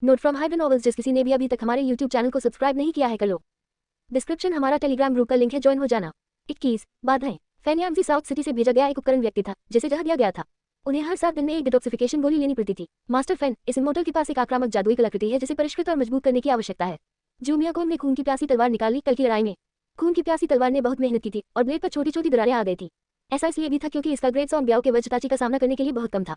Note from hydro novels, जिस किसी ने भी अभी तक हमारे यूट्यूब चैनल को सब्सक्राइब नहीं किया है कर लो। डिस्क्रिप्शन हमारा टेलीग्राम ग्रुप का लिंक है, ज्वाइन हो जाना। 21 बाधाएं। फैन यामजी साउथ सिटी से भेजा गया एक उपकरण व्यक्ति था जिसे जहर दिया गया था। उन्हें हर 7 दिन में एक डिटॉक्सिफिकेशन गोली लेनी पड़ती थी। मास्टर फैन, इस इमोर्टल के पास एक आक्रामक जादुई कलाकृति है जिसे परिष्कृत और मजबूत करने की आवश्यकता है। जूमियाकोन ने खून की प्यासी तलवार निकाली। कल की लड़ाई में खून की प्यासी तलवार ने बहुत मेहनत की थी और ब्लेड पर छोटी छोटी दरारें आ गई थी। ऐसा इसलिए भी था क्योंकि इसका ग्रेड सॉन्ग ब्याओ के वज्रताची का सामना करने के लिए बहुत कम था।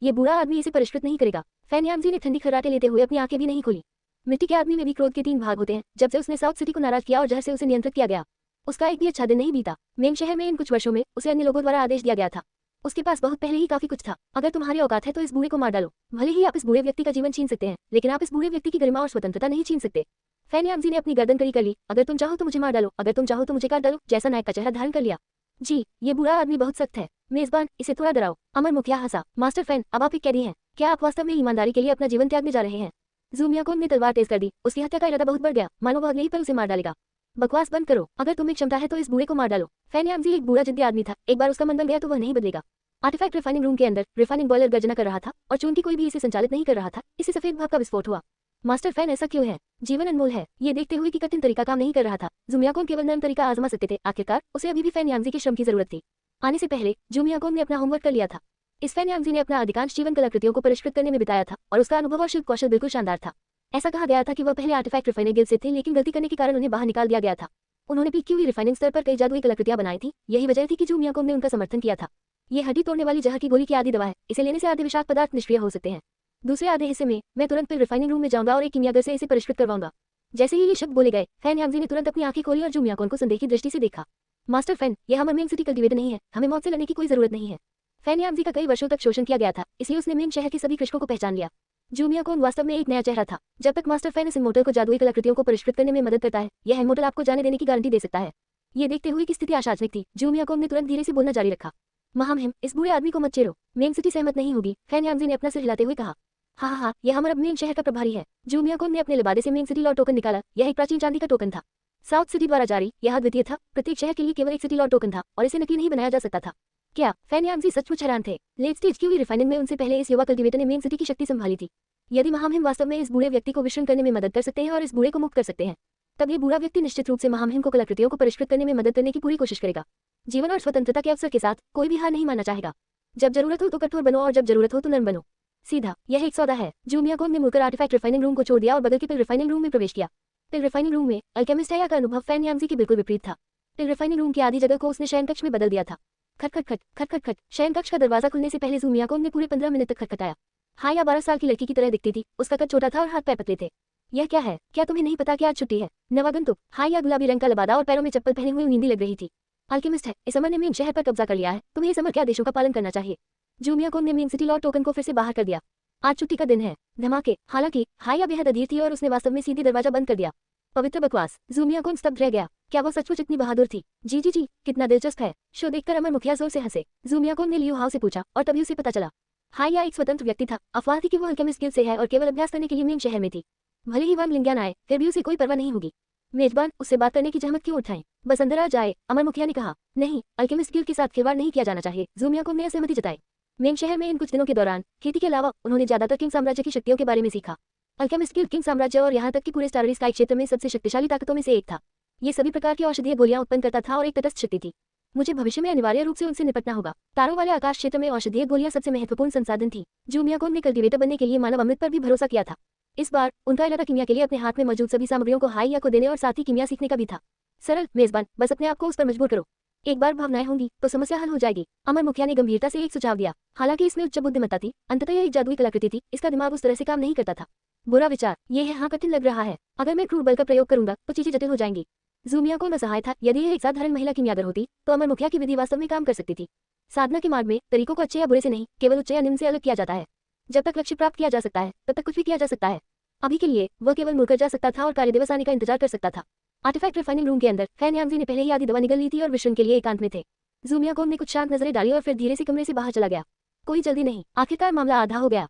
ये बूढ़ा आदमी इसे परिष्कृत नहीं करेगा। फैन यामजी ने ठंडी खर्राटे लेते हुए अपनी आंखें भी नहीं खोली। मिट्टी के आदमी में भी क्रोध के 3 भाग होते हैं। जब से उसने साउथ सिटी को नाराज किया और जहर से उसे नियंत्रित किया गया, उसका एक भी अच्छा दिन नहीं बीता। मेन शहर में इन कुछ वर्षों में उसे अन्य लोगों द्वारा आदेश दिया गया था। उसके पास बहुत पहले ही काफी कुछ था। अगर तुम्हारी औकात है तो इस बूढ़े को मार डालो। भले ही आप इस बूढ़े व्यक्ति का जीवन छीन सकते हैं, लेकिन आप इस बूढ़े व्यक्ति की गरिमा और स्वतंत्रता नहीं छीन सकते। फैन यामजी ने अपनी गर्दन कड़ी कर ली। अगर तुम चाहो तो मुझे मार डालो, अगर तुम चाहो तो मुझे काट डालो, जैसा नायक का चेहरा धारण कर लिया। जी, ये बूढ़ा आदमी बहुत सख्त है। मेजबान, इसे थोड़ा डराओ। अमर मुखिया हंसा। मास्टर फैन, अब आप एक कैदी हैं। क्या आप वास्तव में ईमानदारी के लिए अपना जीवन त्यागने जा रहे हैं? जूमियाकोन ने तलवार तेज कर दी। उसकी हत्या का इरादा बहुत बढ़ गया, मानो वो अगले ही पर उसे मार डालेगा। बकवास बंद करो। अगर तुम्हें क्षमता है तो इस बूढ़े को मार डालो। फैन यामजी एक बूढ़ा जिद्दी आदमी था। एक बार उसका मन बन गया तो वह नहीं बदलेगा। आर्टिफैक्ट रिफाइनिंग रूम के अंदर रिफाइनिंग बॉयलर गर्जना कर रहा था और चूंकि कोई भी इसे संचालित नहीं कर रहा था, इससे सफेद भाप का विस्फोट हुआ। मास्टर फैन, ऐसा क्यों है? जीवन अनमोल है। ये देखते हुए कि कठिन तरीका काम नहीं कर रहा था, जूमियाकोन केवल नरम तरीका आजमा सकते थे। आखिरकार उसे अभी भी फैन यामजी के श्रम की जरूरत थी। आने से पहले जूमियाकोन ने अपना होमवर्क कर लिया था। इस फैन यामजी ने अपना अधिकांश जीवन कलाकृतियों को परिष्कृत करने में बिताया था और उसका अनुभव और शिल्प कौशल बिल्कुल शानदार था। ऐसा कहा गया था कि वह पहले आर्टिफैक्ट रिफाइनिंग गिल्ड से थे, लेकिन गलती करने के कारण उन्हें बाहर निकाल दिया गया था। उन्होंने पीक्यूवी रिफाइनिंग स्तर पर कई जादुई कलाकृतियां बनाई थी। यही वजह थी कि जूमियाकोन ने उनका समर्थन किया था। ये हड्डी तोड़ने वाली जहर की गोली की आदि दवा है। इसे लेने से आधे विषाक्त पदार्थ निष्क्रिय हो सकते हैं। दूसरे आधे हिस्से में मैं तुरंत फिर रिफाइनिंग रूम में जाऊंगा और एक कीमियागर से इसे परिष्कृत करवाऊंगा। जैसे ही ये शब्द बोले गए, फैन यामजी ने तुरंत अपनी आंखें खोली और जूमियाकोन को संदेह की दृष्टि से देखा। मास्टर फैन, यह हमारे मेन सिटी कल्टीवेटर नहीं है। हमें मौत से लड़ने की कोई जरूरत नहीं है। फैन यामजी का कई वर्षों तक शोषण किया गया था, इसलिए उसने मेन शहर के सभी कृषकों को पहचान लिया। जूमियाकोन वास्तव में एक नया चेहरा था। जब तक मास्टर फैन इस इमोर्टल को जादुई कलाकृतियों को परिष्कृत करने में मदद करता है, यह इमोर्टल आपको जाने देने की गारंटी दे सकता है। ये देखते हुए कि स्थिति आशाजनक थी, जूमियाकोन ने तुरंत धीरे से बोलना जारी रखा। महामहिम, इस बूढ़े आदमी को मत छेड़ो। मेन सिटी सहमत नहीं होगी। फैन यामजी ने अपना सिर हिलाते हुए कहा। हाँ, यह हमारा मेन शहर का प्रभारी है। जूमियाकोन ने अपने लिबादे से मेन सिटी लॉ टोकन निकाला। यह एक प्राचीन चांदी का टोकन था, साउथ सिटी द्वारा जारी। यह अद्वितीय था। प्रत्येक शहर के लिए केवल एक सिटी लॉ टोकन था और इसे नकली नहीं बनाया जा सकता था। क्या फैन यामजी सचमुच हैरान थे? लेट स्टेज क्यूवी रिफाइनिंग में उनसे पहले इस युवा कल्टीवेटर ने मेन सिटी की शक्ति संभाली थी। यदि महामहिम वास्तव में इस बूढ़े व्यक्ति को विश्रण करने में मदद कर सकते हैं और इस बूढ़े को मुक्त कर सकते हैं, तब ये बूढ़ा व्यक्ति निश्चित रूप से महामहिम को कलाकृतियों को परिष्कृत करने में मदद करने की पूरी कोशिश करेगा। जीवन और स्वतंत्रता के अवसर के साथ कोई भी हार नहीं मानना चाहेगा। जब जरूरत हो तो कठोर बनो और जब जरूरत हो तो नर्म बनो। सीधा, यह एक सौदा है। जूमियाकोन ने मुड़कर आर्टिफैक्ट रिफाइनिंग रूम को छोड़ दिया और बगल के पिल रिफाइनिंग रूम में प्रवेश किया। पिल रिफाइनिंग रूम में अल्केमिस्ट है का अनुभव फैन यामजी के बिल्कुल विपरीत था। पिल रिफाइनिंग रूम की आधी जगह को उसने शयन कक्ष में बदल दिया था। खट। शयन कक्ष का दरवाजा खुलने से पहले जूमियाकोन ने पूरे 15 मिनट तक खटखटाया। हाँ, या 12 साल की लड़की की तरह दिखती थी। उसका कद छोटा था और हाथ पैर पतले थे। यह क्या है? क्या तुम्हें नहीं पता कि आज छुट्टी है? नवागंतुक, हाँ, या गुलाबी रंग का लबादा और पैरों में चप्पल पहने हुए नींदी लग रही थी। अल्केमिस्ट है। इस अमर ने मेन शहर पर कब्जा कर लिया है। तुम्हें इस अमर के आदेशों का पालन करना चाहिए। जूमियाकोन ने मेन सिटी लॉ टोकन को फिर से बाहर कर दिया। आज छुट्टी का दिन है। धमाके। हालांकि हाया बेहद अधीर थी और उसने वास्तव में सीधी दरवाजा बंद कर दिया। पवित्र बकवास। जूमियाकोन स्तब्ध रह गया। क्या वो सचमुच इतनी बहादुर थी? जी, कितना दिलचस्प है। शो देखकर अमर मुखिया जोर से हंसे। जूमियाकोन ने लियू हाउ से पूछा और तभी उसे पता चला हाया एक स्वतंत्र व्यक्ति था। अफवाह थी कि वो अल्केमिस्ट गिल्ड से है और केवल अभ्यास करने के लिए मेन शहर में थी। भले ही वह लिंगियान आए, फिर भी उसे कोई परवाह नहीं होगी। मेजबान, उससे बात करने की जहमत क्यों उठाएं? बस अंदर आ जाए। अमर मुखिया ने कहा। नहीं, अल्केमिस्ट गिल्ड के साथ खिलवाड़ नहीं किया जाना चाहिए। जूमियाकोन ने असहमति जताई। मेन शहर में इन कुछ दिनों के दौरान खेती के अलावा उन्होंने ज्यादातर किंग साम्राज्य की शक्तियों के बारे में सीखा। अल्केमिस्ट गिल्ड किंग साम्राज्य और यहाँ तक कि पूरे स्टाररी स्काई क्षेत्र में सबसे शक्तिशाली ताकतों में से एक था। ये सभी प्रकार की औषधीय गोलियां उत्पन्न करता था और एक तटस्थ शक्ति थी। मुझे भविष्य में अनिवार्य रूप से उनसे निपटना होगा। तारों वाले आकाश क्षेत्र में औषधीय गोलियां सबसे महत्वपूर्ण संसाधन थी। जूमियाकोन ने कल्टीवेटर बनने के लिए मानव अमृत पर भी भरोसा किया था। इस बार उनका इरादा कीमिया के लिए अपने हाथ में मौजूद सभी सामग्रियों को हाइया को देने और साथ ही कीमिया सीखने का भी था। सरल, मेजबान, बस अपने आप को उस पर मजबूर करो। एक बार भावनाएं होंगी तो समस्या हल हो जाएगी। अमर मुखिया ने गंभीरता से एक सुझाव दिया। हालांकि इसमें उच्च बुद्धिमत्ता थी। अंततः यह एक जादुई कलाकृति थी। इसका दिमाग उस तरह से काम नहीं करता था। बुरा विचार। ये है, हाँ, कठिन लग रहा है। अगर मैं क्रूर बल का प्रयोग करूंगा तो चीजें जटिल हो जाएंगी। जूमियाकोन असहाय था। यदि यह एक साधारण महिला कीमियागर होती तो अमर मुखिया की विधि वास्तव में काम कर सकती थी। साधना के मार्ग में तरीकों को अच्छे या बुरे से नहीं, केवल उच्च या निम्न से अलग किया जाता है। जब तक लक्ष्य प्राप्त किया जा सकता है तब तक कुछ भी किया जा सकता है। अभी के लिए वह केवल मुड़कर जा सकता था और कार्य दिवस आने का इंतजार कर सकता था। आर्टिफैक्ट रिफाइनिंग रूम के अंदर फैन यामजी ने पहले ही आधी दवा निगल ली थी और विश्रण के लिए एकांत में थे। जूमियाकोन ने कुछ शांत नजरें डाली और फिर धीरे से कमरे से बाहर चला गया। कोई जल्दी नहीं। आखिरकार मामला आधा हो गया। ...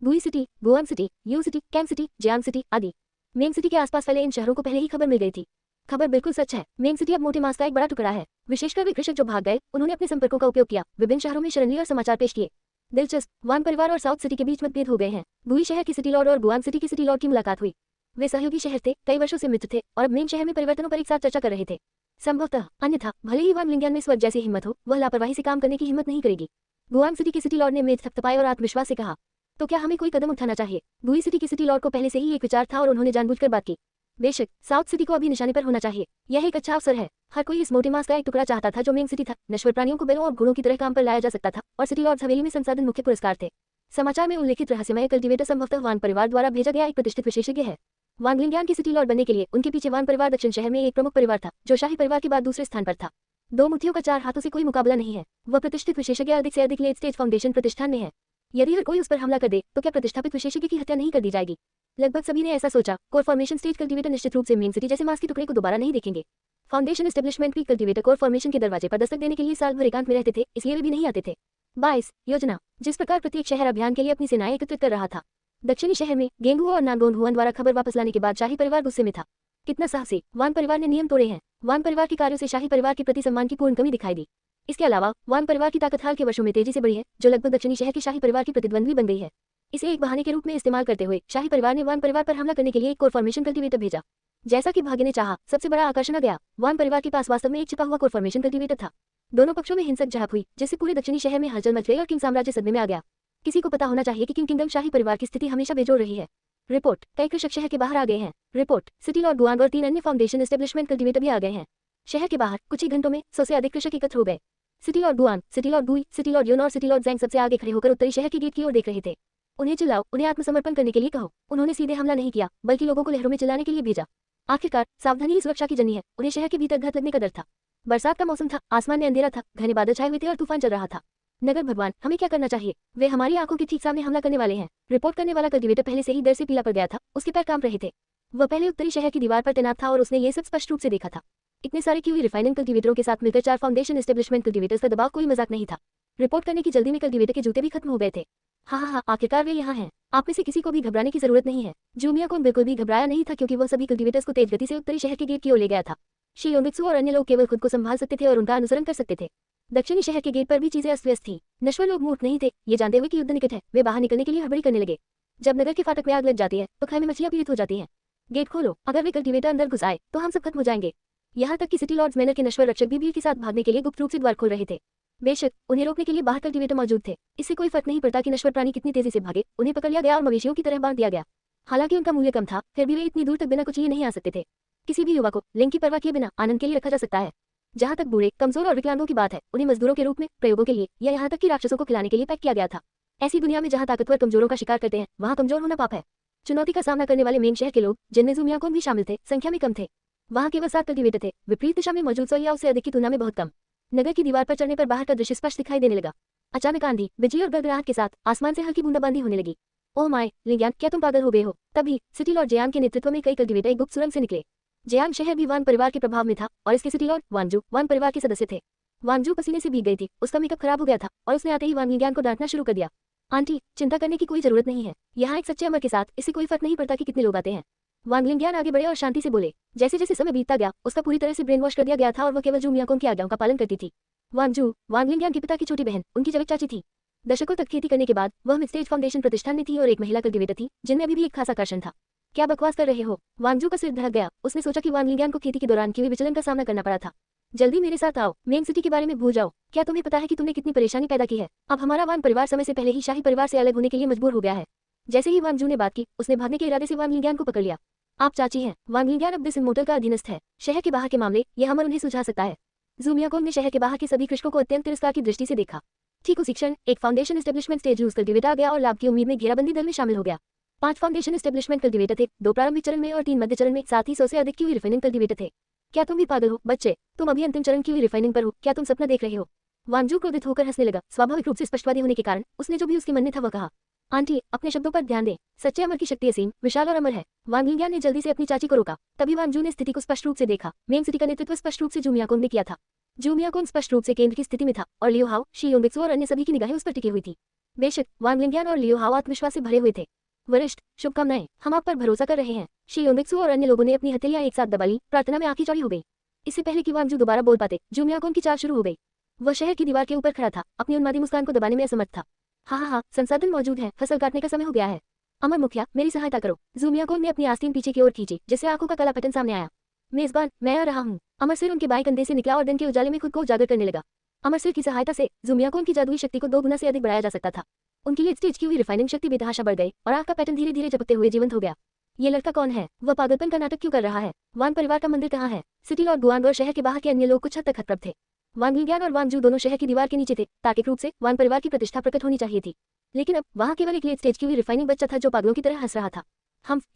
Gui city, Guam city, Yu city, Cam city, Jiang city आदि मेन सिटी के आसपास फैले इन शहरों को पहले ही खबर मिल गई थी। खबर बिल्कुल सच है। मेन सिटी अब मोटे मांस का एक बड़ा टुकड़ा है। विशेषकर वे कृषक जो भाग गए, उन्होंने अपने संपर्कों का उपयोग किया, विभिन्न शहरों में शरण ली और समाचार पेश किए। दिलचस्प, वान परिवार और साउथ सिटी के बीच मतभेद हो गए हैं। बुई शहर की सिटी लॉर्ड और गुआम सिटी की सिटी लॉर्ड की मुलाकात हुई। वे सहयोगी शहर थे, कई वर्षों से मित्र थे और अब मेन शहर में परिवर्तनों पर एक साथ चर्चा कर रहे थे। संभवतः अन्यथा भले ही वान लिंगियान में स्वर्ग जैसी हिम्मत हो, वह लापरवाही से काम करने की हिम्मत नहीं करेगी। गुआम सिटी की सिटी लॉर्ड ने मेज थपथपाए और आत्मविश्वास से कहा, तो क्या हमें कोई कदम उठाना चाहिए? बुई सिटी की सिटी लॉर्ड को पहले से ही एक विचार था और उन्होंने जानबूझकर बात की। बेशक साउथ सिटी को अभी निशाने पर होना चाहिए। यह एक अच्छा अवसर है। हर कोई इस मोटे मांस का एक टुकड़ा चाहता था जो मेन सिटी था। नश्वर प्राणियों को बैलों और घोड़ों की तरह काम पर लाया जा सकता था और सिटी लॉर्ड्स हवेली में संसाधन मुख्य पुरस्कार थे। समाचार में उल्लेखित रहस्यमय कल्टीवेटर संभवतः वान परिवार द्वारा भेजा गया एक प्रतिष्ठित विशेषज्ञ है। वान लिंगियान की सिटी लॉर्ड बनने के लिए उनके पीछे वान परिवार दक्षिण शहर में एक प्रमुख परिवार था जो शाही परिवार के बाद दूसरे स्थान पर था। दो मुट्ठियों का चार हाथों से कोई मुकाबला नहीं है। वह प्रतिष्ठित विशेषज्ञ अधिक से अधिक लेट स्टेज फाउंडेशन प्रतिष्ठान में है। यदि हर कोई उस पर हमला कर दे तो क्या प्रतिष्ठापित विशेषज्ञ की हत्या नहीं कर दी जाएगी? लगभग सभी ने ऐसा सोचा। कोर फॉर्मेशन स्टेज कल्टीवेटर निश्चित रूप से मेन सिटी जैसे मांस के टुकड़े को दोबारा नहीं देखेंगे। फाउंडेशन एस्टेब्लिशमेंट भी कल्टीवेटर कोर फॉर्मेशन के दरवाजे पर दस्तक देने के लिए साल भर एकांत में रहते थे, इसलिए वे भी नहीं आते थे। 22 योजना। जिस प्रकार प्रत्येक शहर अभियान के लिए अपनी सेनाएं एकत्रित कर रहा था। दक्षिणी शहर में गेंगुओ और नांगोन हुआन द्वारा खबर वापस लाने के बाद शाही परिवार गुस्से में था। कितना साहसी! वान परिवार ने नियम तोड़े हैं। वान परिवार के कार्यों से शाही परिवार के प्रति सम्मान की पूर्ण कमी दिखाई दी। इसके अलावा वान परिवार की ताकत हाल के वर्षों में तेजी से बढ़ी है, जो लगभग दक्षिणी शहर के शाही परिवार की प्रतिद्वंद्वी बन गई है। इसे एक बहाने के रूप में इस्तेमाल करते हुए शाही परिवार ने वान परिवार पर हमला करने के लिए एक कोर फॉर्मेशन कल्टीवेटर भेजा। जैसा कि भाग्य ने चाहा, सबसे बड़ा आकर्षण आ गया। वान परिवार के पास वास्तव में एक छिपा हुआ कोर फॉर्मेशन कल्टीवेटर था। दोनों पक्षों में हिंसक झड़प हुई, जिससे पूरे दक्षिणी शहर में हलचल मच गई और किंग साम्राज्य सदमे में आ गया। किसी को पता होना चाहिए कि किंग किंगडम शाही परिवार की स्थिति हमेशा बेजोड़ रही है। रिपोर्ट। कई कृषक शहर के बाहर आ गए हैं। रिपोर्ट। सिटी लॉर्ड गुआन और 3 अन्य फाउंडेशन एस्टेब्लिशमेंट कल्टीवेटर भी आ गए हैं। शहर के बाहर कुछ ही घंटों में 100 से अधिक कृषक एकत्र हो गए। City lord Guan, city lord Bui, city lord Yon और सिटी लॉर्ड जैंग सबसे आगे खड़े होकर उत्तरी शहर के गेट की ओर देख रहे थे। उन्हें चिल्लाओ, उन्हें आत्मसमर्पण करने के लिए कहो। उन्होंने सीधे हमला नहीं किया, बल्कि लोगों को लहरों में चिल्लाने के लिए भेजा। आखिरकार सावधानी ही सुरक्षा की जनी है। उन्हें शहर के भीतर घात लगने का डर था। बरसात का मौसम था, आसमान में अंधेरा था, घने बादल छाए हुए थे और तूफान चल रहा था। नगर भगवान, हमें क्या करना चाहिए? वे हमारी आंखों के ठीक सामने हमला करने वाले हैं। रिपोर्ट करने वाला कल्टीवेटर पहले से ही डर से पीला पड़ गया था। उसके पैर कांप रहे थे। वह पहले उत्तरी शहर की दीवार पर तैनात था और उसने ये सब स्पष्ट रूप से देखा था। इतने सारे क्यूई रिफाइनिंग कल्टीवेटरों के साथ मिलकर 4 फाउंडेशन एस्टेब्लिशमेंट कल्टीवेटर्स का दबाव कोई मजाक नहीं था। रिपोर्ट करने की जल्दी में कल्टीवेटर के जूते भी खत्म हो गए थे। हाँ, आखिरकार वे यहाँ हैं। आप में से किसी को भी घबराने की जरूरत नहीं है। जूमिया कोन बिल्कुल भी घबराया नहीं था, क्योंकि वह सभी कल्टीवेटर्स को तेज गति से उत्तरी शहर के गेट की ओर ले गया था। शी योंगित्सु और अन्य लोग केवल खुद को संभाल सकते थे और उनका अनुसरण कर सकते थे। दक्षिणी शहर के गेट पर भी चीजें अस्त व्यस्त थी। नश्वर लोग मूर्ख नहीं थे। ये जानते हुए कि युद्ध निकट है, वे बाहर निकलने के लिए हड़बड़ी करने लगे। जब नगर के फाटक में आग लग जाती है तो खाई में मछलियां पीड़ित हो जाती हैं। गेट खोलो, अगर वे कल्टीवेटर अंदर घुस आए तो हम सब खत्म हो जाएंगे। यहाँ तक कि सिटी लॉर्ड्स मैनर के नश्वर रक्षक भी भीड़ के साथ भागने के लिए गुप्त रूप से द्वार खोल रहे थे। बेशक उन्हें रोकने के लिए बाहर कल्टीवेटर मौजूद थे। इससे कोई फर्क नहीं पड़ता कि नश्वर प्राणी कितनी तेजी से भागे, उन्हें पकड़ लिया गया और मवेशियों की तरह बांध दिया गया। हालांकि उनका मूल्य कम था, फिर भी वे इतनी दूर तक बिना कुछ लिए नहीं आ सकते थे। किसी भी युवा को लिंग की परवाह किए बिना आनंद के लिए रखा जा सकता है। जहाँ तक बूढ़े, कमजोर और विकलांगों की बात है, उन्हें मजदूरों के रूप में, प्रयोगों के लिए या यहाँ तक कि राक्षसों को खिलाने के लिए पैक किया गया था। ऐसी दुनिया में जहाँ ताकतवर कमजोरों का शिकार करते हैं, वहाँ कमजोर होना पाप है। चुनौती का सामना करने वाले मेन शहर के लोग, जिनमें ज़ूमियाकोन भी शामिल थे, संख्या में कम थे। वहाँ केवल 7 कल्टीवेटर थे, विपरीत दिशा में मौजूद 100 या उससे अधिक की तुलना में बहुत कम। नगर की दीवार पर चढ़ने पर बाहर का दृश्य स्पष्ट दिखाई देने लगा। अचानक आंधी, बिजली और गड़गड़ाहट के साथ आसमान से हल्की बूंदाबांदी होने लगी। ओह माय, लिंगियान, क्या तुम पागल हो गए हो? तभी सिटी लॉर्ड जयांग के नेतृत्व में कई कल्टीवेटर एक गुप्त सुरंग से निकले। जयांग शहर भी वान परिवार के प्रभाव में था और इसके सिटी लॉर्ड वानजू वान परिवार के सदस्य थे। वानजू पसीने से भीग गई थी, उसका मेकअप खराब हो गया था और उसने आते ही वान लिंगियान को डांटना शुरू कर दिया। आंटी, चिंता करने की कोई जरूरत नहीं है। यहाँ एक सच्चे अमर के साथ इससे कोई फर्क नहीं पड़ता कि कितने लोग आते हैं। वान लिंगियान आगे बढ़े और शांति से बोले। जैसे जैसे समय बीतता गया, उसका पूरी तरह से ब्रेन वॉश कर दिया गया था और वह केवल जूमियाकोन की आज्ञाओं का पालन करती थी। वानजू वान लिंगियान के पिता की छोटी बहन, उनकी जविक चाची थी। दशकों तक खेती करने के बाद वह मिडस्टेज फाउंडेशन प्रतिष्ठान में थी और एक महिला कल्टीवेटर थी, जिनमें अभी भी एक खास आकर्षण था। क्या बकवास कर रहे हो? वानजू का सिर धड़क गया। उसने सोचा कि वान लिंगियान को खेती के दौरान किए विचलन का सामना करना पड़ा था। जल्दी मेरे साथ आओ, मेन सिटी के बारे में भूल जाओ। क्या तुम्हें पता है कि तुमने कितनी परेशानी पैदा की है? अब हमारा वान परिवार समय से पहले ही शाही परिवार से अलग होने के लिए मजबूर हो गया है। जैसे ही वानजू ने बात की, उसने भागने के इरादे से वान लिंगियान को पकड़ लिया। आप चाची हैं। वान लिंगियान अब दिस इमोर्टल का अधीनस्थ है। शहर के बाहर के मामले यह अमर उन्हें सुझा सकता है। ज़ूमियाकोन ने शहर के बाहर के सभी कृषकों को अत्यंत तिरस्कार की दृष्टि से देखा। ठीक उसी क्षण एक foundation establishment stage use cultivator आ गया और लाभ की उम्मीद में घेराबंदी दल में शामिल हो गया। 5 फाउंडेशन एस्टेब्लिशमेंट कल्टीवेटर थे, 2 प्रारंभिक चरण में और 3 मध्य चरण में, साथ ही 100 से अधिक क्यूई रिफाइनिंग कल्टीवेटर थे। क्या तुम भी पागल हो बच्चे? तुम अभी अंतिम चरण की रिफाइनिंग पर हो। क्या तुम सपना देख रहे हो? वानजू क्रोधित होकर हंसने लगा। स्वाभाविक रूप से स्पष्टवादी होने के कारण उसने जो भी उसके मन में था वह कहा। आंटी, अपने शब्दों पर ध्यान दें। सच्चे अमर की शक्ति असीम, विशाल और अमर है। वान लिंगियान ने जल्दी से अपनी चाची को रोका। तभी वानजू ने स्थिति को स्पष्ट रूप से देखा। मेन सिटी का नेतृत्व स्पष्ट रूप से जूमियाकोन ने किया था। जूमियाकोन स्पष्ट रूप से केंद्र की स्थिति में था और लियो हाओ, शी योंगित्सु और अन्य सभी की निगाहें उस पर टिकी हुई थी। बेशक वान लिंगियान और लियो हाओ आत्मविश्वास से भरे हुए थे। वरिष्ठ, शुभकामनाएं, हम आप पर भरोसा कर रहे हैं। शी योंगित्सु और अन्य लोगों ने अपनी हथेलियां एक साथ दबा ली। प्रार्थना में आंखें चौड़ी हो गई। इससे पहले कि वानजू दोबारा बोल पाते, जूमियाकोन की चाल शुरू हो गई। वह शहर की दीवार के ऊपर खड़ा था, अपनी उन्मादी मुस्कान को दबाने में असमर्थ था। हाँ, संसाधन मौजूद है, फसल काटने का समय हो गया है। अमर मुखिया, मेरी सहायता करो। ज़ूमियाकोन ने अपनी आस्तीन पीछे की ओर खींची, जिससे आंखों का काला पैटर्न सामने आया। मेजबान, मैं आ रहा हूँ। अमर सिर उनके बाएं कंधे से निकला और दिन के उजाले में खुद को उजागर करने लगा। अमर सिर की सहायता से ज़ूमियाकोन की जादुई शक्ति को 2 गुना से अधिक बढ़ाया जा सकता था। उनकी लेट स्टेज की हुई रिफाइनिंग शक्ति बेतहाशा बढ़ गई और आंख का पैटर्न धीरे धीरे झपकते हुए जीवंत हो गया। ये लड़का कौन है? वह पागलपन का नाटक क्यों कर रहा है? वान परिवार का मंदिर कहाँ है? सिटी लॉर्ड गुआंग और शहर के बाहर के अन्य लोग कुछ हद तक हतप्रभ थे। वान लिंग्यान और वान जू दोनों शहर की दीवार के नीचे थे, तार्किक रूप से वान परिवार की प्रतिष्ठा प्रकट होनी चाहिए थी। लेकिन अब वहाँ केवल एक लेट स्टेज की हुई रिफाइनिंग बच्चा था जो पागलों की तरह हंस रहा था।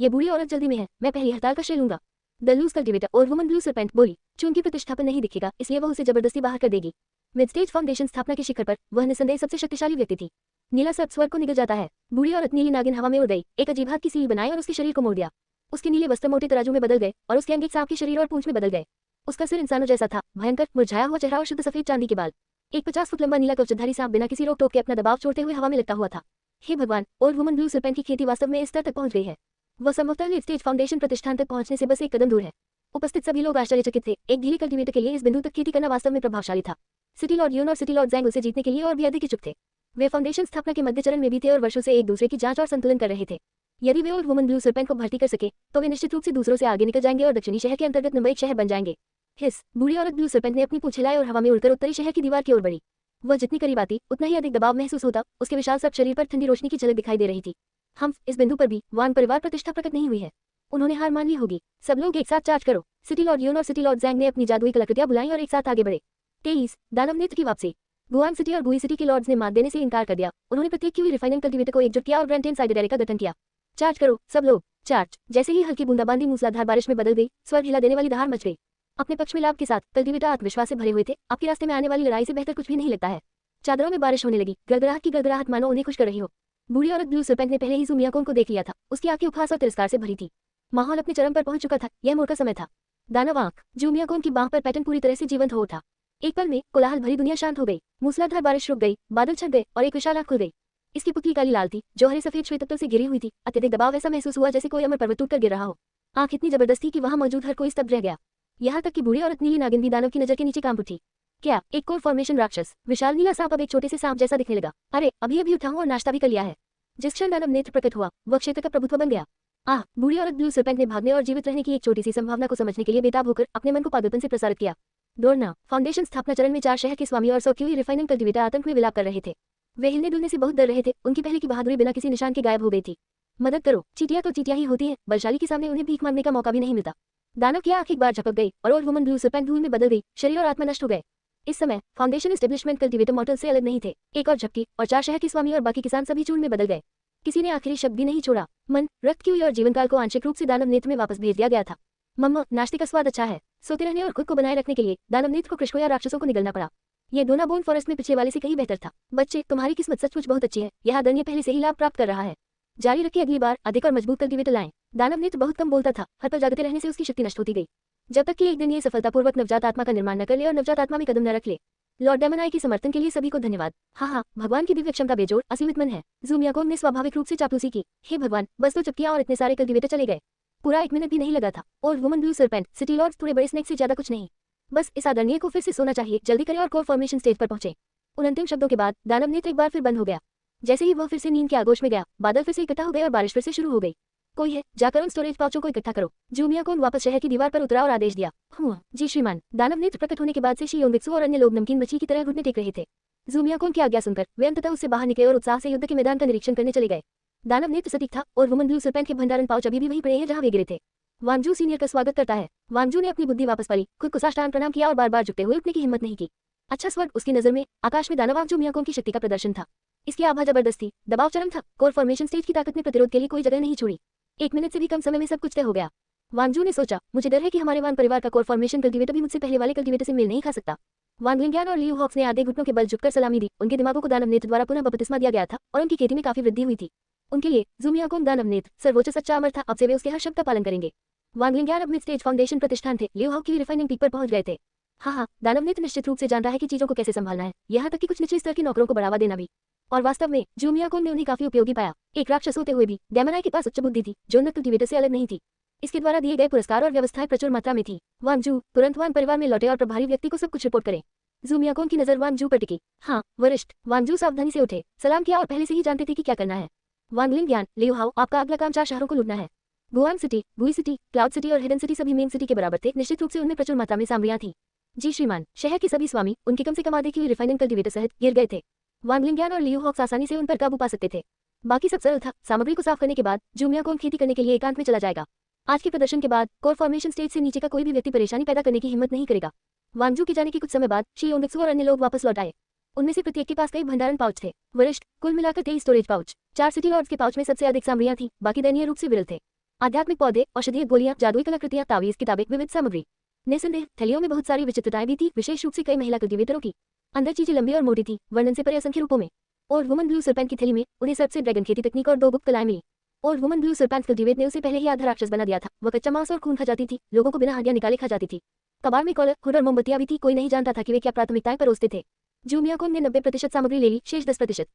ये बूढ़ी औरत जल्दी में है, मैं पहली हड़ताल का श्रेय लूंगा। द लूज कल्टिवेटर और वुमन ब्लू सरपेंट बोली, चूंकि प्रतिष्ठापन नहीं दिखेगा इसलिए वह उसे जबरदस्ती बाहर कर देगी। मिड स्टेज फाउंडेशन स्थापना के शिखर पर वह निसंदेह सबसे शक्तिशाली व्यक्ति थी। नीला सर्प स्वर्ग को निगल जाता है। बूढ़ी औरत नीली नागिन हवा में उड़ गई, एक अजीब हाथ की सील बनाई और उसके शरीर को मोड़ दिया। उसके नीले वस्त्र मोटे तराजू में बदल गए और उसके अंग एक सांप के शरीर और पूंछ में बदल गए। उसका सिर इंसानों जैसा था, भयंकर मुरझाया हुआ चेहरा और शुद्ध सफेद चांदी के बाल। एक 50 फुट लंबा नीला कवचधारी सांप बिना किसी रोक टोक के अपना दबाव छोड़ते हुए हवा में लटका हुआ था। हे भगवान, ओल्ड वुमन ब्लू सरपेंट की खेती वास्तव में इस स्तर तक पहुंच गई है। वह संभवतः लेट स्टेज फाउंडेशन प्रतिष्ठान तक पहुंचने से बस एक कदम दूर है। उपस्थित सभी लोग आश्चर्यचकित थे। एक ढीली कल्टीवेटर के लिए इस बिंदु तक खेती करना वास्तव में प्रभावशाली था। सिटी लॉर्ड यून और सिटी लॉर्ड जैंग उसे जीतने के लिए और भी अधिक इच्छुक थे। वे फाउंडेशन स्थापना के मध्य चरण में भी थे और वर्षों से एक दूसरे की जांच और संतुलन कर रहे थे। यदि वे ओल्ड वुमन ब्लू सरपेंट को भर्ती कर सके तो वे निश्चित रूप से दूसरों से आगे निकल जाएंगे और दक्षिणी शहर के अंतर्गत नंबर 1 शहर बन जाएंगे। हिस, बूढ़ी औरत ब्लू सरपेंट ने अपनी पूंछ हिलाई और हवा में उड़कर उत्तरी शहर की दीवार की ओर बढ़ी। वह जितनी करीब आती उतना ही अधिक दबाव महसूस होता। उसके विशाल सर्प शरीर पर ठंडी रोशनी की झलक दिखाई दे रही थी। इस बिंदु पर भी वान परिवार प्रतिष्ठा प्रकट नहीं हुई है। उन्होंने हार मान ली होगी। सब लोग एक साथ चार्ज करो। सिटी लॉर्ड यून और सिटी लॉर्ड जैंग ने अपनी जादुई कलाकृतियां बुलाई और एक साथ आगे बढ़े। 23 दानव नृत्य की वापसी। गुआन सिटी और बुई सिटी के लॉर्ड्स ने मात देने से इनकार कर दिया। उन्होंने प्रत्येक की हुई रिफाइनिंग कल्टीवेटर को एकजुट किया और ग्रैंड साइडेड का गठन किया। चार्ज करो सब लोग, चार्ज। जैसे ही हल्की बूंदाबांदी मूसलाधार बारिश में बदल गई, स्वर्ग हिला देने वाली दहाड़ मच गई। अपने पक्ष में लाभ के साथ कल्टीवेटर आत्मविश्वास से भरे हुए थे। आपके रास्ते में आने वाली लड़ाई से बेहतर कुछ भी नहीं लगता है। चादरों में बारिश होने लगी, गड़गड़ाहट की गड़गड़ाहट मानो उन्हें खुश कर रही हो। बूढ़ी औरत ब्लू सरपेंट ने पहले ही ज़ूमियाकोन को देख लिया था। उसकी आंखें उपहास और तिरस्कार से भरी थी। माहौल अपने चरम पर पहुंच चुका था। यह मोड़ का समय था। दानव आंख। ज़ूमियाकोन की बांह पर पैटर्न पूरी तरह से जीवंत हो उठा। एक पल में कोलाहल भरी दुनिया शांत हो गई। मूसलाधार बारिश रुक गई, बादल छट गए और एक विशाल आंख खुल गई। इसकी पुतली काली लाल थी, जो हरे सफेद श्वेतत्वों से घिरी हुई थी। अत्यधिक दबाव ऐसा महसूस हुआ जैसे कोई अमर पर्वत टूटकर गिर रहा हो। आंख इतनी जबरदस्त थी कि वहां मौजूद हर कोई स्तब्ध रह गया। यहाँ तक कि बूढ़ी औरत नीली नागिन भी दानव की नजर के नीचे कांप उठी। क्या एक कोर फॉर्मेशन राक्षस? विशाल नीला सांप अब एक छोटे से सांप जैसा दिखने लगा। अरे अभी अभी उठा हूं और नाश्ता भी कर लिया है। जिस क्षण दानव नेत्र प्रकट हुआ, वह क्षेत्र का प्रभुत्व बन गया। बूढ़ी औरत ब्लू सरपेंट ने भागने और जीवित रहने की एक छोटी सी संभावना को समझने के लिए बेताब होकर अपने मन को पागलपन से प्रसारित किया। दौड़ना। फाउंडेशन स्थापना चरण में 4 शहर के स्वामी और 100 की हुई रिफाइनिंग कल्टीवेटर आतंक में विलाप कर रहे थे। वे हिलने डुलने से बहुत डर रहे थे। उनकी पहले की बहादुरी बिना किसी निशान के गायब हो गई थी। मदद करो। चीटियां तो चीटियां ही होती हैं, बलशाली के सामने उन्हें भीख मांगने का मौका भी नहीं मिलता। दानव की आंख एक बार झपक गई और ओल्ड वुमन ब्लू सरपेंट धूल में बदल गई। शरीर और आत्मा नष्ट हो गए। इस समय फाउंडेशन एस्टेब्लिशमेंट कल्टीवेटर मॉडल से अलग नहीं थे। एक और झपकी और 4 शहर के स्वामी और बाकी किसान सभी चूर्ण में बदल गए। किसी ने आखिरी शब्द भी नहीं छोड़ा। मन, रक्त की हुई और जीवनकाल को आंशिक रूप से दानव नेत्र में वापस भेज दिया गया था। मम्मा, नाश्ते का स्वाद अच्छा है। सोते रहने और खुद को बनाए रखने के लिए दानव नेत्र को कृषकों या राक्षसों को निगलना पड़ा। ये दोना बोन फॉरेस्ट में पिछले वाले से कहीं बेहतर था। बच्चे, तुम्हारी किस्मत सचमुच बहुत अच्छी है। यह आदरणीय पहले से ही लाभ प्राप्त कर रहा है। जारी रखिए, अगली बार अधिक और मजबूत कल्टीवेटर लाएं। दानव नेत्र बहुत कम बोलता था। हर पल जागते रहने से उसकी शक्ति नष्ट होती गई, जब तक कि एक दिन ये सफलतापूर्वक नवजात आत्मा का निर्माण न कर ले और नवजात आत्मा में कदम न रख ले। लॉर्ड डेमोनाई के समर्थन के लिए सभी को धन्यवाद। हाँ, भगवान की दिव्य क्षमता बेजोड़ असीमित है। ज़ूमियाकोन ने स्वाभाविक रूप से चापलूसी की। हे भगवान, बस तो चुपकियां और इतने सारे कल्टीवेटर चले गए। पूरा 1 मिनट भी नहीं लगा था। और woman blue serpent, city lords थोड़े बड़े स्नैक से ज्यादा कुछ नहीं। बस इस आदरणीय को फिर से सोना चाहिए। जल्दी करें और कोर फॉर्मेशन स्टेज पर पहुंचे। उन अंतिम शब्दों के बाद दानव नेत्र एक बार फिर बंद हो गया। जैसे ही वह फिर से नींद के आगोश में गया, बादल फिर से इकट्ठा हो गए और बारिश फिर से शुरू हो गई। कोई है? जाकर उन स्टोरेज पाउचों को इकट्ठा करो। ज़ूमियाकोन वापस शहर की दीवार पर उतरा और आदेश दिया। जी श्रीमान। दानव नेत्र प्रकट होने के बाद से शी योंगबित्सु और अन्य लोग नमकीन मछली की तरह घुटने टेक रहे थे। ज़ूमियाकोन की आज्ञा सुनकर वे अंततः उससे बाहर निकले और उत्साह से युद्ध के मैदान का निरीक्षण करने चले गए। दानव नेत्र सटीक था और वुमन ब्लू सरपेंट के भंडारण पाउच अभी भी वहीं पड़े हैं जहां वे गिरे थे। वांगजू सीनियर का स्वागत करता है। वांगजू ने अपनी बुद्धि वापस पाली, खुद को साष्टांग प्रणाम किया और बार बार झुकते हुए उठने की हिम्मत नहीं की। अच्छा स्वर्ग उसकी नजर में आकाश में दानव ज़ूमियाकोन की शक्ति का प्रदर्शन था। इसकी आभा जबरदस्त थी, दबाव चरम था। कोर फॉर्मेशन स्टेज की ताकत ने प्रतिरोध के लिए कोई जगह नहीं छोड़ी। 1 मिनट से भी कम समय में सब कुछ तय हो गया। वांगजू ने सोचा, मुझे डर है कि हमारे वान परिवार का कोर फॉर्मेशन कल्टीवेटर भी मुझसे पहले वाले कल्टीवेटर से मेल नहीं खा सकता। वांग लिंग्यान और लियू हॉक्स ने आधे घुटनों के बल झुककर सलामी दी। उनके दिमागों को दानव नेत्र द्वारा पुनः बपतिस्मा दिया गया था और उनकी खेती में काफी वृद्धि हुई थी। उनके लिए ज़ूमियाकोन दानव नेत्र सर्वोच्च सच्चा अमर था। अब से वे उसके हर शब्द का पालन करेंगे। वांग लिंग्यान अब मिड स्टेज फाउंडेशन प्रतिष्ठान थे। लियू हॉक की रिफाइनिंग पीक पर पहुंच गए थे। हाँ, दानव नेत्र निश्चित रूप से जानता है कि चीजों को कैसे संभालना है, यहाँ तक कि कुछ निचले स्तर के नौकरों को बढ़ावा देना भी। और वास्तव में ज़ूमियाकोन ने उन्हें काफी उपयोगी पाया। एक राक्षस होते हुए भी डेमोनाई के पास उच्च बुद्धि थी, जो उन कल्टीवेटर से अलग नहीं थी। इसके द्वारा दिए गए पुरस्कार और व्यवस्थाएं प्रचुर मात्रा में थी। वांगजू तुरंत वान परिवार में लौटे और प्रभारी व्यक्ति को सब कुछ रिपोर्ट करें। जूमियाकोन की नजर वांग जू पर टिकी। हाँ वरिष्ठ। वांग जू सावधानी से उठे, सलाम किया और पहले से ही जानते थे कि क्या करना है। वांग लिंगयान, लियू हाओ, आपका अगला काम 4 शहरों को लूटना है। गुआंग सिटी, गुई सिटी, क्लाउड सिटी और हिडन सिटी सभी मेन सिटी के बराबर थे। निश्चित रूप से उनमें प्रचुर मात्रा में सामग्रियां थी। जी श्रीमान, शहर के सभी स्वामी उनके कम से कम आधे की रिफाइनिंग कल्टीवेटर सहित गिर गए थे। वांग लिंगयान और लियू हॉक्स आसानी से उन पर काबू पा सकते थे। बाकी सब सरल था। सामग्री को साफ करने के बाद जूमियाकोन खेती करने के लिए एकांत में चला जाएगा। आज के प्रदर्शन के बाद कोर फॉर्मेशन स्टेज से नीचे का कोई भी व्यक्ति परेशानी पैदा करने की हिम्मत नहीं करेगा। वांगजू के जाने के कुछ समय बाद शी योंगक्सू और अन्य लोग वापस लौट आए। उनमें से प्रत्येक के पास कई भंडारण पाउच थे। वरिष्ठ, कुल मिलाकर 23 स्टोरेज पाउच। 4 सिटी लॉर्ड्स के पाउच में सबसे अधिक सामग्रियां थी, बाकी दयनीय रूप से विरल थे। आध्यात्मिक पौधे, औषधीय गोलियां, जादुई कलाकृतियां, तावीज, किताबें, विविध सामग्री। निसंदेह थैलियों में बहुत सारी विचित्रताएं भी थी, विशेष रूप से कई महिला कल्टीवेटरों की। अंदर चीजें लंबी और मोटी थी, वर्णन से परे असंख्य रूपों में। और वुमन ब्लू सरपेंट की थैली में उन्हें सर्प से ड्रैगन खेती तकनीक और 2 गुप्त कलाएं मिली। और वुमन ब्लू सरपेंट कल्टीवेट ने उसे पहले ही आधा राक्षस बना दिया था। वह कच्चा मांस और खून खा जाती थी, लोगों को बिना हड्डियां निकाले खा जाती थी। कबाड़ में कॉलर, हुड और मोमबत्तियां भी थी। कोई नहीं जानता था कि वे क्या प्राथमिकताएं परोसते थे। जूमियाकोन ने 90% सामग्री ले ली, शेष 10%।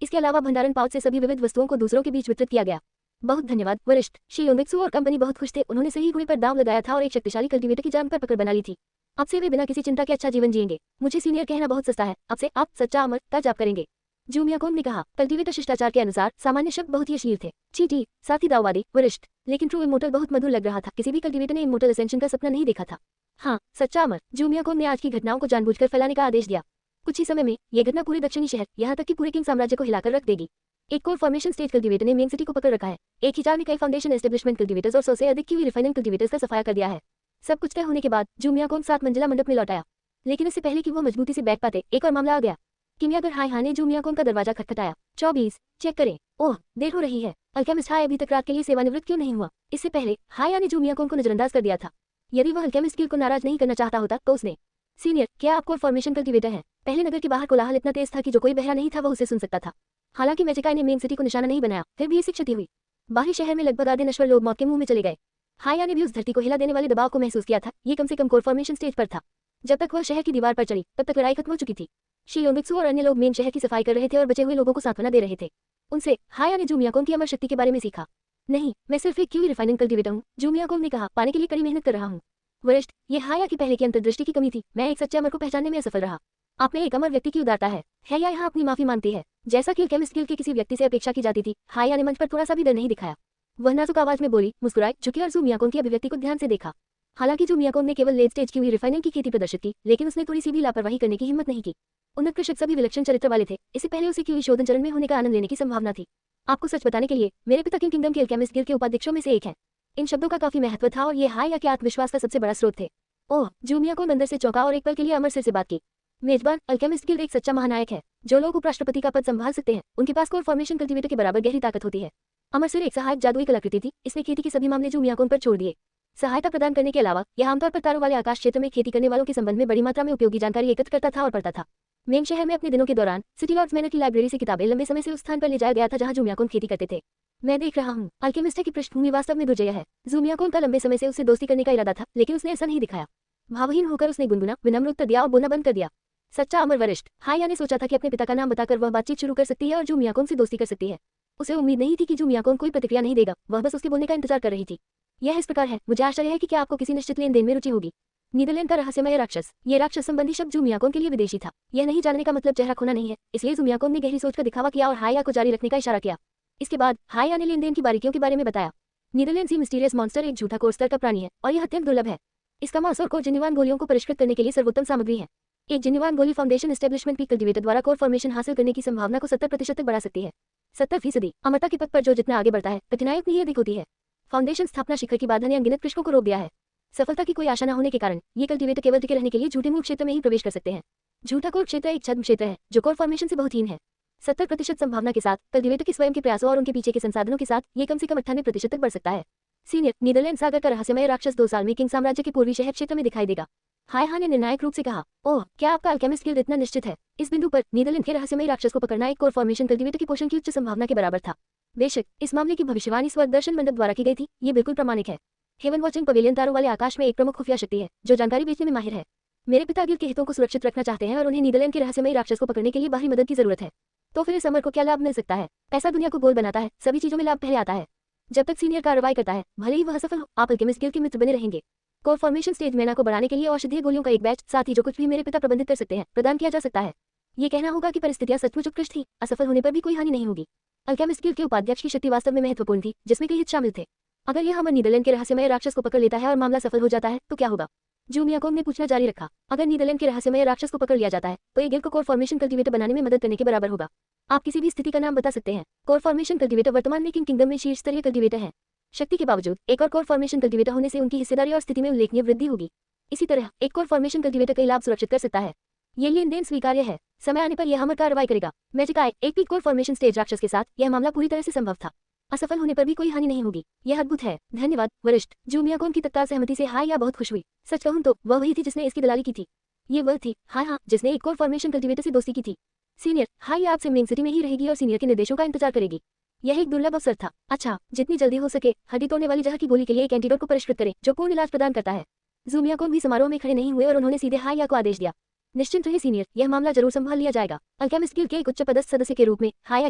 इसके अलावा भंडारण पाउच से सभी विविध वस्तुओं को दूसरों के बीच वितरित किया गया। बहुत धन्यवाद वरिष्ठ। शी योंगक्सू और कंपनी बहुत खुश थे। उन्होंने सही घोड़े पर दांव लगाया था और एक शक्तिशाली कल्टीवेटर की जान पर पकड़ बना ली थी। अब से वे बिना किसी चिंता के अच्छा जीवन जिएंगे। मुझे सीनियर कहना बहुत सस्ता है। अब से आप सच्चा अमर का जाप करेंगे। जूमियाकोन ने कहा। कल्टीवेटर शिष्टाचार के अनुसार सामान्य शब्द बहुत ही अश्लील थे। चीटी, साथी दाववादी, वरिष्ठ। लेकिन ट्रू इमोर्टल बहुत मधुर लग रहा था। किसी भी कल्टीवेटर ने इमोर्टल असेंशन का सपना नहीं देखा था। हाँ, सच्चा अमर। जूमियाकोन ने आज की घटनाओं को जानबूझकर फैलाने का आदेश दिया। कुछ ही समय में यह घटना पूरे दक्षिणी शहर, यहाँ तक कि पूरे किंग साम्राज्य को हिलाकर रख देगी। एक कोर फॉर्मेशन स्टेज कल्टीवेटर ने मेन सिटी को पकड़ रखा है। एक ही चाल में कई फाउंडेशन एस्टेब्लिशमेंट कल्टीवेटर्स और 100 से अधिक की रिफाइनिंग कल्टीवेटर्स का सफाया कर दिया है। सब कुछ तय होने के बाद जूमियाकोन 7 मंजिला मंडप में लौट आया। लेकिन इससे पहले कि वो मजबूती से बैठ पाते, एक और मामला आ गया। किमियागर हाय ने जूमियाकोन का दरवाजा खटखटाया। 24 चेक करें। ओह, देर हो रही है। अल्केमिस्ट हाय अभी तक रात के लिए सेवानिवृत्त क्यों नहीं हुआ? इससे पहले हाय ने जूमियाकोन को नजरअंदाज कर दिया था। यदि वह अल्केमिस्ट गिल्ड को नाराज नहीं करना चाहता होता तो उसने। सीनियर, क्या आप कोर फॉर्मेशन कल्टीवेटर हैं? पहले नगर के बाहर कोलाहल इतना तेज था कि जो कोई बहरा नहीं था वह उसे सुन सकता था। हालांकि मैजिकाई ने मेन सिटी को निशाना नहीं बनाया, फिर भी इससे क्षति हुई। बाहरी शहर में लगभग आधे नश्वर लोग मौत के मुंह में चले गए। हाया ने भी उस धरती को हिला देने वाले दबाव को महसूस किया था। ये कम से कम कोर फॉर्मेशन स्टेज पर था। जब तक वह शहर की दीवार पर चढ़ी तब तक लड़ाई खत्म हो चुकी थी। शी योंगक्सू और अन्य लोग मेन शहर की सफाई कर रहे थे और बचे हुए लोगों को सांत्वना दे रहे थे। उनसे हाया ने जूमियाकोन की अमर शक्ति के बारे में सीखा। नहीं, मैं सिर्फ एक क्यूई रिफाइनिंग कल्टीवेटर हूँ, जूमियाकोन ने कहा। पाने के लिए कड़ी मेहनत कर रहा हूँ। वरिष्ठ, ये हाया की पहले की अंतर्दृष्टि की कमी थी। मैं एक सच्चे अमर को पहचानने में असफल रहा। आप में एक अमर व्यक्ति की उदारता है। या यहाँ अपनी माफी मांगती है, जैसा कि अल्केमिस्ट गिल्ड के किसी व्यक्ति से अपेक्षा की जाती थी। हाया ने मंच पर थोड़ा सा भी डर नहीं दिखाया। वह नाजुक आवाज में बोली, मुस्कुराई, झुकी और जूमियाकोन की अभिव्यक्ति को ध्यान से देखा। हालांकि जूमियाकोन ने केवल लेट स्टेज की हुई रिफाइनिंग की खेती प्रदर्शित की, लेकिन उसने थोड़ी सी भी लापरवाही करने की हिम्मत नहीं की। उन्नत कृषक सभी विलक्षण चरित्र वाले थे। इससे पहले उसे क्यूई शोधन चरण में होने का आनंद लेने की संभावना थी। आपको सच बताने के लिए, मेरे पिता किंग किंगडम के अल्केमिस्ट गिल्ड के उपाध्यक्षों में से एक है। इन शब्दों का काफी महत्व था और ये हाया के आत्मविश्वास का सबसे बड़ा स्रोत थे। ओह, जूमियाकोन अंदर से चौंका और एक पल के लिए अमर सिर से बात की। मेजबान, अल्केमिस्ट गिल्ड एक सच्चा महानायक है। जो लोग उपराष्ट्रपति का पद संभाल सकते हैं, उनके पास कोर फॉर्मेशन कल्टीवेटर के बराबर गहरी ताकत होती है। अमर सिर एक सहायक जादुई कलाकृति थी। इसने खेती के सभी मामले जूमियाकोन पर छोड़ दिए। सहायता प्रदान करने के अलावा यह आमतौर पर तारों वाले आकाश क्षेत्र में खेती करने वालों के संबंध में बड़ी मात्रा में उपयोगी जानकारी एकत्र करता था और पढ़ता था। मेन शहर में अपने दिनों के दौरान सिटी लॉर्ड्स मैनर की लाइब्रेरी से किताबें लंबे समय से उस स्थान पर ले जाया गया था जहां जूमियाकोन खेती करते थे। मैं देख रहा हूँ, अल्केमिस्ट की पृष्ठभूमि वास्तव में दुर्जय है। जूमियाकोन का लंबे समय से उससे दोस्ती करने का इरादा था, लेकिन उसने ऐसा नहीं दिखाया। भावहीन होकर उसने गुनगुना, विनम्र उत्तर दिया और बोलना बंद कर दिया। सच्चा अमर वरिष्ठ। हाया ने सोचा था कि अपने पिता का नाम बताकर वह बातचीत शुरू कर सकती है और जूमियाकोन से दोस्ती कर सकती है। उसे उम्मीद नहीं थी कि जूमियाकोन कोई प्रतिक्रिया नहीं देगा। वह बस उसके बोलने का इंतजार कर रही थी। यह इस प्रकार है, मुझे आश्चर्य है कि क्या आपको किसी निश्चित लेन देन में रुचि होगी। नीदरलैंड का रहस्यमय राक्षस। ये राक्षस संबंधी शब्द जूमियाकोन के लिए विदेशी था। यह नहीं जानने का मतलब चेहरा खोना नहीं है, इसलिए जूमियाकोन ने गहरी सोच का दिखावा किया और हाया को जारी रखने का इशारा किया। इसके बाद हाया ने लेन देन की बारीकियों के बारे में बताया। नीदरलैंड सी मिस्टीरियस मॉन्स्टर एक झूठा कोर स्तर का प्राणी है और यह अत्यंत दुर्लभ है। इसका मांस और कोर जिन्नीवान गोलियों को परिष्कृत करने के लिए सर्वोत्तम सामग्री है। एक जिन्नीवान गोली फाउंडेशन एस्टेब्लिशमेंट की कल्टीवेटर द्वारा कोर फॉर्मेशन हासिल करने की संभावना को 70% तक बढ़ा सकती है। 70%। अमरता के पथ पर जो जितना आगे बढ़ता है, कठिनाई उतनी ही अधिक होती है। फाउंडेशन स्थापना शिखर की बाधा ने अनगिनत कृषकों को रोक दिया है। सफलता की कोई आशा न होने के कारण ये कल्टीवेटर केवल टिके रहने के लिए झूठे मूल क्षेत्र में ही प्रवेश कर सकते हैं। झूठा कोर क्षेत्र एक छद्म क्षेत्र है जो कोर फॉर्मेशन से बहुत हीन है। 70% संभावना के साथ कल्टीवेटर के स्वयं के प्रयासों और उनके पीछे के संसाधनों के साथ ये कम से कम 98% तक बढ़ सकता है। सीनियर, नीदरलैंड सागर का रहस्यमय राक्षस 2 साल में किंग साम्राज्य के पूर्वी शहर क्षेत्र में दिखाई देगा। हाया ने निर्णायक रूप से कहा। ओह, क्या आपका अल्केमिस्ट गिल्ड इतना निश्चित है? इस बिंदु पर नीदरलैंड के रहस्यमय राक्षस को पकड़ना एक कोर फॉर्मेशन कल्टीवेटर की पोषण की उच्च संभावना के बराबर था। बेशक, इस मामले की भविष्यवाणी स्वर्गदर्शन मंडप द्वारा की गई थी। ये बिल्कुल प्रामाणिक है। हेवन वॉचिंग पवेलियन तारों वाले आकाश में एक प्रमुख खुफिया शक्ति है जो जानकारी बेचने में माहिर है। मेरे पिता गिल्ड के हितों को सुरक्षित रखना चाहते हैं और उन्हें नीदरलैंड के रहस्यमय राक्षस को पकड़ने के लिए बाहरी मदद की जरूरत है। तो फिर इस अमर को क्या लाभ मिल सकता है? पैसा दुनिया को गोल बनाता है, सभी चीजों में लाभ पहले आता है। जब तक सीनियर कार्रवाई करता है, भले ही वह सफल हो, आप अल्केमिस्ट गिल्ड के मित्र बने रहेंगे। कोर फॉर्मेशन स्टेज मैना को बढ़ाने के लिए औषधीय गोलियों का एक बैच, साथ ही जो कुछ भी मेरे पिता प्रबंधित कर सकते हैं, प्रदान किया जा सकता है। ये कहना होगा कि परिस्थितियां सचमुच उत्कृष्ट थी, असफल होने पर भी कोई हानि नहीं होगी। अल्केमिस्ट गिल्ड के उपाध्यक्ष की शक्ति वास्तव में महत्वपूर्ण थी, जिसमें कई हित शामिल थे। अगर यह हमर नीदरलैंड के रहस्यमय राक्षस को पकड़ लेता है और मामला सफल हो जाता है तो क्या होगा? जू मियाकोंग ने पूछना जारी रखा। अगर नीदरलैंड के रहस्यमय राक्षस को पकड़ लिया जाता है तो ये गिल्ड को कोर फॉर्मेशन कल्टीवेटर बनाने में मदद करने के बराबर होगा। आप किसी भी स्थिति का नाम बता सकते हैं। कोर फॉर्मेशन कल्टीवेटर वर्तमान में किंग किंगडम में शीर्ष स्तरीय कल्टीवेटर है। शक्ति के बावजूद एक और कोर फॉर्मेशन कल्टीवेटर होने से उनकी हिस्सेदारी और स्थिति में उल्लेखनीय वृद्धि होगी। इसी तरह एक कोर फॉर्मेशन कल्टीवेटर कई लाभ सुरक्षित कर सकता है। ये लेन देन स्वीकार्य है। समय आने पर यह हमर कार्रवाई करेगा। मैजिकाई एक पीक कोर फॉर्मेशन स्टेज राक्षस के साथ यह मामला पूरी तरह से संभव था। असफल होने पर भी कोई हानि नहीं होगी। यह अद्भुत है। धन्यवाद वरिष्ठ। जू मियाकोंग की तत्काल सहमति से हाय या बहुत खुश हुई। सच कहूं तो वह वही थी जिसने इसकी दलाली की थी। ये वह थी हाँ जिसने एक कोर फॉर्मेशन कल्टीवेटर से दोस्ती की थी। सीनियर हाय आपसे मेन सिटी में ही रहेगी और सीनियर के निर्देशों का इंतजार करेगी। यह एक दुर्लभ अवसर था। अच्छा, जितनी जल्दी हो सके हड्डी तोड़ने वाली जहर की गोली के लिए एक एंटीडोट को परिष्कृत करें जो पूर्ण इलाज प्रदान करता है। जू मियाकोंग भी समारोह में खड़े नहीं हुए और उन्होंने सीधे हाय को आदेश दिया। निश्चिंत रहे सीनियर, यह मामला जरूर संभाल लिया जाएगा। अल्केमिस्ट गिल्ड के एक उच्च पदस्थ सदस्य के रूप में हाया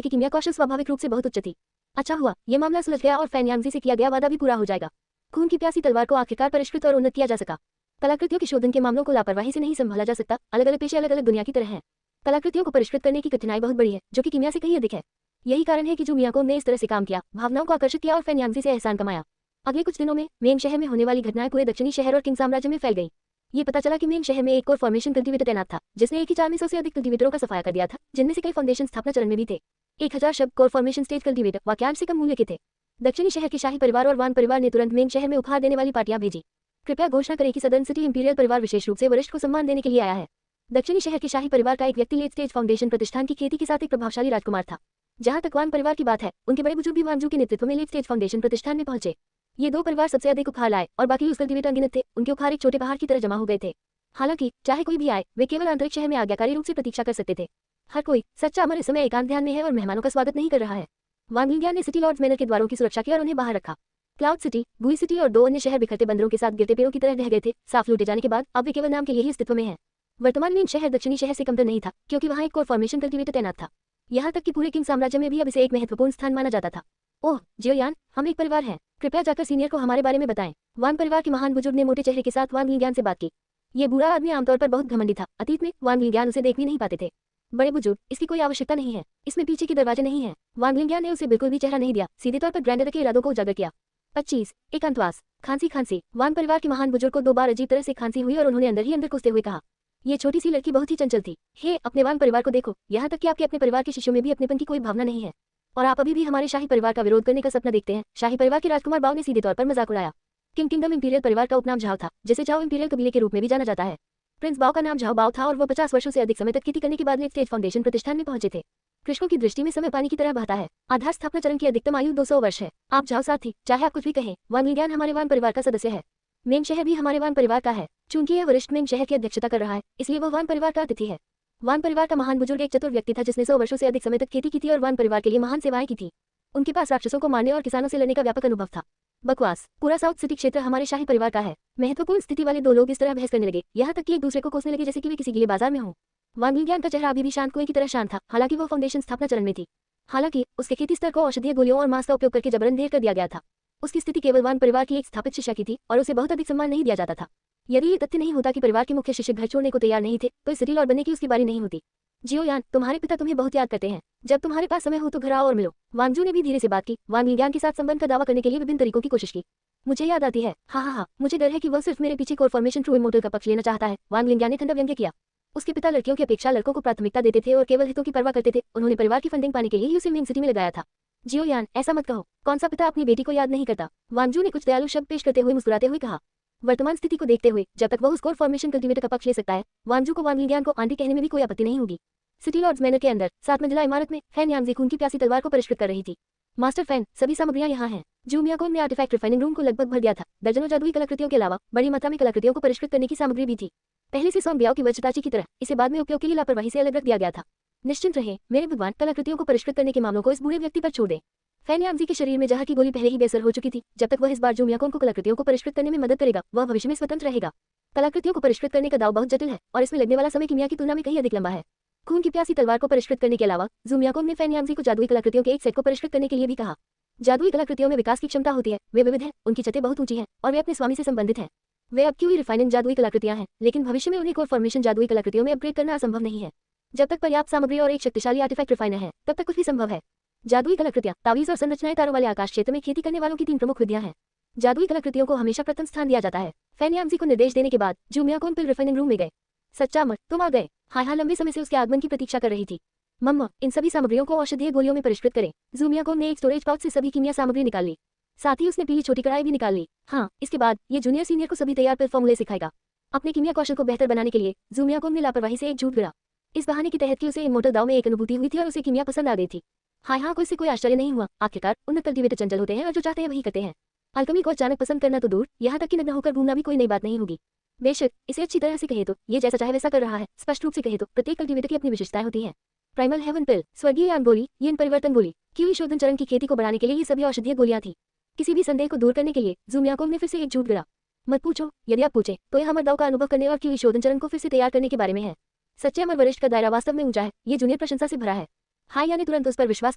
की कीमिया कौशल स्वाभाविक रूप से बहुत उच्च थी। अच्छा हुआ यह मामला सुलझ गया और फैनयांजी से किया गया वादा भी पूरा हो जाएगा। खून की प्यासी तलवार को आखिरकार परिष्कृत और उन्नत किया जा सका। कलाकृतियों के शोधन के मामलों को लापरवाही से नहीं संभाला जा सकता। अलग अलग पेशे अलग अलग दुनिया की तरह हैं। कलाकृतियों को परिष्कृत करने की कठिनाई बहुत बड़ी है जो कि कीमिया से कहीं अधिक है। यही कारण है कि जू मियाकोंग ने इस तरह से काम किया, भावनाओं को आकर्षित किया और फैनयांजी से एहसान कमाया। अगले कुछ दिनों में मेंग शहर में होने वाली घटनाएं पूरे दक्षिणी शहर और किंग साम्राज्य में फैल गई। ये पता चला कि मेंग शहर में एक कोर फॉर्मेशन कल्टीवेटर तैनात था जिसने एक ही चार में 100 से अधिक कल्टीवेटरों का सफाया कर दिया था, जिनमें से कई फाउंडेशन स्थापना चरण में भी थे। 1000 शब्द कोर फॉर्मेशन स्टेज कल्टीवेटर वाक्यांश से कम मूल्य के थे। दक्षिणी शहर के शाही परिवार और वान परिवार ने तुरंत मेंग शहर में उपहार देने वाली पार्टियां भेजी। कृपया घोषणा करें कि सदर्न सिटी इंपीरियल परिवार विशेष रूप से वरिष्ठ को सम्मान देने के लिए आया है। दक्षिणी शहर के शाही परिवार का एक व्यक्ति लेट स्टेज फाउंडेशन प्रतिष्ठान की खेती के साथ एक प्रभावशाली राजकुमार था। जहां तक वान परिवार की बात है, उनके बड़े बुजुर्ग भी वानजू के नेतृत्व में लेट स्टेज फाउंडेशन प्रतिष्ठान में पहुंचे। ये दो परिवार सबसे अधिक उपहार लाए और बाकी उस कल्टीवेटर अनगिनत थे। उनके उपहार एक छोटे पहाड़ की तरह जमा हो गए थे। हालांकि चाहे कोई भी आए, वे केवल आंतरिक शहर में आज्ञाकारी रूप से प्रतीक्षा कर सकते थे। हर कोई सच्चा अमर इस समय एकांत ध्यान में है और मेहमानों का स्वागत नहीं कर रहा है। वान लिंगियान ने सिटी लॉर्ड्स मैनर के द्वारों की सुरक्षा की और उन्हें बाहर रखा। क्लाउड सिटी, बुई सिटी और 2 अन्य शहर बिखरते बंदरों के साथ गिरते पेड़ों की तरह रह गए थे। साफ लूटे जाने के बाद अब वे केवल नाम के लिए ही अस्तित्व में हैं। वर्तमान में इन शहर दक्षिणी शहर से कमतर नहीं था क्योंकि वहां एक कोर फॉर्मेशन कल्टीवेटर तैनात था। यहाँ तक कि पूरे किंग साम्राज्य में भी अब इसे एक महत्वपूर्ण स्थान माना जाता था। ओह जियोयान, हम एक परिवार हैं। कृपया जाकर सीनियर को हमारे बारे में बताएं। वान परिवार के महान बुजुर्ग ने मोटे चेहरे के साथ वान लिंगियान से बात की। ये बूढ़ा आदमी आमतौर पर बहुत घमंडी था। अतीत में वान लिंगियान उसे देख भी नहीं पाते थे। बड़े बुजुर्ग, इसकी कोई आवश्यकता नहीं है। इसमें पीछे के दरवाजे नहीं है। वान लिंगियान ने उसे बिल्कुल भी चेहरा नहीं दिया, सीधे तौर पर ग्रैंडर के इरादों को उजागर किया। 25 एकांतवास, खांसी। वान परिवार के महान बुजुर्ग को 2 बार अजीब तरह से खांसी हुई और उन्होंने अंदर ही अंदर कुछते हुए कहा, ये छोटी सी लड़की बहुत ही चंचल थी। हे अपने वान परिवार को देखो, यहाँ तक कि आपके अपने परिवार के शिष्यों में भी अपनेपन की कोई भावना नहीं है और आप अभी भी हमारे शाही परिवार का विरोध करने का सपना देखते हैं। शाही परिवार के राजकुमार बाव ने सीधे तौर पर मजाक उड़ाया। किंग किंगडम इंपीरियल परिवार का उपनाम झाओ था, जिसे झाओ इंपीरियल कबीले के रूप में भी जाना जाता है। प्रिंस बाव का नाम झाओ बाव था और वो 50 वर्षों से अधिक समय तक खेती करने के बाद लेट स्टेज फाउंडेशन प्रतिष्ठान में पहुंचे थे। कृषकों की दृष्टि में समय पानी की तरह बहता है। आधार स्थापना चरण की अधिकतम आयु 200 वर्ष है। आप झाओ साथी, चाहे आप कुछ भी कहें, वान लिंगियान हमारे वान परिवार का सदस्य है। मेंग शहर भी हमारे वान परिवार का है। चूंकि यह वरिष्ठ मेंग शहर की अध्यक्षता कर रहा है, इसलिए वह वान परिवार का अतिथि है। वान परिवार का महान बुजुर्ग एक चतुर व्यक्ति था जिसने 100 वर्षों से अधिक समय तक खेती की थी और वान परिवार के लिए महान सेवाएं की थी। उनके पास राक्षसों को मारने और किसानों से लड़ने का व्यापक अनुभव था। बकवास, पूरा साउथ सिटी क्षेत्र हमारे शाही परिवार का है। महत्वपूर्ण स्थिति वाले 2 लोग इस तरह बहस करने लगे, यहाँ तक कि एक दूसरे को कोसने लगे जैसे कि वे किसी के लिए बाजार में हों। वान लिंगियान का चेहरा अभी भी शांत कुएं की तरह शांत था, हालांकि वह फाउंडेशन स्थापना चरण में थी। हालांकि उसके खेती स्तर को औषधीय गोलियों और मांस का उपयोग करके जबरन ढेर कर दिया गया था। उसकी स्थिति केवल वान परिवार की एक स्थापित शिष्या की थी और उसे बहुत अधिक सम्मान नहीं दिया जाता था। यदि ये तथ्य नहीं होता कि परिवार के मुख्य शिष्य घर छोड़ने को तैयार नहीं थे, तो इस सिटी लॉर्ड बनने की उसकी बारी नहीं होती। जियोयान, तुम्हारे पिता तुम्हें बहुत याद करते हैं। जब तुम्हारे पास समय हो तो घर आओ और मिलो। वांगजू ने भी धीरे से बात की। वान लिंगियान के साथ संबंध का दावा करने के लिए विभिन्न तरीकों की कोशिश की। मुझे याद आती है, हाँ, मुझे डर है कि वह सिर्फ मेरे पीछे कोर फॉर्मेशन ट्रू इमोर्टल का पक्ष लेना चाहता है। वान लिंगियान ने ठंडा व्यंग्य किया। उसके पिता लड़कियों की अपेक्षा लड़कों को प्राथमिकता देते थे और केवल हितों की परवाह करते थे। उन्होंने परिवार की फंडिंग पाने के लिए ही उसे मेंग सिटी में लगाया था। जियोयान, ऐसा मत कहो। कौन सा पिता अपनी बेटी को याद नहीं करता? वांगजू ने कुछ दयालु शब्द पेश करते हुए मुस्कुराते हुए कहा। वर्तमान स्थिति को देखते हुए जब तक वह उस कोर फॉर्मेशन कल्टीवेटर का पक्ष ले सकता है, वांगजू को वान लिंगियान को आंटी कहने में भी कोई आपत्ति नहीं होगी। सिटी लॉर्ड्स मैनर के अंदर 7 मंजिला इमारत में फैन यांजी खून की प्यासी तलवार को परिष्कृत कर रही थी। मास्टर फैन, सभी सामग्रियां यहाँ हैं। जू मियाकोंग ने आर्टिफैक्ट रिफाइनिंग रूम को लगभग भर दिया था। दर्जनों जादुई कलाकृतियों के अलावा बड़ी मात्रा में कलाकृतियों को परिष्कृत करने की सामग्री भी थी। पहले से सोमबियाओं की वज्रताची की तरह इसे बाद में उपयोग के लिए लापरवाही से अलग रख दिया गया था। निश्चिंत रहे मेरे भगवान, कलाकृतियों को परिष्कृत करने के मामलों को इस बूढ़े व्यक्ति पर छोड़ दें। फैन यांजी के शरीर में जहर की गोली पहले ही बेअसर हो चुकी थी। जब तक वह इस बार जू मियाकोंग को कलाकृतियों को परिष्कृत करने में मदद करेगा, वह भविष्य में स्वतंत्र रहेगा। कलाकृतियों को परिष्कृत करने का दाव बहुत जटिल है और इसमें लगने वाला समय कीमिया की तुलना में कहीं अधिक लंबा है। खून की प्यासी तलवार को परिष्कृत करने के अलावा जू मियाकोंग ने फैन यांजी को जादुई कलाकृतियों के एक सेट को परिष्कृत करने के लिए भी कहा। जादुई कलाकृतियों में विकास की क्षमता होती है, वे विविध हैं, उनकी छतें बहुत ऊंची हैं और वे अपने स्वामी से संबंधित हैं। वे अब क्यूई रिफाइनिंग जादुई कलाकृतियां हैं, लेकिन भविष्य में उन्हें कोर फॉर्मेशन जादुई कलाकृतियों में अपग्रेड करना असंभव नहीं है। जब तक पर्याप्त सामग्री और एक शक्तिशाली आर्टिफैक्ट रिफाइनर है, तब तक कुछ भी संभव है। जादुई कलाकृतियां, तावीज और संरचनाएं तारों वाले आकाश क्षेत्र में खेती करने वालों की 3 प्रमुख विधियां हैं। जादुई कलाकृतियों को हमेशा प्रथम स्थान दिया जाता है। फैन यामजी को निर्देश देने के बाद जूमियाकोन पिल रिफाइनिंग रूम में गए। सच्चा मर, तुम आ गए। हाँ, लंबे समय से उसके आगमन की प्रतीक्षा कर रही थी। मम्मा, इन सभी सामग्रियों को औषधीय गोलियों में परिष्कृत करें। जूमियाकोन ने एक स्टोरेज पाउच से सभी कीमिया सामग्री निकाल ली। साथ ही उसने पीली छोटी कढ़ाई भी निकाल ली। हाँ, इसके बाद ये जूनियर सीनियर को सभी तैयार पिल फॉर्मूले सिखाएगा। अपने कीमिया कौशल को बेहतर बनाने के लिए जूमियाकोन ने लापरवाही से एक झूठ गढ़ा। इस बहाने के तहत कि उसे इमोर्टल दाव में एक अनुभूति हुई थी और उसे कीमिया पसंद आ गई थी। हाँ, कोई आश्चर्य नहीं हुआ। आखिरकार उन्नत कल्टीवेटर चंचल होते हैं और जो चाहते हैं वही करते हैं। अल्केमी को अचानक पसंद करना तो दूर, यहाँ तक कि नग्न होकर घूमना भी कोई नई बात नहीं होगी। बेशक इसे अच्छी तरह से कहे तो ये जैसा चाहे वैसा कर रहा है। स्पष्ट रूप से कहे तो प्रत्येक कल्टीवेटर की अपनी विशेषताएं होती हैं। प्राइमल हेवन पिल, स्वर्गीय यान गोली, यीन परिवर्तन गोली, क्यूई शोधन चरण की खेती को बढ़ाने के लिए ये सभी औषधीय गोलियां थी। किसी भी संदेह को दूर करने के लिए जूमियाकोन ने फिर से एक झूठ गढ़ा। मत पूछो, यदि आप पूछे तो यह अमर दाव का अनुभव करने और क्यूई शोधन चरण को फिर से तैयार करने के बारे में है। सच्चे अमर वरिष्ठ का दायरा वास्तव में ऊंचा है। ये जूनियर प्रशंसा से भरा है। हाया ने तुरंत उस पर विश्वास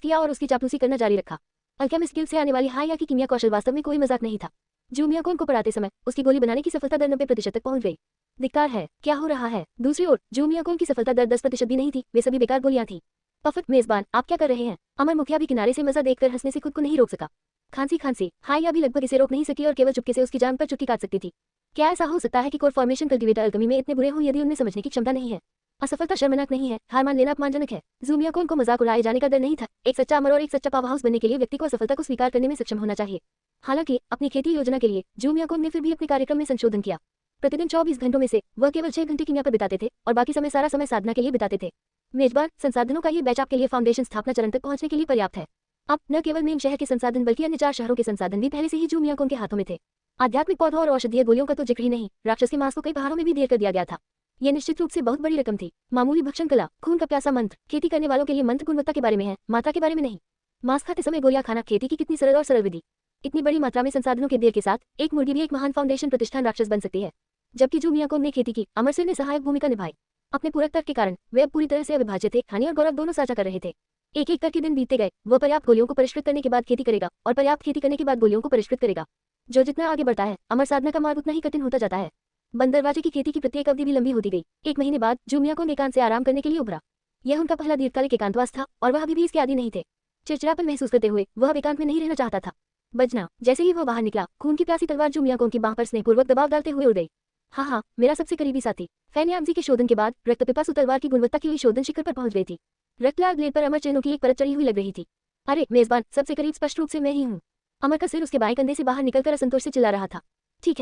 किया और उसकी चापलूसी करना जारी रखा। अल्केमिस्ट गिल्ड से आने वाली हाया की कीमिया कौशल वास्तव में कोई मजाक नहीं था। जूमियाकोन को पढ़ाते समय उसकी गोली बनाने की सफलता दर 90% तक पहुंच गई। धिक्कार है, क्या हो रहा है? दूसरी ओर जूमियाकोन की सफलता दर 10% भी नहीं थी। वे सभी बेकार गोलियां थी। पफट मेजबान, आप क्या कर रहे हैं? अमर मुखिया भी किनारे से मजा देखकर हंसने से खुद को नहीं रोक सका। खांसी, हाया भी लगभग इसे रोक नहीं सकी और केवल चुपके से उसकी जान पर चुटकी काट सकती थी। क्या ऐसा हो सकता है कि कोर फॉर्मेशन कल्टीवेटर अल्केमी में इतने बुरे हों यदि उनमें समझने की क्षमता नहीं है? असफलता शर्मनाक नहीं है, हार मान लेना अपमानजनक है। जूमियाकोन को मजाक उड़ाए जाने का डर नहीं था। एक सच्चा अमर और एक सच्चा पावर हाउस बनने के लिए व्यक्ति को असफलता को स्वीकार करने में सक्षम होना चाहिए। हालांकि अपनी खेती योजना के लिए जूमियाकोन ने फिर भी अपने कार्यक्रम में संशोधन किया। प्रतिदिन 24 घंटों में से वह केवल 6 घंटे कीमिया पर बिताते थे और बाकी समय सारा समय साधना के लिए बिताते थे। मेजबान, संसाधनों का ये बैच आपके लिए फाउंडेशन स्थापना चरण तक पहुंचने के लिए पर्याप्त है। अब न केवल मेन शहर के संसाधन बल्कि अन्य 4 शहरों के संसाधन भी पहले से ही जूमियाकोन के हाथों में थे। आध्यात्मिक पौधों और औषधीय गोलियों का तो जिक्र ही नहीं, राक्षस के मांस को कई पहाड़ों में भी ढेर कर दिया गया था। यह निश्चित रूप से बहुत बड़ी रकम थी। मामूली भक्षण कला, खून का प्यासा मंत्र, खेती करने वालों के लिए मंत्र गुणवत्ता के बारे में है, मात्रा के बारे में नहीं। मांस खाते समय गोलियां खाना खेती की कितनी सरल और सरल विधि। इतनी बड़ी मात्रा में संसाधनों के ढेर के साथ एक मुर्गी भी एक महान फाउंडेशन प्रतिष्ठान राक्षस बन सकती है। जबकि जूमियाकोन ने खेती की, अमरसिर ने सहायक भूमिका निभाई। अपने पूरक तर्क के कारण वे अब पूरी तरह से अविभाज्य थे। हानि और गौरव दोनों साझा कर रहे थे। एक एक करके दिन बीतते गए। वह पर्याप्त गोलियों को परिष्कृत करने के बाद खेती करेगा और पर्याप्त खेती करने के बाद गोलियों को परिष्कृत करेगा। जो जितना आगे बढ़ता है, अमर साधना का मार्ग उतना ही कठिन होता जाता है। बंद दरवाजे की खेती की प्रत्येक अवधि भी लंबी होती गई। 1 महीने बाद जूमियाकोन एकांत से आराम करने के लिए उभरा। यह उनका पहला दीर्घकालिक एकांतवास था और वह अभी भी इसके आदी नहीं थे। चिड़चिड़ापन महसूस करते हुए वह एकांत में नहीं रहना चाहता था। बजना, जैसे ही वह बाहर निकला, खून की प्यासी तलवार जूमियाकोन की बांह पर स्नेहपूर्वक दबाव डालते हुए उड़ गई। हाँ, मेरा सबसे करीबी साथी। फैन यामजी के शोधन के बाद रक्त पिपासु तलवार की गुणवत्ता की हुई शोधन शिखर पर पहुंच गई थी। रक्तलाल ब्लेड पर अमर चिन्हों की एक परत चढ़ी हुई लग रही थी। अरे मेजबान, सबसे करीब स्पष्ट रूप से मैं ही हूँ। अमर का सिर उसके बाएं कंधे से बाहर निकलकर असंतोष से चिल्ला रहा था। ठीक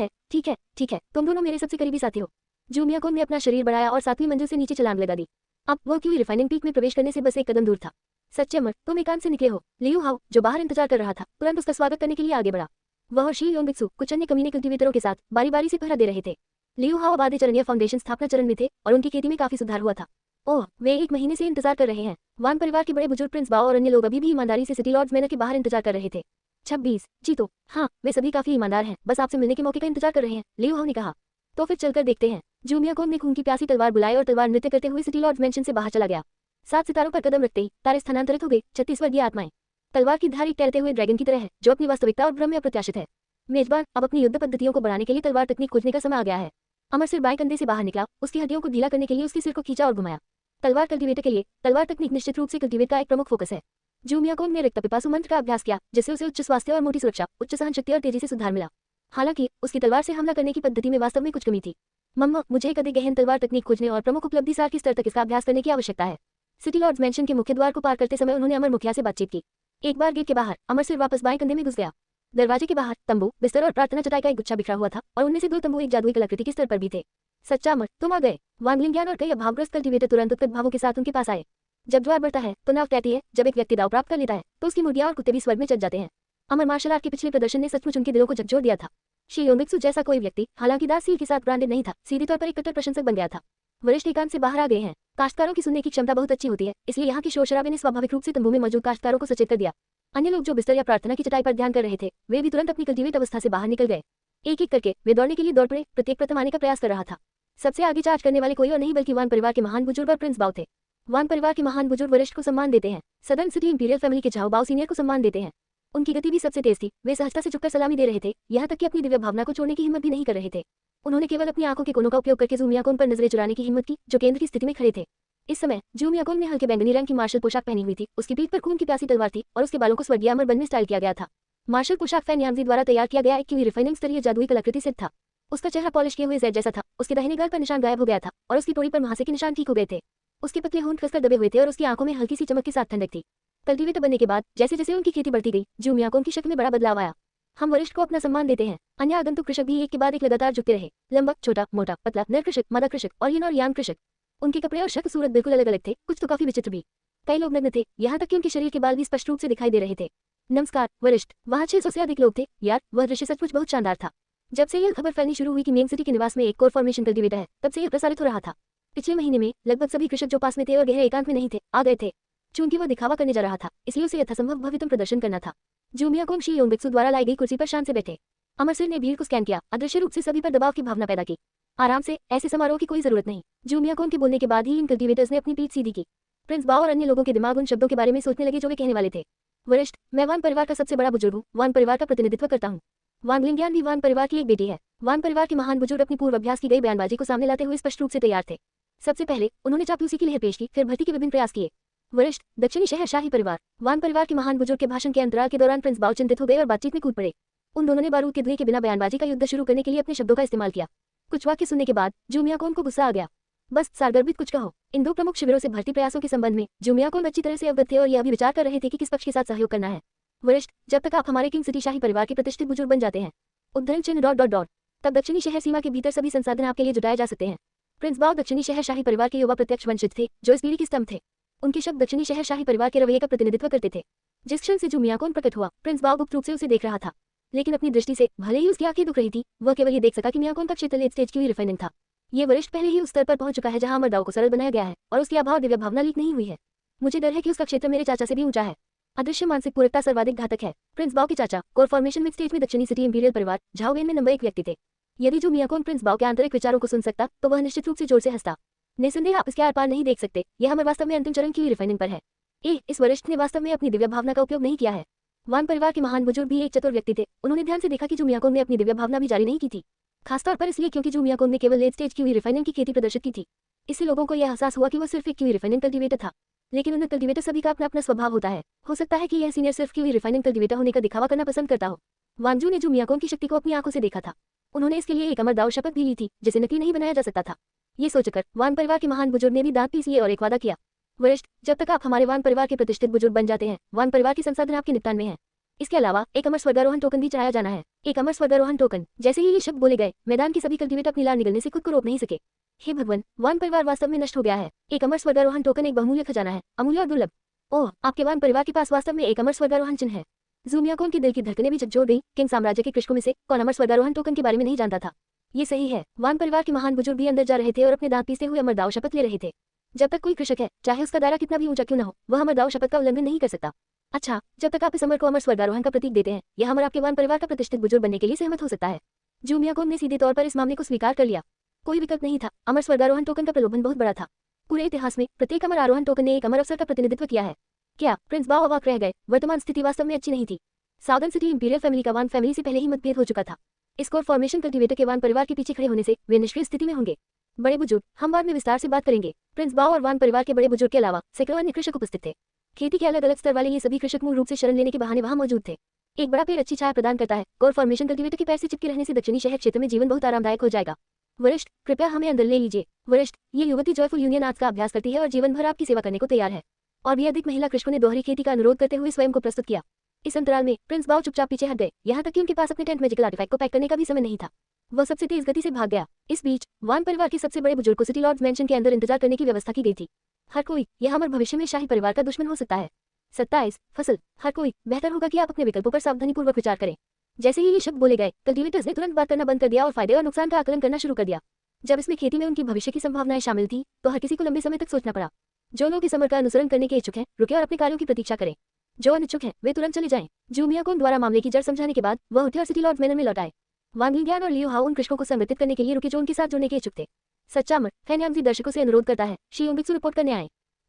है, तुम दोनों मेरे सबसे करीबी साथी हो। जूमियाकोन ने अपना शरीर बढ़ाया और 7वीं मंजिल से नीचे छलांग लगा दी। अब वो क्यूई रिफाइनिंग पीक में प्रवेश करने से बस एक कदम दूर था। सच्चे अमर, तुम एकांत से निकले हो। लियू हाउ, जो बाहर इंतजार कर रहा था, तुरंत उसका स्वागत करने के लिए आगे बढ़ा। वह और शी योंगबित्सु कुछ अन्य कमीने कल्टीवेटरों के साथ बारी बारी से पहरा दे रहे थे। लियू हाउ आधे चरणीय फाउंडेशन स्थापना चरण में थे और उनकी खेती में काफी सुधार हुआ था। ओह, वे 1 महीने से इंतजार कर रहे हैं। वान परिवार के बड़े बुजुर्ग प्रिंस बाओ और अन्य लोग अभी भी ईमानदारी से सिटी लॉर्ड्स मैनर के बाहर इंतजार कर रहे थे। 26 जी तो हाँ, वे सभी काफी ईमानदार हैं, बस आपसे मिलने के मौके का इंतजार कर रहे हैं, लियू हाउ ने कहा। तो फिर चलकर देखते हैं। जूमियाकोन ने खून की प्यासी तलवार बुलाई और तलवार नृत्य करते हुए सिटी लॉर्ड्स मैंशन से बाहर चला गया। 7 सितारों पर कदम रखते ही तारे स्थानांतरित हो गए। 36 वर्गीय आत्माएं। तलवार की धार एक तैरते हुए ड्रैगन की तरह है, जो अपनी वास्तविकता और भ्रम में अप्रत्याशित है। मेजबान, अब अपनी युद्ध पद्धतियों को बढ़ाने के लिए तलवार तकनीक खोजने का समय आ गया है। अमर सिर बाएं कंधे से बाहर निकला, उसकी हड्डियों को ढीला करने के लिए उसके सिर को खींचा और घुमाया। तलवार कल्टीवेटर के लिए तलवार तकनीक निश्चित रूप से कल्टीवेट का एक प्रमुख फोकस है। जूमियाकोन ने रक्त पिपासु मंत्र का अभ्यास किया, जिससे उसे उच्च स्वास्थ्य और मोटी सुरक्षा, उच्च सहन शक्ति और तेजी से सुधार मिला। हालांकि उसकी तलवार से हमला करने की पद्धति में वास्तव में कुछ कमी थी। मम्मा, मुझे एक अधिक गहन तलवार तकनीक खोजने और प्रमुख उपलब्धि सार के स्तर तक इसका अभ्यास करने की आवश्यकता है। सिटी लॉर्ड्स मैंशन के मुख्य द्वार को पार करते समय उन्होंने अमर मुखिया से बातचीत की। एक बार गेट के बाहर अमर सिर वापस बाएं कंधे में घुस गया। दरवाजे के बाहर तंबू, बिस्तर और प्रार्थना चटाई का एक गुच्छा बिखरा हुआ था और उनमें से 2 तंबू एक जादुई कलाकृति के स्तर पर भी थे। सच्चा अमर, तुम आ गए। वांगलिंग ज्ञान और कई अभावग्रस्त कल्टीवेटर तुरंत उत्कट भावों के साथ उनके पास आए। जब द्वार बढ़ता है तो नाव कहती है, जब एक व्यक्ति दाव प्राप्त कर लेता है तो उसकी मुर्गियां और कुत्ते भी स्वर्ग में चढ़ जाते हैं। अमर मार्शल आर्ट के पिछले प्रदर्शन ने सचमुच उनके दिलों को झकझोर दिया था। शी योंगबित्सु जैसा कोई व्यक्ति, हालांकि दास सील के साथ ब्रांडेड नहीं था, सीधे तौर पर एक कट्टर प्रशंसक बन गया था। वरिष्ठ एकांत से बाहर आ गए हैं। काश्तकारों की सुनने की क्षमता बहुत अच्छी होती है, इसलिए यहाँ की शोर शराबे ने स्वाभाविक रूप से तंबू में मौजूद काश्तकारों को सचेत कर दिया। अन्य लोग जो बिस्तर या प्रार्थना की चटाई पर ध्यान कर रहे थे, वे भी तुरंत अपनी कल्टीवेट अवस्था से बाहर निकल गए। एक एक करके वे दौड़ने के लिए दौड़ पड़े। प्रत्येक प्रथम आने का प्रयास कर रहा था। सबसे आगे चार्ज करने वाले कोई और नहीं बल्कि वान परिवार के महान बुजुर्ग और प्रिंस बाओ थे। वान परिवार के महान बुजुर्ग वरिष्ठ को सम्मान देते हैं। सदर्न सिटी इंपीरियल फैमिली के झाओ बाओ सीनियर को सम्मान देते हैं। उनकी गति भी सबसे तेज थी। वे सहजता से झुककर सलामी दे रहे थे, यहाँ तक कि अपनी दिव्य भावना को छोड़ने की हिम्मत भी नहीं कर रहे थे। उन्होंने केवल अपनी आंखों के कोनों का उपयोग करके जूमियाकोन पर नजरें चुराने की हिम्मत की, जो केंद्र की स्थिति में खड़े थे। इस समय जूमियाकोन ने हल्के बैंगनी रंग की मार्शल पोशाक पहनी हुई थी। उसकी पीठ पर खून की प्यासी तलवार थी और उसके बालों को स्वर्गीय अमर बन में स्टाइल किया गया था। मार्शल पोशाक फैन यामजी द्वारा तैयार किया गया एक रिफाइनिंग स्तरीय जादुई कलाकृति सेट था। उसका चेहरा पॉलिश किए हुए जेड जैसा था। उसके दाहिने गाल पर निशान गायब हो गया था और उसकी टोड़ी पर मुहासे के निशान ठीक हो गए थे। उसके पतले होंठ कसकर दबे हुए थे और उसकी आंखों में हल्की सी चमक के साथ ठंडक थी। कल्टीवेटर बनने के बाद जैसे जैसे उनकी खेती बढ़ती गई, जूमियाकोन की शक्ल में बड़ा बदलाव आया। हम वरिष्ठ को अपना सम्मान देते हैं। अन्य आगंतुक कृषक भी एक के बाद एक लगातार झुकते रहे। लंबा, छोटा, मोटा, पतला, नर कृषक, मादा कृषक और यिन और यांग कृषक। उनके कपड़े और शक्ल सूरत बिल्कुल अलग अलग थे, कुछ तो काफी विचित्र भी। कई लोग नग्न थे, यहाँ तक कि उनके शरीर के बाल भी स्पष्ट रूप से दिखाई दे रहे थे। नमस्कार वरिष्ठ, वहाँ 600 से अधिक लोग थे। यार, वह दृश्य सचमुच बहुत शानदार था। जब से यह खबर फैलनी शुरू हुई कि मियांग सिटी के निवास में एक कोर फॉर्मेशन कल्टीवेटर है, तब से यह प्रसारित हो रहा था। पिछले महीने में लगभग सभी कृषक जो पास में थे और गहरे एकांत में नहीं थे, आ गए थे। चूंकि वह दिखावा करने जा रहा था, इसलिए उसे यथासंभव भव्यतम प्रदर्शन करना था। जूमियाकोन शी योंगबिक्सु द्वारा लाई गई कुर्सी पर शान से बैठे। अमरसिर ने भीड़ को स्कैन किया, अदृश्य रूप से सभी पर दबाव की भावना पैदा की। आराम से, ऐसे समारोह की कोई जरूरत नहीं। जूमियाकोन के बोलने के बाद ही इन कल्टीवेटर्स ने अपनी पीठ सीधी की। प्रिंस बाओ और अन्य लोगों के दिमाग उन शब्दों के बारे में सोचने लगे जो वे कहने वाले थे। वरिष्ठ, मैं वान परिवार का सबसे बड़ा बुजुर्ग हूँ, वान परिवार का प्रतिनिधित्व करता हूँ। वांग लिंगियान भी वान परिवार की एक बेटी है। वान परिवार के महान बुजुर्ग अपनी पूर्व अभ्यास की गई बयानबाजी को सामने लाते हुए स्पष्ट रूप से तैयार थे। सबसे पहले उन्होंने चापलूसी की लहर पेश की, फिर भर्ती के विभिन्न प्रयास किए। वरिष्ठ, दक्षिणी शहर शाही परिवार। वान परिवार के महान बुजुर्ग के भाषण के अंतराल के दौरान प्रिंस बाओ चिंतित हो गए और बातचीत में कूद पड़े। उन दोनों ने बारूद के धुएं के बिना बयानबाजी का युद्ध शुरू करने के लिए अपने शब्दों का इस्तेमाल किया। कुछ वाक्य सुनने के बाद जूमियाकोन को गुस्सा आ गया। बस सारगर्भित कुछ कहो। इन दो प्रमुख शिविरों से भर्ती प्रयासों के संबंध में जूमियाकोन अच्छी तरह से अवगत थे और यह भी विचार कर रहे थे कि किस पक्ष के साथ सहयोग करना है। वरिष्ठ, जब तक आप हमारे किंग सिटी शाही परिवार के प्रतिष्ठित बुजुर्ग बन जाते हैं, उद्धरण चिन्ह डॉट डॉट डॉट, तब दक्षिणी शहर सीमा के भीतर सभी संसाधन आपके लिए जुटाए जा सकते हैं। प्रिंस बाओ दक्षिणी शहर शाही परिवार के युवा प्रत्यक्ष वंशिज थे, जो इस पीढ़ी के स्तंभ थे। उनके शब्द दक्षिणी शहर शाही परिवार के रवैये का प्रतिनिधित्व करते थे। जिस क्षण से जूमियाकोन प्रकट हुआ, प्रिंस बाओ गुप्त रूप से उसे देख रहा था, लेकिन अपनी दृष्टि से भले ही उसकी आंखें दुख रही थी, वह केवल ये देख सका कि मियांकोन का क्षेत्र लेट स्टेज की रिफाइनिंग था। ये वरिष्ठ पहले ही उस स्तर पर पहुंच चुका है जहां अमरदाओ को सरल बनाया गया है और उसकी अभाव दिव्य भावना लीक नहीं हुई है। मुझे डर है कि उसका क्षेत्र मेरे चाचा से भी ऊंचा है। अदृश्य मानसिक पूरकता सर्वाधिक घातक है। प्रिंस बाओ के चाचा कोर फॉर्मेशन मिड स्टेज में दक्षिणी सिटी इंपीरियल परिवार झाओवेन में नंबर 1 व्यक्ति थे। यदि जूमियाकोन प्रिंस बाओ के आंतरिक विचारों को सुन सकता तो वह निश्चित रूप से जोर से हंसता। निसंदेह आप इसके आर पार नहीं देख सकते, यह अमर वास्तव में अंतिम चरण की रिफाइनिंग पर है। इस वरिष्ठ ने वास्तव में अपनी दिव्य भावना का उपयोग नहीं किया है। वान परिवार के महान बुजुर्ग भी एक चतुर व्यक्ति थे। उन्होंने ध्यान से देखा कि जूमियाकोन ने अपनी दिव्य भावना भी जारी नहीं की थी, खासतौर पर इसलिए क्योंकि जूमियाकोन ने केवल लेट स्टेज की रिफाइनिंग की खेती प्रदर्शित की थी। इससे लोगों को यह एहसास हुआ कि वह सिर्फ एक रिफाइनिंग कल्टीवेटर था, लेकिन उन कल्टीवेटर सभी का अपना अपना स्वभाव होता है। हो सकता है कि यह सीनियर सिर्फ रिफाइनिंग कल्टीवेटर होने का दिखावा करना पसंद करता हो। वांजू ने जूमियाकोन की शक्ति को अपनी आंखों से देखा था। उन्होंने इसके लिए एक अमरदाव शपथ भी ली थी, जिसे नकली नहीं बनाया जा सकता था। ये सोचकर वान परिवार के महान बुजुर्ग ने भी दांत पीस लिए और एक वादा किया। वरिष्ठ, जब तक आप हमारे वान परिवार के प्रतिष्ठित बुजुर्ग बन जाते हैं, वान परिवार के संसाधन आपके निपटान में हैं। इसके अलावा एक अमर स्वर्गारोहण टोकन भी चढ़ाया जाना है। एक अमर स्वर्गारोहण टोकन। जैसे ही ये शब्द बोले गए, मैदान के सभी कल्टीवेटर अपनी लार निगलने से खुद को रोक नहीं सके। हे भगवान, वान परिवार वास्तव में नष्ट हो गया है। एक अमर स्वर्गारोहण टोकन एक बहुमूल्य खजाना है, अमूल्य और दुर्लभ। ओह, आपके वान परिवार के पास वास्तव में एक अमर स्वर्गारोहण चिन्ह है। जूमियाकोन के दिल की धड़कनें भी झकझोर गई। किंग साम्राज्य के कृषकों में से कौन अमर स्वर्गारोहण टोकन के बारे में नहीं जानता था? ये सही है। वान परिवार के महान बुजुर्ग भी अंदर जा रहे थे और अपने दांत पीसते हुए अमरदाव शपथ ले रहे थे। जब तक कोई कृषक है, चाहे उसका दायरा कितना भी ऊंचा क्यों न हो, वह अमरदाव शपथ का उल्लंघन नहीं कर सकता। अच्छा, जब तक आप इस अमर को अमर स्वर्गारोहण का प्रतीक देते हैं, यह अमर आपके वान परिवार का प्रतिष्ठित बुजुर्ग बनने के लिए सहमत हो सकता है। जूमियाकोन ने सीधे तौर पर इस मामले को स्वीकार कर लिया। कोई विकल्प नहीं था। अमर स्वर्गारोहण टोकन का प्रलोभन बहुत बड़ा था। पूरे इतिहास में प्रत्येक अमर आरोहण टोकन ने एक अमर अवसर का प्रतिनिधित्व किया है। क्या प्रिंस बाओ अवाक रह गए? वर्तमान स्थिति वास्तव में अच्छी नहीं थी। साउदर्न सिटी इंपीरियल फैमिली का वान फैमिली से पहले ही मतभेद हो चुका था। इस कोर फॉर्मेशन कल्टीवेटर के वान परिवार के पीछे खड़े होने से वे निष्क्रिय स्थिति में होंगे। बड़े बुजुर्ग, हम बाद में विस्तार से बात करेंगे। प्रिंस बाओ और वान परिवार के बड़े बुजुर्ग के अलावा सैकड़ों अन्य कृषक उपस्थित थे। खेती के अलग अलग स्तर वाले ये सभी कृषक मूल रूप से शरण लेने के बहाने वहां मौजूद थे। एक बड़ा पेड़ अच्छी छाया प्रदान करता है। कोर फॉर्मेशन कल्टीवेटर के पैर से चिपके रहने से दक्षिणी शहर क्षेत्र में जीवन बहुत आरामदायक हो जाएगा। वरिष्ठ, कृपया हमें अंदर ले लीजिए। वरिष्ठ, ये युवती जॉयफुल यूनियन आर्ट्स का अभ्यास करती है और जीवन भर आपकी सेवा करने को तैयार है। और भी अधिक महिला कृषकों ने दोहरी खेती का अनुरोध करते हुए स्वयं को प्रस्तुत किया। इस अंतराल में प्रिंस बाओ चुपचाप पीछे हट गए, यहाँ तक कि उनके पास अपने टेंट मैजिकल आर्टिफैक्ट को पैक करने का भी समय नहीं था। वह सबसे तेज गति से भाग गया। इस बीच वान परिवार के सबसे बड़े बुजुर्ग को सिटी लॉर्ड्स मैंशन के अंदर इंतजार करने की व्यवस्था की गई थी। हर कोई, यह अमर भविष्य में शाही परिवार का दुश्मन हो सकता है। 27 फसल। हर कोई, बेहतर होगा कि आप अपने विकल्पों पर सावधानीपूर्वक विचार करें। जैसे ही ये शब्द बोले गए, कल्टीवेटर्स ने तुरंत बात करना बंद कर दिया और फायदे और नुकसान का आकलन करना शुरू कर दिया। जब इसमें खेती में उनकी भविष्य की संभावनाएं शामिल थी, तो हर किसी को लंबे समय तक सोचना पड़ा। जो लोग इस अमर का अनुसरण करने के इच्छुक हैं, रुके और अपने कार्यों की प्रतीक्षा करें। जो अनिच्छुक हैं, वे तुरंत चले जाएं। जूमियाकोन द्वारा मामले की जड़ समझाने के बाद वह उठे और सिटी लॉर्ड्स मैनर में लौट आए। वांग लिंगियान और लियो हाओ उन कृषकों को संगठित करने के लिए रुके जो उनके साथ जुड़ने के इच्छुक थे। सच्चा अमर, फैन यामजी दर्शकों से अनुरोध करता है, शी योंगबिक्सु रिपोर्ट करने आए।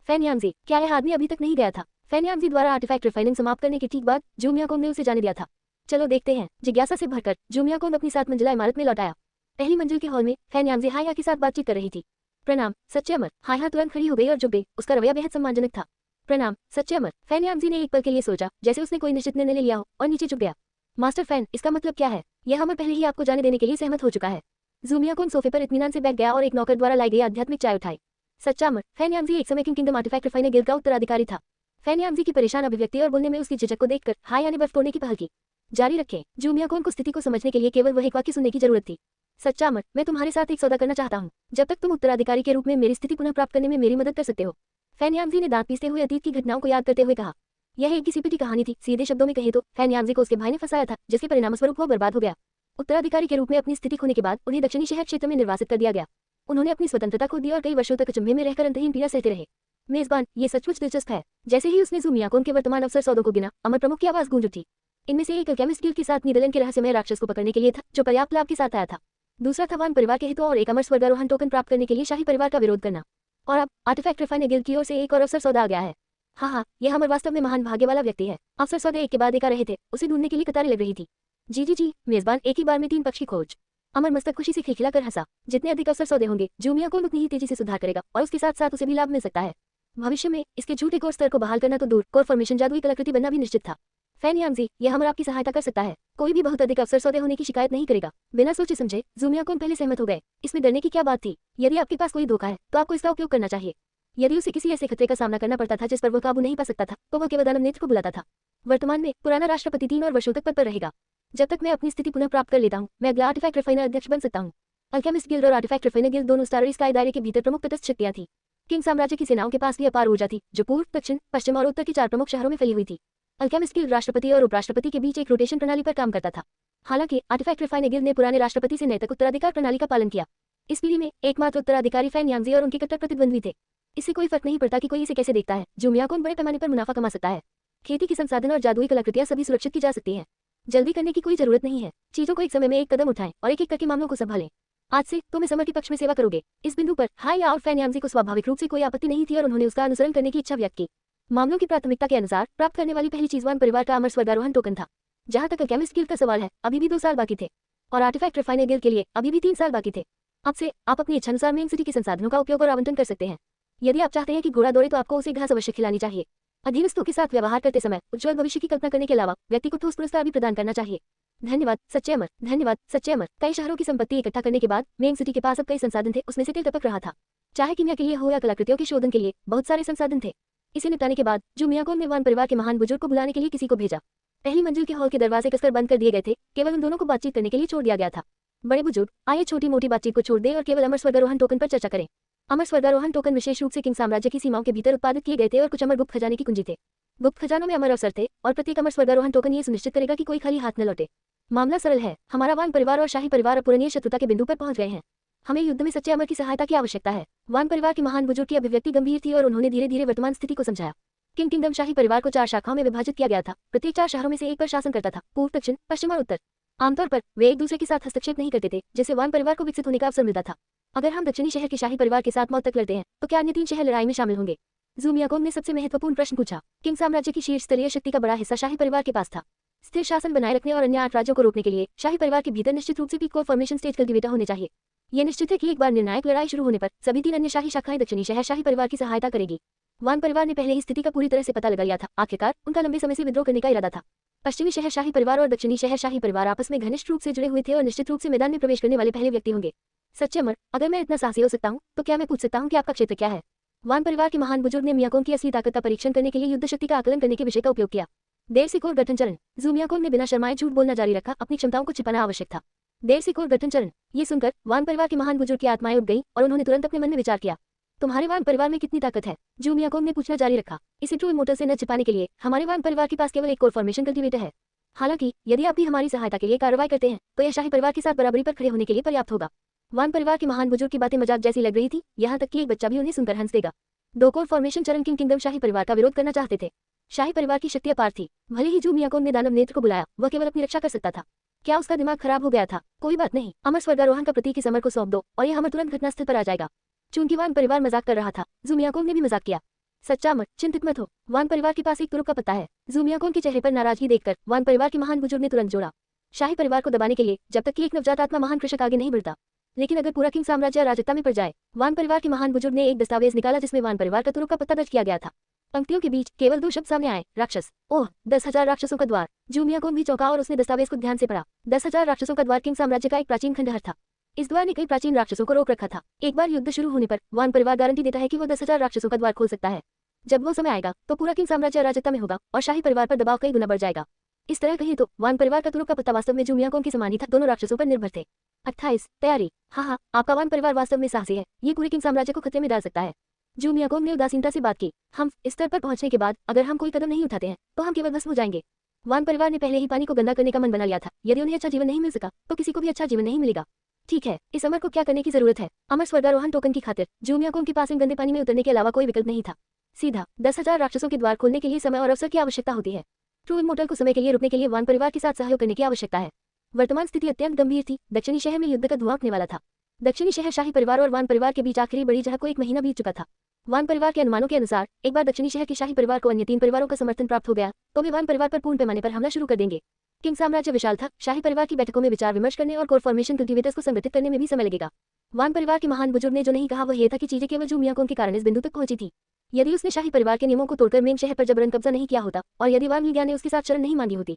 फैन यामजी, क्या यह आदमी अभी तक नहीं गया था? फैनियांजी द्वारा आर्टिफैक्ट रिफाइनिंग समाप्त करने के ठीक बाद जू मियाकोंग ने उसे जाने दिया था। चलो देखते हैं। जिज्ञासा से भरकर जू मियाकोंग अपनी 7 मंजिला इमारत में लौट आया। पहली मंजिल के हॉल में फैनियांजी हाया के साथ बातचीत कर रही थी। प्रणाम सच्चे अमर। हाया तुरंत खड़ी हो गई और झुक गई। उसका रवैया बेहद सम्मानजनक था। प्रणाम सच्चे अमर। फैनियांजी ने एक पल के लिए सोचा, जैसे उसने कोई निश्चित निर्णय ले लिया हो, और नीचे झुक गया। मास्टर फैन, इसका मतलब क्या है? यह अमर पहले ही आपको जाने देने के लिए सहमत हो चुका है। जू मियाकोंग सोफे पर इत्मीनान से बैठ गया और एक नौकर द्वारा लाई गई आध्यात्मिक चाय उठाई। सच्चा अमर। फैनियांजी एक समय किंगडम आर्टिफैक्ट रिफाइनर गिल्ड का उत्तराधिकारी था। फैनियांजी की परेशान अभिव्यक्ति और बोलने में उसकी झिझक को देखकर हाया ने बर्फ तोड़ने की पहल की। जारी रखें। जू मियाकोंग को स्थिति को समझने के लिए केवल वह एक वाक्य सुनने की जरूरत थी। सच्चा अमर, मैं तुम्हारे साथ एक सौदा करना चाहता हूँ। जब तक तुम उत्तराधिकारी के रूप में मेरी स्थिति पुनः प्राप्त करने में मेरी मदद कर सकते हो। फैनियांजी ने दांत पीसते हुए अतीत की घटनाओं को याद करते हुए कहा। यह एक घिसी पिटी कहानी थी। सीधे शब्दों में कहें तो फैनियांजी को उसके भाई ने फंसाया था, जिसके परिणामस्वरूप वो बर्बाद हो गया। उत्तराधिकारी के रूप में अपनी स्थिति खोने के बाद उन्हें दक्षिणी शहर क्षेत्र में निर्वासित कर दिया गया। उन्होंने अपनी स्वतंत्रता खो दी और कई वर्षों तक अचंभे में रहकर अंतहीन पीड़ा सहते रहे। मेजबान, ये सचमुच दिलचस्प है। जैसे ही उसने जू मियाकोंग के वर्तमान अवसर सौदों को गिना, अमर प्रमुख की आवाज गूंज उठी। इनमें से एक अल्केमिस्ट गिल्ड के साथ नीदरलैंड के रहस्यमय राक्षस को पकड़ने के लिए था, जो पर्याप्त लाभ के साथ आया था। दूसरा था वान परिवार के हितों और एक अमर स्वर्गारोहण टोकन प्राप्त करने के लिए शाही परिवार का विरोध करना। और अब आर्टिफैक्ट रिफाइनर गिल्ड की ओर से एक और अवसर सौदा आ गया है। हाँ, यह अमर वास्तव में महान भाग्य वाला व्यक्ति है। अवसर सौदे एक के बाद एक आ रहे थे। उसे ढूंढने के लिए कतारें लग रही थी। जी, मेजबान, एक ही बार में 3 पक्ष की खोज। अमर मस्तक खुशी से खिलखिला कर हंसा। जितने अधिक अवसर सौदे होंगे, जू मियाकोंग उतनी ही तेजी से सुधार करेगा और उसके साथ साथ उसे भी लाभ मिल सकता है। भविष्य में इसके झूठे कोर स्तर को बहाल करना तो दूर, कोर फॉर्मेशन जादुई कलाकृति बनना भी निश्चित था। फैनियांजी, यह अमर आपकी सहायता कर सकता है। कोई भी बहुत अधिक अवसर सौदे होने की शिकायत नहीं करेगा। बिना सोचे समझे जू मियाकोंग पहले सहमत हो गए। इसमें डरने की क्या बात थी? यदि आपके पास कोई धोखा है तो आपको इसका उपयोग करना चाहिए। यदि उसे किसी ऐसे खतरे का सामना करना पड़ता था जिस पर वह काबू नहीं पा सकता था, तो वह केवल दानव नेत्र को बुलाता था। वर्तमान में पुराना राष्ट्रपति 3 और वर्षों तक पद पर रहेगा। जब तक मैं अपनी स्थिति पुनः प्राप्त कर लेता हूँ, मैं अगला आर्टिफैक्ट रिफाइनर अध्यक्ष बन सकता हूँ। अल्केमिस्ट गिल्ड और आर्टिफैक्ट रिफाइनर गिल्ड दोनों स्टार स्काई दायरे के भीतर प्रमुख तटस्थ शक्तियां थी। किंग साम्राज्य की सेनाओं के पास भी अपार ऊर्जा थी, जो पूर्व, दक्षिण, पश्चिम और उत्तर के 4 प्रमुख शहरों में फैली हुई थी। अल्केमिस्ट गिल्ड राष्ट्रपति और उपराष्ट्रपति के बीच एक रोटेशन प्रणाली पर काम करता था। हालांकि आर्टिफैक्ट रिफाइनर गिल्ड ने पुराने राष्ट्रपति से नए तक उत्तराधिकार प्रणाली का पालन किया। इस पीढ़ी में एकमात्र उत्तराधिकारी फैनियांजी और उनके कट्टर प्रतिद्वंद्वी थे। इससे कोई फर्क नहीं पड़ता कि कोई इसे कैसे देखता है। जू मियाकोंग बड़े पैमाने पर मुनाफा कमा सकता है। खेती के संसाधन और जादुई कलाकृतियां सभी सुरक्षित की जा सकती हैं। जल्दी करने की कोई जरूरत नहीं है। चीजों को एक समय में एक कदम उठाएं और एक एक करके मामलों को संभालें। आज से तुम इस अमर के पक्ष में सेवा करोगे। इस बिंदु पर हाया और फैनियांजी को स्वाभाविक रूप से कोई आपत्ति नहीं थी और उन्होंने उसका अनुसरण करने की इच्छा व्यक्त की। मामलों की प्राथमिकता के अनुसार प्राप्त करने वाली पहली चीज वान परिवार का अमर स्वर्गारोहण टोकन था। जहां तक अल्केमिस्ट गिल्ड का सवाल है, अभी भी 2 साल बाकी थे और आर्टिफैक्ट रिफाइनर गिल्ड के लिए अभी भी 3 साल बाकी थे। अब से आप अपनी इच्छानुसार मेन सिटी के संसाधनों का उपयोग और आवंटन कर सकते हैं। यदि आप चाहते हैं कि घोड़ा दौड़े तो आपको उसे घास अवश्य खिलानी चाहिए। अधीनस्थों के साथ व्यवहार करते समय उज्ज्वल भविष्य की कल्पना करने के अलावा व्यक्ति को ठोस पुरस्कार भी प्रदान करना चाहिए। धन्यवाद सच्चे अमर। धन्यवाद सच्चे अमर। कई शहरों की संपत्ति इकट्ठा करने के बाद मेन सिटी के पास अब कई संसाधन थे। उसमें से तेल टपक रहा था। चाहे कीमिया के लिए हो या कलाकृतियों के शोधन के लिए, बहुत सारे संसाधन थे। इसे निपटाने के बाद जू मियाकोंग ने वान परिवार के महान बुजुर्ग को बुलाने के लिए किसी को भेजा। पहली मंजिल के हॉल के दरवाजे कसकर बंद कर दिए गए थे। केवल उन दोनों को बातचीत करने के लिए छोड़ दिया गया था। बड़े बुजुर्ग, आइए छोटी मोटी बातचीत को छोड़ दें और केवल अमर स्वर्गारोहण टोकन पर चर्चा करें। अमर स्वर्गारोहण टोकन विशेष रूप से किंग साम्राज्य की सीमाओं के भीतर उत्पादित किए गए थे और कुछ अमर गुप्त खजाने की कुंजी थे। गुप्त खजानों में अमर अवसर थे और प्रत्येक अमर स्वर्गारोहण टोकन ये सुनिश्चित करेगा कि कोई खाली हाथ न लौटे। मामला सरल है। हमारा वान परिवार और शाही परिवार अपूरणीय शत्रुता के बिंदु पर पहुंच गए हैं। हमें युद्ध में सच्चे अमर की सहायता की आवश्यकता है। वान परिवार के महान बुजुर्ग की अभिव्यक्ति गंभीर थी और उन्होंने धीरे धीरे वर्तमान स्थिति को समझाया। किंगडम शाही परिवार को 4 शाखाओं में विभाजित किया गया था। प्रत्येक 4 शहरों में से एक पर शासन करता था, पूर्व, दक्षिण, पश्चिम और उत्तर। आमतौर पर वे एक दूसरे के साथ हस्तक्षेप नहीं करते थे, जिससे वान परिवार को विकसित होने का अवसर मिलता था। अगर हम दक्षिणी शहर के शाही परिवार के साथ मौत तक लड़ते हैं तो क्या अन्य 3 शहर लड़ाई में शामिल होंगे? जू मियाकोंग ने सबसे महत्वपूर्ण प्रश्न पूछा। किंग साम्राज्य की शीर्ष स्तरीय शक्ति का बड़ा हिस्सा शाही परिवार के पास था। स्थिर शासन बनाए रखने और अन्य 8 राज्यों को रोकने के लिए शाही परिवार के भीतर निश्चित रूप से peak core formation stage cultivator होने चाहिए। यह निश्चित है कि एक बार निर्णायक लड़ाई शुरू होने पर सभी 3 अन्य शाही शाखाएं दक्षिणी शहर शाही परिवार की सहायता करेगी। वान परिवार ने पहले ही स्थिति का पूरी तरह से पता लगा लिया था। आखिरकार उनका लंबे समय से विद्रोह करने का इरादा था। पश्चिमी शहर शाही परिवार और दक्षिणी शहर शाही परिवार आपस में घनिष्ठ रूप से जुड़े हुए थे और निश्चित रूप से मैदान में प्रवेश करने वाले पहले व्यक्ति होंगे। सच्चे अमर, अगर मैं इतना साहसी हो सकता हूँ तो क्या मैं पूछ सकता हूँ कि आपका क्षेत्र क्या है? वान परिवार के महान बुजुर्ग ने मियाकोंग की असली ताकत का परीक्षण करने के लिए युद्ध शक्ति का आकलन करने के विषय का उपयोग किया। देर से कोर गठन चरण। जू मियाकोंग ने बिना शर्माए झूठ बोलना जारी रखा। अपनी क्षमताओं को छिपाना आवश्यक था। देर से कोर गठन चरण। ये सुनकर वान परिवार के महान बुजुर्ग की आत्माएं उठ गई और उन्होंने तुरंत अपने मन में विचार किया। तुम्हारे वान परिवार में कितनी ताकत है? जू मियाकोंग ने पूछना जारी रखा। इसे ट्रूल मोटर से न छिपाने के लिए हमारे वान परिवार के पास केवल एक कोर फॉर्मेशन कल्टिवेटर है। हालांकि यदि आप भी हमारी सहायता के लिए कार्रवाई करते हैं तो यह शाही परिवार के साथ बराबरी पर खड़े होने के लिए पर्याप्त होगा। वान परिवार के महान बुजुर्ग की बातें मजाक जैसी लग रही थी, यहाँ तक कि एक बच्चा भी उन्हें सुनकर हंस देगा। 2 कोर फॉर्मेशन चरण किंगडम शाही परिवार का विरोध करना चाहते थे। शाही परिवार की शक्ति अपार थी। भले ही जू मियाकोंग ने दानव नेत्र को बुलाया, वह केवल अपनी रक्षा कर सकता था। क्या उसका दिमाग खराब हो गया था? कोई बात नहीं, अमर स्वर्गारोहण का प्रतीक इस अमर को सौंप दो और यह अमर तुरंत घटनास्थल पर आ जाएगा। चूंकि वान परिवार मजाक कर रहा था, जू मियाकोंग ने भी मजाक किया। सच्चा अमर, चिंतित मत हो, वान परिवार के पास एक तुरुप का पत्ता है। ज़ूमियाकोन के चेहरे पर नाराजगी देखकर वान परिवार के महान बुजुर्ग ने तुरंत जोड़ा। शाही परिवार को दबाने के लिए जब तक कि एक नवजात आत्मा महान कृषक आगे नहीं बढ़ता, लेकिन अगर पूरा किंग साम्राज्य अराजकता में पड़ जाए। वान परिवार के महान बुजुर्ग ने एक दस्तावेज निकाला जिसमें वान परिवार का तुरुप का पत्ता दर्ज किया गया था। पंक्तियों के बीच केवल 2 शब्द सामने आए, राक्षस। ओह, 10,000 राक्षसों का द्वार। ज़ूमियाकोन भी चौंका और उसने दस्तावेज को ध्यान से पढ़ा। 10,000 राक्षसों का द्वार किंग साम्राज्य का एक प्राचीन खंडहर था। इस द्वार ने कई प्राचीन राक्षसों को रोक रखा था। एक बार युद्ध शुरू होने पर वान परिवार गारंटी देता है कि वो 10,000 राक्षसों का द्वार खोल सकता है। जब वो समय आएगा तो पूरा किंग साम्राज्य अराजकता में होगा और शाही परिवार पर दबाव कई गुना बढ़ जाएगा। इस तरह कहीं तो वान परिवार का तुरुप का पत्ता वास्तव में ज़ूमियाकोन की समान ही था, दोनों राक्षसों पर निर्भर थे। 28 तैयारी। हाँ, आपका वान परिवार वास्तव में साहसी है, ये पूरे किंग साम्राज्य को खतरे में डाल सकता है। ज़ूमियाकोन ने उदासीनता से बात की। हम इस स्तर पर पहुंचने के बाद अगर हम कोई कदम नहीं उठाते हैं तो हम केवल भस्म हो जाएंगे। वान परिवार ने पहले ही पानी को गंदा करने का मन बना लिया था। यदि उन्हें अच्छा जीवन नहीं मिल सका तो किसी को भी अच्छा जीवन नहीं मिलेगा। ठीक है, इस अमर को क्या करने की जरूरत है? अमर स्वर्गारोहण टोकन की खातिर ज़ूमियाकोन के पास इन गंदे पानी में उतरने के अलावा कोई विकल्प नहीं था। सीधा 10,000 राक्षसों के द्वार खोलने के लिए समय और अवसर की आवश्यकता होती है। ट्रू इमोर्टल को समय के लिए रुकने के लिए वान परिवार के साथ सहयोग करने की आवश्यकता है। वर्तमान स्थिति अत्यंत गंभीर थी। दक्षिणी शहर में युद्ध का धुआं उठने वाला था। दक्षिणी शहर शाही परिवार और वान परिवार के बीच आखिरी बड़ी जंग को 1 महीना बीत चुका था। वान परिवार के अनुमानों के अनुसार एक बार दक्षिणी शहर के शाही परिवार को अन्य 3 परिवारों का समर्थन प्राप्त हो गया तो वे वान परिवार पर पूर्ण पैमाने पर हमला शुरू कर देंगे। किंग साम्राज्य विशाल था। शाही परिवार की बैठकों में विचार विमर्श करने और कोर फॉर्मेशन कल्टीवेटर्स को संगठित करने में भी समय लगेगा। वान परिवार के महान बुजुर्ग ने जो नहीं कहा वह यह था कि चीजें केवल ज़ूमियाकोन के कारण इस बिंदु तक पहुंची थी। यदि उसने शाही परिवार के नियमों को तोड़कर मेन शहर पर जबरन कब्जा नहीं किया होता और यदि वान लिग्या ने उसके साथ शरण नहीं मांगी होती,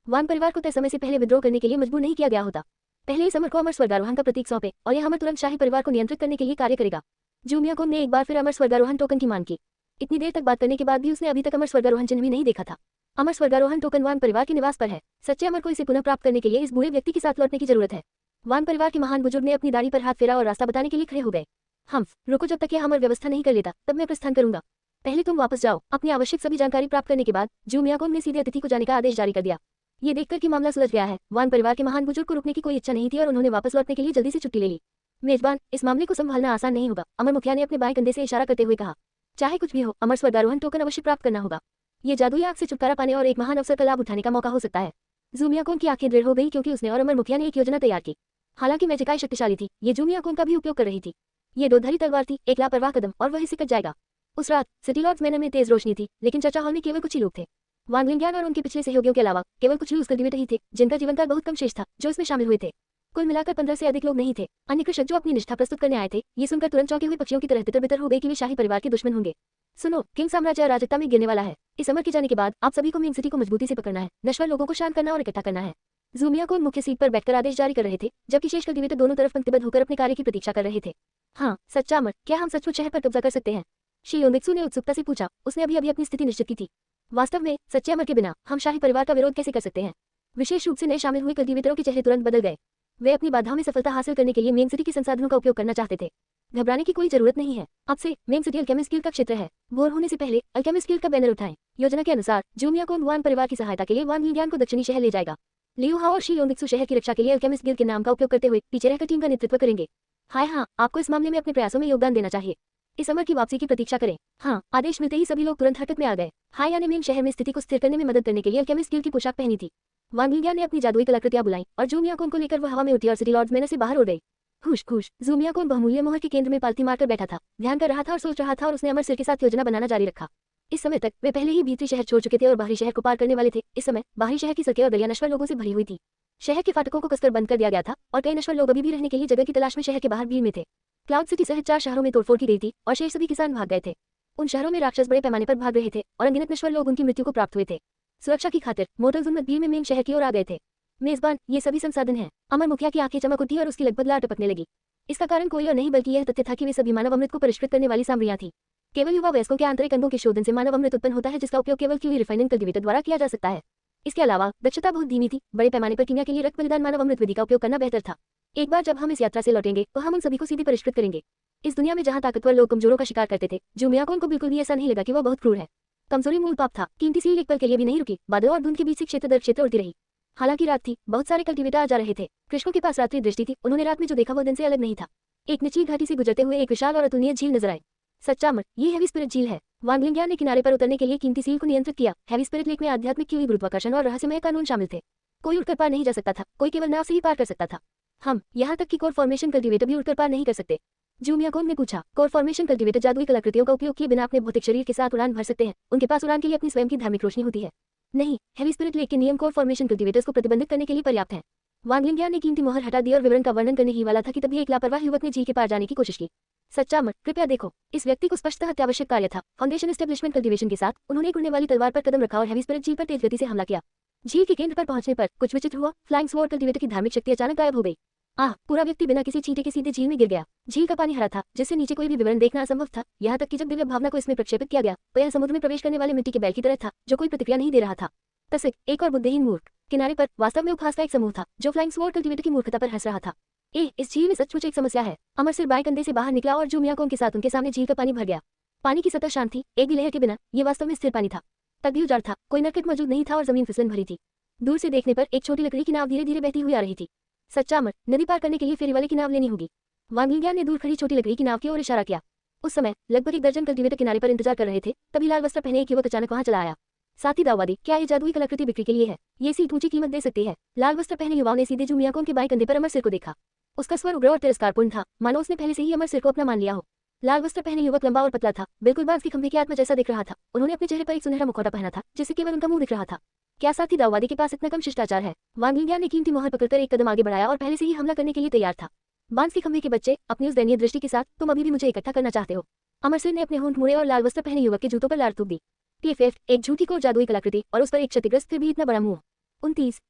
वान परिवार को तय समय से पहले विद्रोह करने के लिए मजबूर नहीं किया गया होता। पहले इस अमर को अमर स्वर्गारोहण का प्रतीक सौंपे और यह अमर तुरंत शाही परिवार को नियंत्रित करने के लिए कार्य करेगा। ज़ूमियाकोन ने एक बार फिर अमर स्वर्गारोहण टोकन की मांग की। इतनी देर तक बात करने के बाद भी उसने अभी तक अमर स्वर्गारोहण चिन्ह भी नहीं देखा था। अमर स्वर्गारोहण टोकन वान परिवार के निवास पर है। सच्चे अमर को इसे पुनः प्राप्त करने के लिए इस बूढ़े व्यक्ति के साथ लौटने की जरूरत है। वान परिवार के महान बुजुर्ग ने अपनी दाढ़ी पर हाथ फेरा और रास्ता बताने के लिए खड़े हो गए। रुको, जब तक यह अमर व्यवस्था नहीं कर लेता तब मैं प्रस्थान करूंगा। पहले तुम वापस जाओ। अपनी आवश्यक सभी जानकारी प्राप्त करने के बाद ज़ूमियाकोन ने सीधे अतिथि को जाने का आदेश जारी कर दिया। ये देखकर कि मामला सुलझ गया है, वान परिवार के महान बुजुर्ग को रुकने की कोई इच्छा नहीं थी और उन्होंने वापस लौटने के लिए जल्दी से छुट्टी ले ली। मेजबान, इस मामले को संभालना आसान नहीं होगा, अमर मुखिया ने अपने बाएं कंधे से इशारा करते हुए कहा। चाहे कुछ भी हो, अमर स्वर्गारोहण टोकन अवश्य प्राप्त करना होगा। ये जादुई आग से छुटकारा पाने और एक महान अवसर का लाभ उठाने का मौका हो सकता है। ज़ूमियाकोन की आंखें दृढ़ हो गई क्योंकि उसने और अमर मुखिया ने एक योजना तैयार की। हालांकि मैजिकाई शक्तिशाली थी, ये ज़ूमियाकोन का भी उपयोग कर रही थी। ये 2 धारी तलवार थी, एक लापरवाह कदम और वह सिकट जाएगा। उस रात सिटी लॉर्ड्स मैनर में तेज रोशनी थी, लेकिन चर्चा हॉल में केवल कुछ ही लोग थे। वान लिंग्यान और उनके पिछले सहयोगियों के अलावा केवल कुछ लूज कल्टीवेटर ही थे जिनका जीवनकाल बहुत कम शेष था जो इसमें शामिल हुए थे। कुल मिलाकर 15 से अधिक लोग नहीं थे। अन्य कृषक जो अपनी निष्ठा प्रस्तुत करने आए थे, ये सुनकर तुरंत चौंके हुए पक्षियों की तरह तितर-बितर हो गए कि वे शाही परिवार के दुश्मन होंगे। सुनो, किंग साम्राज्य अराजकता में गिरने वाला है। इस अमर के जाने के बाद आप सभी को मेन सिटी को मजबूती से पकड़ना है, नश्वर लोगों को शांत करना और इकट्ठा करना है। ज़ूमियाकोन मुख्य सीट पर बैठकर आदेश जारी कर रहे थे, जबकि शेष कल्टीवेटर दोनों तरफ पंक्तिबद्ध होकर अपने कार्य की प्रतीक्षा कर रहे थे। हाँ, सच्चा अमर, क्या हम सचमुच शहर पर कब्जा कर सकते हैं? शी योंगमित्सु ने उत्सुकता से पूछा। उसने अभी अपनी स्थिति निश्चित की थी। वास्तव में सच्चे अमर के बिना हम शाही परिवार का विरोध कैसे कर सकते हैं? विशेष रूप से नए शामिल हुए कल्टीवेटरों के चेहरे तुरंत बदल गए। वे अपनी बाधाओं में सफलता हासिल करने के लिए मेन सिटी के संसाधनों का उपयोग करना चाहते थे। घबराने की कोई जरूरत नहीं है। अब से मेन सिटी अल्केमिस्ट गिल्ड का क्षेत्र है। भोर होने से पहले अल्केमिस्ट गिल्ड का बैनर उठाएं। योजना के अनुसार ज़ूमियाकोन वान परिवार की सहायता के लिए वान लिंग्यान को दक्षिणी शहर ले जाएगा। लियू हाओ और शी योंगमित्सु शहर की रक्षा के लिए अल्केमिस्ट गिल्ड के नाम का उपयोग करते हुए पीछे रहकर टीम का नेतृत्व करेंगे। हाँ, आपको इस मामले में अपने प्रयासों में योगदान देना चाहिए। इस अमर की वापसी की प्रतीक्षा करें। हाँ, आदेश मिलते ही सभी लोग तुरंत हरकत में आ गए। हाया ने मेन शहर में स्थिति को स्थिर करने में मदद करने के लिए अल्केमिस्ट गिल्ड की पोशाक पहनी थी। वान लिंग्यान ने अपनी जादुई कलाकृतियां बुलाई और ज़ूमियाकोन को लेकर वो हवा में उठी और सिटी लॉर्ड्स मैनर से बाहर उड़ गई। खुश ज़ूमियाकोन बहुमूल्य मोहर के केंद्र में पालती मारकर बैठा था, ध्यान कर रहा था और सोच रहा था और उसने अमर सिर के साथ योजना बनाना जारी रखा। इस समय तक वे पहले ही भीतरी शहर छोड़ चुके थे और बाहरी शहर को पार करने वाले थे। इस समय बाहरी शहर की सड़कें और गलियां नश्वर लोगों से भरी हुई थी। शहर के फाटकों को कसकर बंद कर दिया गया था और कई नश्वर लोग अभी भी रहने के लिए जगह की तलाश में शहर के बाहर भीड़ में थे। क्लाउड सिटी सहित 4 शहरों में तोड़फोड़ की गई थी और शेष सभी किसान भाग गए थे। उन शहरों में राक्षस बड़े पैमाने पर भाग रहे थे और अनगिनत नश्वर लोग उनकी मृत्यु को प्राप्त हुए थे। सुरक्षा की खातिर मोर्टल्स उन्मत्त भीड़ में मेन शहर की ओर आ गए थे। मेजबान, ये सभी संसाधन हैं। अमर मुखिया की आंखें चमक उठी और उसकी लगभग लार टपकने लगी। इसका कारण कोई और नहीं बल्कि यह तथ्य था कि वे सभी मानव अमृत को परिष्कृत करने वाली सामरियां थी। केवल युवा वयस्कों के आंतरिक अंगों के शोधन से मानव अमृत उत्पन्न होता है, जिसका उपयोग केवल क्यूई रिफाइनिंग कल्टीवेटर द्वारा किया जा सकता है। इसके अलावा दक्षता बहुत धीमी थी। बड़े पैमाने पर कीमिया के लिए रक्त बलिदान मानव अमृत विधि का उपयोग करना बेहतर था। एक बार जब हम इस यात्रा से लौटेंगे तो हम उन सभी को सीधे परिष्कृत करेंगे। इस दुनिया में जहां ताकतवर लोग कमजोरों का शिकार करते थे, ज़ूमियाकोन को बिल्कुल भी ऐसा नहीं लगा कि वह बहुत क्रूर है। कमजोरी मूल पाप था। कीमती सील एक पल के लिए भी नहीं रुकी। बादलों और धुंध के बीच से क्षेत्र दर क्षेत्र उड़ती रही। हालांकि रात थी, बहुत सारे कल्टीवेटर आ जा रहे थे। कृषकों के पास रात्रि दृष्टि थी। उन्होंने रात में जो देखा वो दिन से अलग नहीं था। एक निचली घाटी से गुजरते हुए एक विशाल और अतुलनीय झील नजर आई। सच्चा अमर, ये हेवी स्पिरिट झील है। वान लिंग्यान ने किनारे पर उतरने के लिए कीमती सील को नियंत्रित किया। हेवी स्पिरिट लेक में आध्यात्मिक क्यूई गुरुत्वाकर्षण और रहस्यमय कानून शामिल थे। कोई उठकर पार नहीं जा सकता था, कोई केवल नाव से ही पार कर सकता था। हम यहाँ तक कि कोर फॉर्मेशन कल्टीवेटर भी उठकर पार नहीं कर सकते। जूमियाकोन ने पूछा। कोर फॉर्मेशन कल्टीवेटर जादुई कलाकृतियों का उपयोग किए बिना अपने भौतिक शरीर के साथ उड़ान भर सकते हैं। उनके पास उड़ान के लिए अपनी स्वयं की धार्मिक रोशनी होती है। नहीं, हेवी स्पिरिट लेक के नियम कोर फॉर्मेशन कल्टीवेटर्स को प्रतिबंधित करने के लिए पर्याप्त हैं। वांग लिंगियान ने कीमती मोहर हटा दी और विवरण का वर्णन करने ही वाला था कि तभी एक लापरवाह युवक ने झील के पार जाने की कोशिश की। सच्चा मत, कृपया देखो। इस व्यक्ति को स्पष्टतः अत्यावश्यक कार्य था। फाउंडेशन एस्टेब्लिशमेंट कल्टीवेशन के साथ उन्होंने एक उड़ने वाली तलवार पर कदम रखा और हेवी स्पिरिट झील पर तेज गति से हमला किया। झील के केंद्र पर पहुंचने पर कुछ विचित्र हुआ। फ्लाइंग स्वॉर्ड कल्टीवेटर की धार्मिक शक्ति अचानक गायब हो गई। पूरा व्यक्ति बिना किसी छींटे के सीधे झील में गिर गया। झील का पानी हरा था, जिससे नीचे कोई भी विवरण देखना असंभव था। यहाँ तक कि जब दिव्य भावना को इसमें प्रक्षेपित किया गया तो यह समुद्र में प्रवेश करने वाले मिट्टी के बैल की तरह था, जो कोई प्रतिक्रिया नहीं दे रहा था। तस्वीर एक और बुद्धिहीन मूर्ख। किनारे पर वास्तव में उपहास का एक समूह था, जो फ्लाइंग स्वॉर्ड कल्टीवेटर की मूर्खता पर हंस रहा था। इस झील में सचमुच एक समस्या है। अमर सिर बाएं कंधे से बाहर निकला और जूमियाकोन के साथ उनके सामने झील का पानी भर गया। पानी की सतह शांत थी, एक भी लहर के बिना। ये वास्तव में स्थिर पानी था। तक भी उजाड़ था, कोई नरकट मौजूद नहीं था और जमीन फिसलन भरी थी। दूर से देखने पर एक छोटी लकड़ी की नाव धीरे धीरे बहती हुई आ रही थी। सच्चा अमर, नदी पार करने के लिए फेरी वाले की नाव लेनी होगी। वांग लिंगियान ने दूर खड़ी छोटी लकड़ी की नाव की ओर इशारा किया। उस समय लगभग एक दर्जन कल्टीवेटर किनारे पर इंतजार कर रहे थे। तभी लाल वस्त्र पहने एक युवक अचानक वहां चला आया। साथी दाववादी, क्या ये जादुई कलाकृति बिक्री के लिए है? ये सीट ऊंची कीमत दे सकती है। लाल वस्त्र पहने युवाओं ने सीधे जूमियाकोन के बाएं कंधे पर अमर सिर को देखा। उसका स्वर उग्र और तिरस्कारपूर्ण था, मानो उसने पहले से ही अमर सिर को अपना मान लिया हो। लाल वस्त्र पहने युवक लंबा और पतला था, बिल्कुल बांस की खंभे की आत्मा जैसा दिख रहा था। उन्होंने अपने चेहरे पर एक सुनहरा मुखौटा पहना था, जिससे केवल उनका मुंह दिख रहा था। क्या साथी दाववादी के पास इतना कम शिष्टाचार है? वांग लिंगियान ने कीमती मोहर पकड़कर एक कदम आगे बढ़ाया और पहले से ही हमला करने के लिए तैयार था। बांस की खंभे के बच्चे, अपनी उस दयनीय दृष्टि के साथ तुम अभी भी मुझे इकट्ठा करना चाहते हो? अमर सिर ने अपने होंठ मुड़े और लाल वस्त्र पहने युवक के जूतों पर लार थूक दी। TFF, एक झूठी को जादुई कलाकृति और उस पर एक क्षतिग्रस्त फिर भी इतना बड़ा मुंह। 29,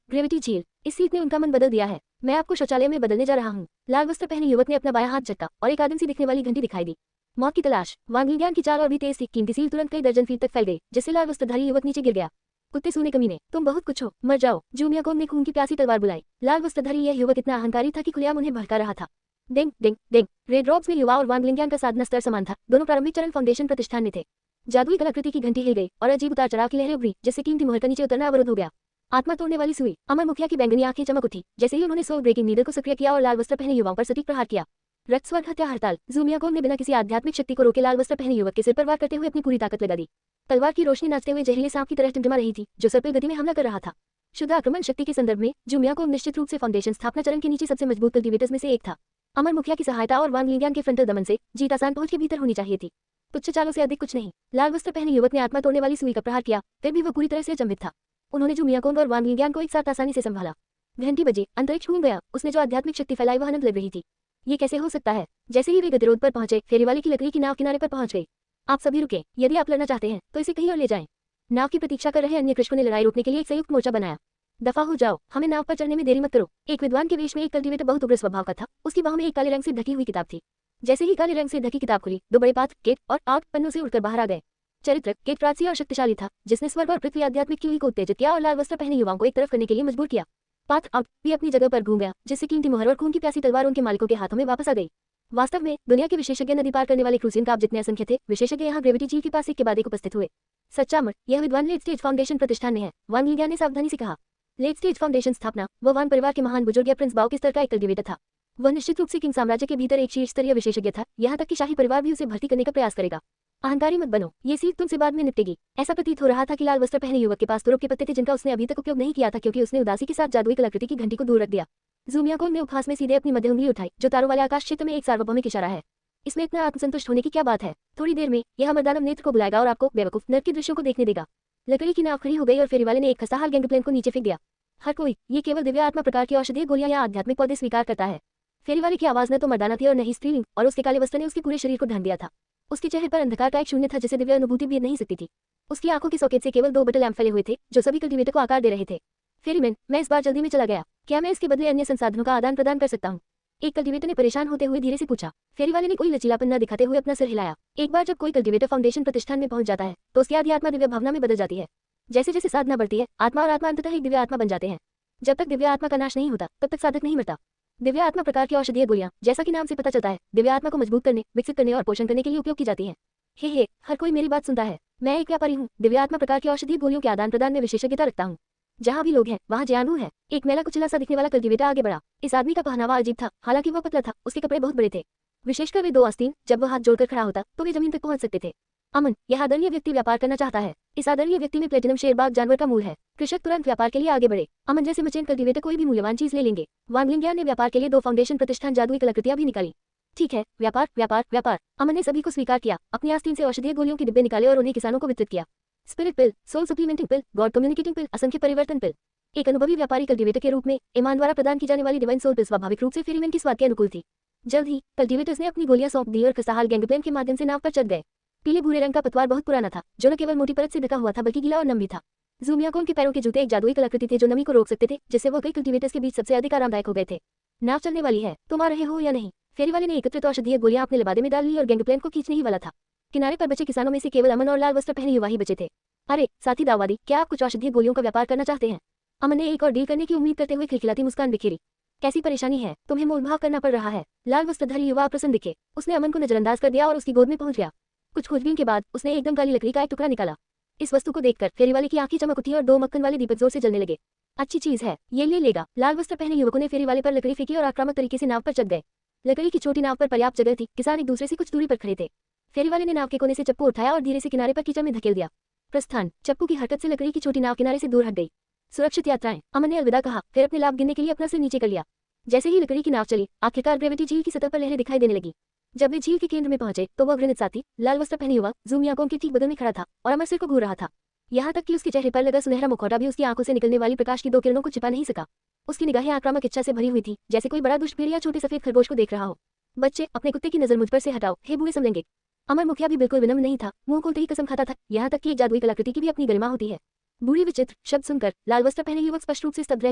ग्रेविटी झील। इस सीट ने उनका मन बदल दिया है। मैं आपको शौचालय में बदलने जा रहा हूँ। लाल वस्त्र पहने युवक ने अपना बायां हाथ झटका और एक आदिम सी दिखने वाली घंटी दिखाई दी। मौत की तलाश। वांग लिंगियान की चाल और भी तेज थी। कीमती सील तुरंत कई दर्जन फीट तक फैल गई, जिससे लाल वस्त्रधारी युवक नीचे गिर गया। कुत्ते सूने कमीने, तुम बहुत कुछ हो, मर जाओ। जूमियाकोन ने खून की प्यासी तलवार बुलाई। लाल वस्त्रधारी यह युवक इतना अहंकारी था कि खुलेआम उन्हें भड़का रहा था। डिंग डिंग डिंग। रेड रॉब्स में युवा और वांग लिंगियान का साधना स्तर समान था। दोनों प्रारंभिक चरण फाउंडेशन प्रतिष्ठान में थे। जादुई कलाकृति की घंटी हिल गई और अजीब उतार चढ़ाव की लहरें उभरी, जिससे कीमती मोहर का नीचे उतरना अवरुद्ध हो गया। आत्मा तोड़ने वाली सुई। अमर मुखिया की बैंगनी आंखें चमक उठी जैसे ही उन्होंने सोल ब्रेकिंग नीडल को सक्रिय किया और लाल वस्त्र पहने युवाओं पर सटीक प्रहार किया। रक्त स्वर्ग हत्या हड़ताल। जूमियाकोन ने बिना किसी आध्यात्मिक शक्ति को रोके लाल वस्त्र पहने युवक के सिर पर वार करते हुए अपनी पूरी ताकत लगा दी। तलवार की रोशनी नाचते हुए जहरीले सांप की तरह टिमटिमा रही थी, जो सर्पिल गति में हमला कर रहा था। शुद्ध आक्रमण शक्ति के संदर्भ में जूमियाकोन निश्चित रूप से फाउंडेशन स्थापना चरण के नीचे सबसे मजबूत कल्टीवेटर्स में से एक था। अमर मुखिया की सहायता और वांग लिंगियान के फ्रंटल दमन से जीत आसान पहुंच के भीतर होनी चाहिए थी। तुच्छ चालों से अधिक कुछ नहीं। लाल वस्त्र पहने युवक ने आत्मा तोड़ने वाली सुई का प्रहार किया, फिर भी वह पूरी तरह से अचंभित था। उन्होंने जूमियाकोन और वांग लिंगियान को एक साथ आसानी से संभाला। घंटी बजी, अंतरिक्ष घूम गया। उसने जो आध्यात्मिक शक्ति फैलाई वह अनंत लग रही थी। ये कैसे हो सकता है? जैसे ही वे गतिरोध पर पहुंचे, फेरी वाले की लकड़ी की नाव किनारे पर पहुंच गई। आप सभी रुके। यदि आप लड़ना चाहते हैं तो इसे कहीं और ले जाएं। नाव की प्रतीक्षा कर रहे अन्य कृषकों ने लड़ाई रोकने के लिए एक संयुक्त मोर्चा बनाया। दफा हो जाओ, हमें नाव पर चढ़ने में देरी मत करो। एक विद्वान के वेश में एक कल्टीवेटर बहुत उग्र स्वभाव का था। उसकी बाहों में एक काले रंग से ढकी हुई किताब थी। जैसे ही काले रंग से ढकी किताब खुली, दो बड़े पात्र केट और आग पन्नों से उड़कर बाहर आ गए। चरित्र केट प्राची और शक्तिशाली था, जिसने स्वर्ग और पृथ्वी आध्यात्मिक क्यूई को उत्तेजित किया और लाल वस्त्र पहने युवाओं को एक तरफ करने के लिए मजबूर किया। पात्र आग भी अपनी जगह पर घूम गया, जिससे कीमती मोहर और खून की प्यासी तलवार उनके मालिकों के हाथों में वापस आ गई। वास्तव में दुनिया के विशेषज्ञ नदी पार करने वाले क्रूसियन का आप जितने असंख्य थे, विशेषज्ञ यहाँ ग्रेविटी झील के पास एक के बाद एक उपस्थित हुए। सच्चा अमर, यह विद्वान लेट स्टेज फाउंडेशन प्रतिष्ठान में है। वांग लिंगियान ने सावधानी से कहा। लेट स्टेज फाउंडेशन स्थापना वह वान परिवार के महान बुजुर्ग या प्रिंस बाओ के स्तर का एक कल्टीवेटर था। वह निश्चित रूप से किंग साम्राज्य के भीतर एक शीर्ष स्तरीय विशेषज्ञ था। यहाँ तक कि शाही परिवार भी उसे भर्ती करने का प्रयास करेगा। अहंकारी मत बनो, ये सीट तुमसे बाद में निपटेगी। ऐसा प्रतीत हो रहा था कि लाल वस्त्र पहने युवक के पास तुरुप के पत्ते थे, जिनका उसने अभी तक उपयोग नहीं किया था, क्योंकि उसने उदासी के साथ जादुई कलाकृति की घंटी को दूर रख दिया। जूमियाकोन ने उपहास में सीधे अपनी मध्य उंगली उठाई, जो तारों वाले आकाश क्षेत्र में एक सार्वभौमिक इशारा है। इसमें इतना आत्मसंतुष्ट होने की क्या बात है? थोड़ी देर में यह मर्दानव नेत्र को बुलाएगा और आपको बेवकूफ नर्क के दृश्यों को देखने देगा। लकड़ी की नाव खड़ी हो गई और फेरी वाले ने एक खस्ताहाल गैंगप्लैन को नीचे फेंक दिया। हर कोई ये केवल दिव्य आत्मा प्रकार की औषधीय गोलियां या आध्यात्मिक पौधे स्वीकार करता है। फेरी वाले की आवाज न तो मर्दाना थी और न ही स्त्रीलिंग, और उसके काले वस्त्र ने उसके पूरे शरीर को ढक दिया था। उसके चेहरे पर अंधकार का एक शून्य था, जिसे दिव्य अनुभूति भी नहीं सकती थी। उसकी आंखों के सॉकेट से केवल 2 बटल लैंप फैले हुए थे, जो सभी कल्टीवेटर को आकार दे रहे थे। फेरीमैन, मैं इस बार जल्दी में चला गया। क्या मैं इसके बदले अन्य संसाधनों का आदान प्रदान कर सकता हूँ? एक कल्टीवेटर ने परेशान होते हुए धीरे से पूछा। फेरी वाले ने कोई लचीलापन न दिखाते हुए अपना सिर हिलाया। एक बार जब कोई कल्टीवेटर फाउंडेशन प्रतिष्ठान में पहुंच जाता है तो उसकी आधी आत्मा दिव्य भावना में बदल जाती है। जैसे जैसे साधना बढ़ती है, आत्मा और आत्मा अंततः एक दिव्य आत्मा बन जाते हैं। जब तक दिव्य आत्मा का नाश नहीं होता, तब तक साधक नहीं मरता। दिव्य आत्मा प्रकार की औषधीय गोलियां, जैसा कि नाम से पता चलता है, दिव्य आत्मा को मजबूत करने, विकसित करने और पोषण करने के लिए उपयोग की जाती हैं। हे, हर कोई मेरी बात सुनता है। मैं एक व्यापारी हूँ। दिव्य आत्मा प्रकार की औषधीय गोलियों के आदान प्रदान में विशेषज्ञता रखता हूँ। जहाँ भी लोग हैं, वहाँ जियानू है। एक मैला कुचला सा दिखने वाला कल्टीवेटर आगे बढ़ा। इस आदमी का पहनावा अजीब था, हालांकि वह पतला था। उसके कपड़े बहुत बड़े थे, विशेषकर वे 2 आस्तीन। जब वह हाथ जोड़कर खड़ा होता तो वे जमीन तक पहुंच सकते थे। अमन, यह आदरणीय व्यक्ति व्यापार करना चाहता है। इस आदरणीय व्यक्ति में प्लेटिनम शेरबाग जानवर का मूल है। कृषक तुरंत व्यापार के लिए आगे बढ़े। अमन जैसे मचेन कल्टीवेटर कोई भी मूल्यवान चीज ले लेंगे। वांग लिंगियान ने व्यापार के लिए 2 फाउंडेशन प्रतिष्ठान जादुई कलाकृतियां भी निकाली। ठीक है, व्यापार व्यापार व्यापार। अमन ने सभी को स्वीकार किया, अपनी आस्तीन से औषधीय गोलियों के डिब्बे निकाले और उन्हें किसानों को वितरित किया। स्पिरिट पिल, सोल सप्लीमेंटिंग पिल, गॉड कम्युनिकेटिंग पिल, असंख्य परिवर्तन पिल। एक अनुभवी व्यापारी कल्टीवेटर के रूप में ईमान द्वारा प्रदान की जाने वाली डिवाइन सोल पिल स्वाभाविक रूप से फेरीमैन के स्वाद के अनुकूल थी। जल्द ही कल्टीवेटर्स ने अपनी गोलियां सौंप दी और खसाहाल गैंगप्लैन के माध्यम से नाव पर चढ़ गए। पीले भूरे रंग का पतवार बहुत पुराना था, जो न केवल मोटी परत से ढका हुआ था बल्कि गीला और नम भी था। ज़ूमियाकोन के पैरों के जूते एक जादुई कलाकृति थे जो नमी को रोक सकते थे, जिससे वो कई कल्टीवेटर्स के बीच सबसे अधिक आरामदायक हो गए थे। नाव चलने वाली है, तुम आ रहे हो या नहीं? फेरी वाले ने एकत्रित औषधीय गोलियां अपने लिबादे में डाल ली और गैंगप्लैन को खींचने ही वाला था। किनारे पर बचे किसानों में से केवल अमन और लाल वस्त्र पहने युवा ही बचे थे। अरे साथी दाववादी, क्या आप कुछ औषधीय गोलियों का व्यापार करना चाहते हैं? अमन ने एक और डील करने की उम्मीद करते हुए खिलखिलाती मुस्कान बिखेरी। कैसी परेशानी है, तुम्हें मोलभाव करना पड़ रहा है। लाल वस्त्रधारी युवा अप्रसन्न दिखे, उसने अमन को नजरअंदाज कर दिया और उसकी गोद में पहुंच गया। कुछ खोजबीन के बाद उसने एकदम काली लकड़ी का एक टुकड़ा निकाला। इस वस्तु को देखकर फेरी वाले की आंखें चमक उठी और 2 मक्खन वाले दीपक जोर से जलने लगे। अच्छी चीज है, ये ले लेगा। लाल वस्त्र पहने युवकों ने फेरी वाले पर लकड़ी फेंकी और आक्रामक तरीके से नाव पर चढ़ गए। लकड़ी की छोटी नाव पर पर्याप्त जगह थी, किसान एक दूसरे से कुछ दूरी पर खड़े थे। फेरी वाले ने नाव के कोने से चप्पू उठाया और धीरे से किनारे पर कीचड़ में धकेल दिया। प्रस्थान, चप्पू की हरकत से लकड़ी की छोटी नाव किनारे से दूर हट गई। सुरक्षित यात्राएं, अमन ने अलविदा कहा, फिर अपने लाभ गिनने के लिए अपना सिर नीचे कर लिया। जैसे ही लकड़ी की नाव चली, आखिरकार ग्रेविटी झील की सतह पर लहरें दिखाई देने लगी। जब वे झील के केंद्र में पहुंचे तो वह घृणित साथी लाल वस्त्र पहने युवक ज़ूमियाकोन के ठीक बगल में खड़ा था और अमर सिर को घूर रहा था। यहाँ तक कि उसके चेहरे पर लगा सुनहरा मुखौटा भी उसकी आंखों से निकलने वाली प्रकाश की 2 किरणों को छिपा नहीं सका। उसकी निगाहें आक्रामक इच्छा से भरी हुई थी, जैसे कोई बड़ा दुष्ट भेड़ या छोटे सफेद खरगोश को देख रहा हो। बच्चे, अपने कुत्ते की नजर मुझ पर से हटाओ, हे बूढ़े समलेंगे। अमर मुखिया भी बिल्कुल विनम्र नहीं था, मुंह खोलते ही कसम खाता था, यहाँ तक कि एक जादुई कलाकृति की भी अपनी गरिमा होती है। बूढ़ी विचित्र शब्द सुनकर लाल वस्त्र पहने युवक स्पष्ट रूप से स्तब्ध रह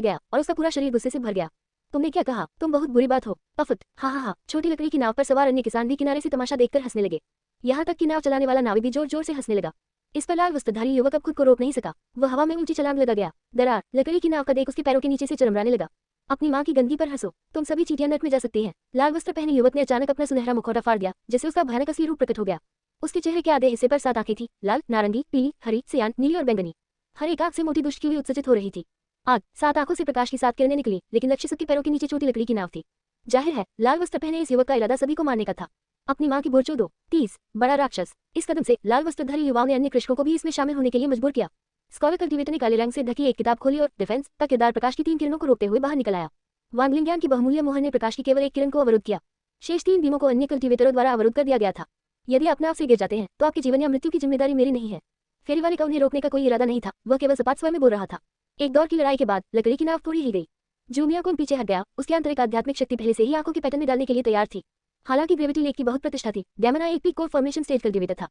गया और उसका पूरा शरीर गुस्से से भर गया। तुमने क्या कहा? तुम बहुत बुरी बात हो, पफुत। हाँ। छोटी लकड़ी की नाव पर सवार अन्य किसान भी किनारे से तमाशा देखकर हंसने लगे। यहाँ तक कि नाव चलाने वाला नाविक भी जोर जोर से हंसने लगा। इस पर लाल वस्त्रधारी युवक अब खुद को रोक नहीं सका, वह हवा में ऊंची छलांग लगा गया। दरार, लकड़ी की नाव का देख उसके पैरों के नीचे से चरमराने लगा। अपनी माँ की गंदगी पर हंसो, तुम सभी चींटियां नर्क में जा सकती हैं। लाल वस्त्र पहने युवक ने अचानक अपना सुनहरा मुखौटा फाड़ दिया, जिससे उसका भयानक असली रूप प्रकट हो गया। उसके चेहरे के आधे हिस्से पर 7 आंखें थी, लाल, नारंगी, पीली, हरी, सियान, नीली और बैंगनी। हर एक आंख से मोटी दुष्ट की हुई उत्सर्जित हो रही थी। आग, 7 आंखों से प्रकाश की 7 किरणें निकली, लेकिन लक्ष्य सबके पैरों के नीचे छोटी लकड़ी की नाव थी। जाहिर है लाल वस्त्र पहने इस युवक का इरादा सभी को मारने का था। अपनी माँ की बोरचो दो। 30 बड़ा राक्षस। इस कदम से लाल वस्त्रधारी युवाओं ने अन्य कृषकों को भी इसमें शामिल होने के लिए मजबूर किया। स्कॉलर कल्टीवेटर ने काले रंग से ढकी एक किताब खोली और डिफेंस का किरदार प्रकाश की 3 किरणों को रोकते हुए बाहर निकल आया। वांगलिंग ज्ञान की बहुमूल्य मोहर ने प्रकाश की केवल एक किरण को अवरुद्ध किया। शेष 3 बीमों को अन्य कल्टीवेटरों द्वारा अवरुद्ध कर दिया गया था। यदि अपने आप से गिर जाते हैं तो आपके जीवन या मृत्यु की जिम्मेदारी मेरी नहीं है। फेरी वाले का उन्हें रोकने का कोई इरादा नहीं था, वह केवल सपाट स्वर में बोल रहा था। एक दौर की लड़ाई के बाद लकड़ी की नाव थोड़ी हिल गई। ज़ूमियाकोन पीछे हट गया, उसकी आंतरिक आध्यात्मिक शक्ति पहले से ही आंखों के पैटर्न में डालने के लिए तैयार थी। हालांकि ग्रेविटी लेक की बहुत प्रतिष्ठा थी, डैमना एक peak core formation stage cultivator था।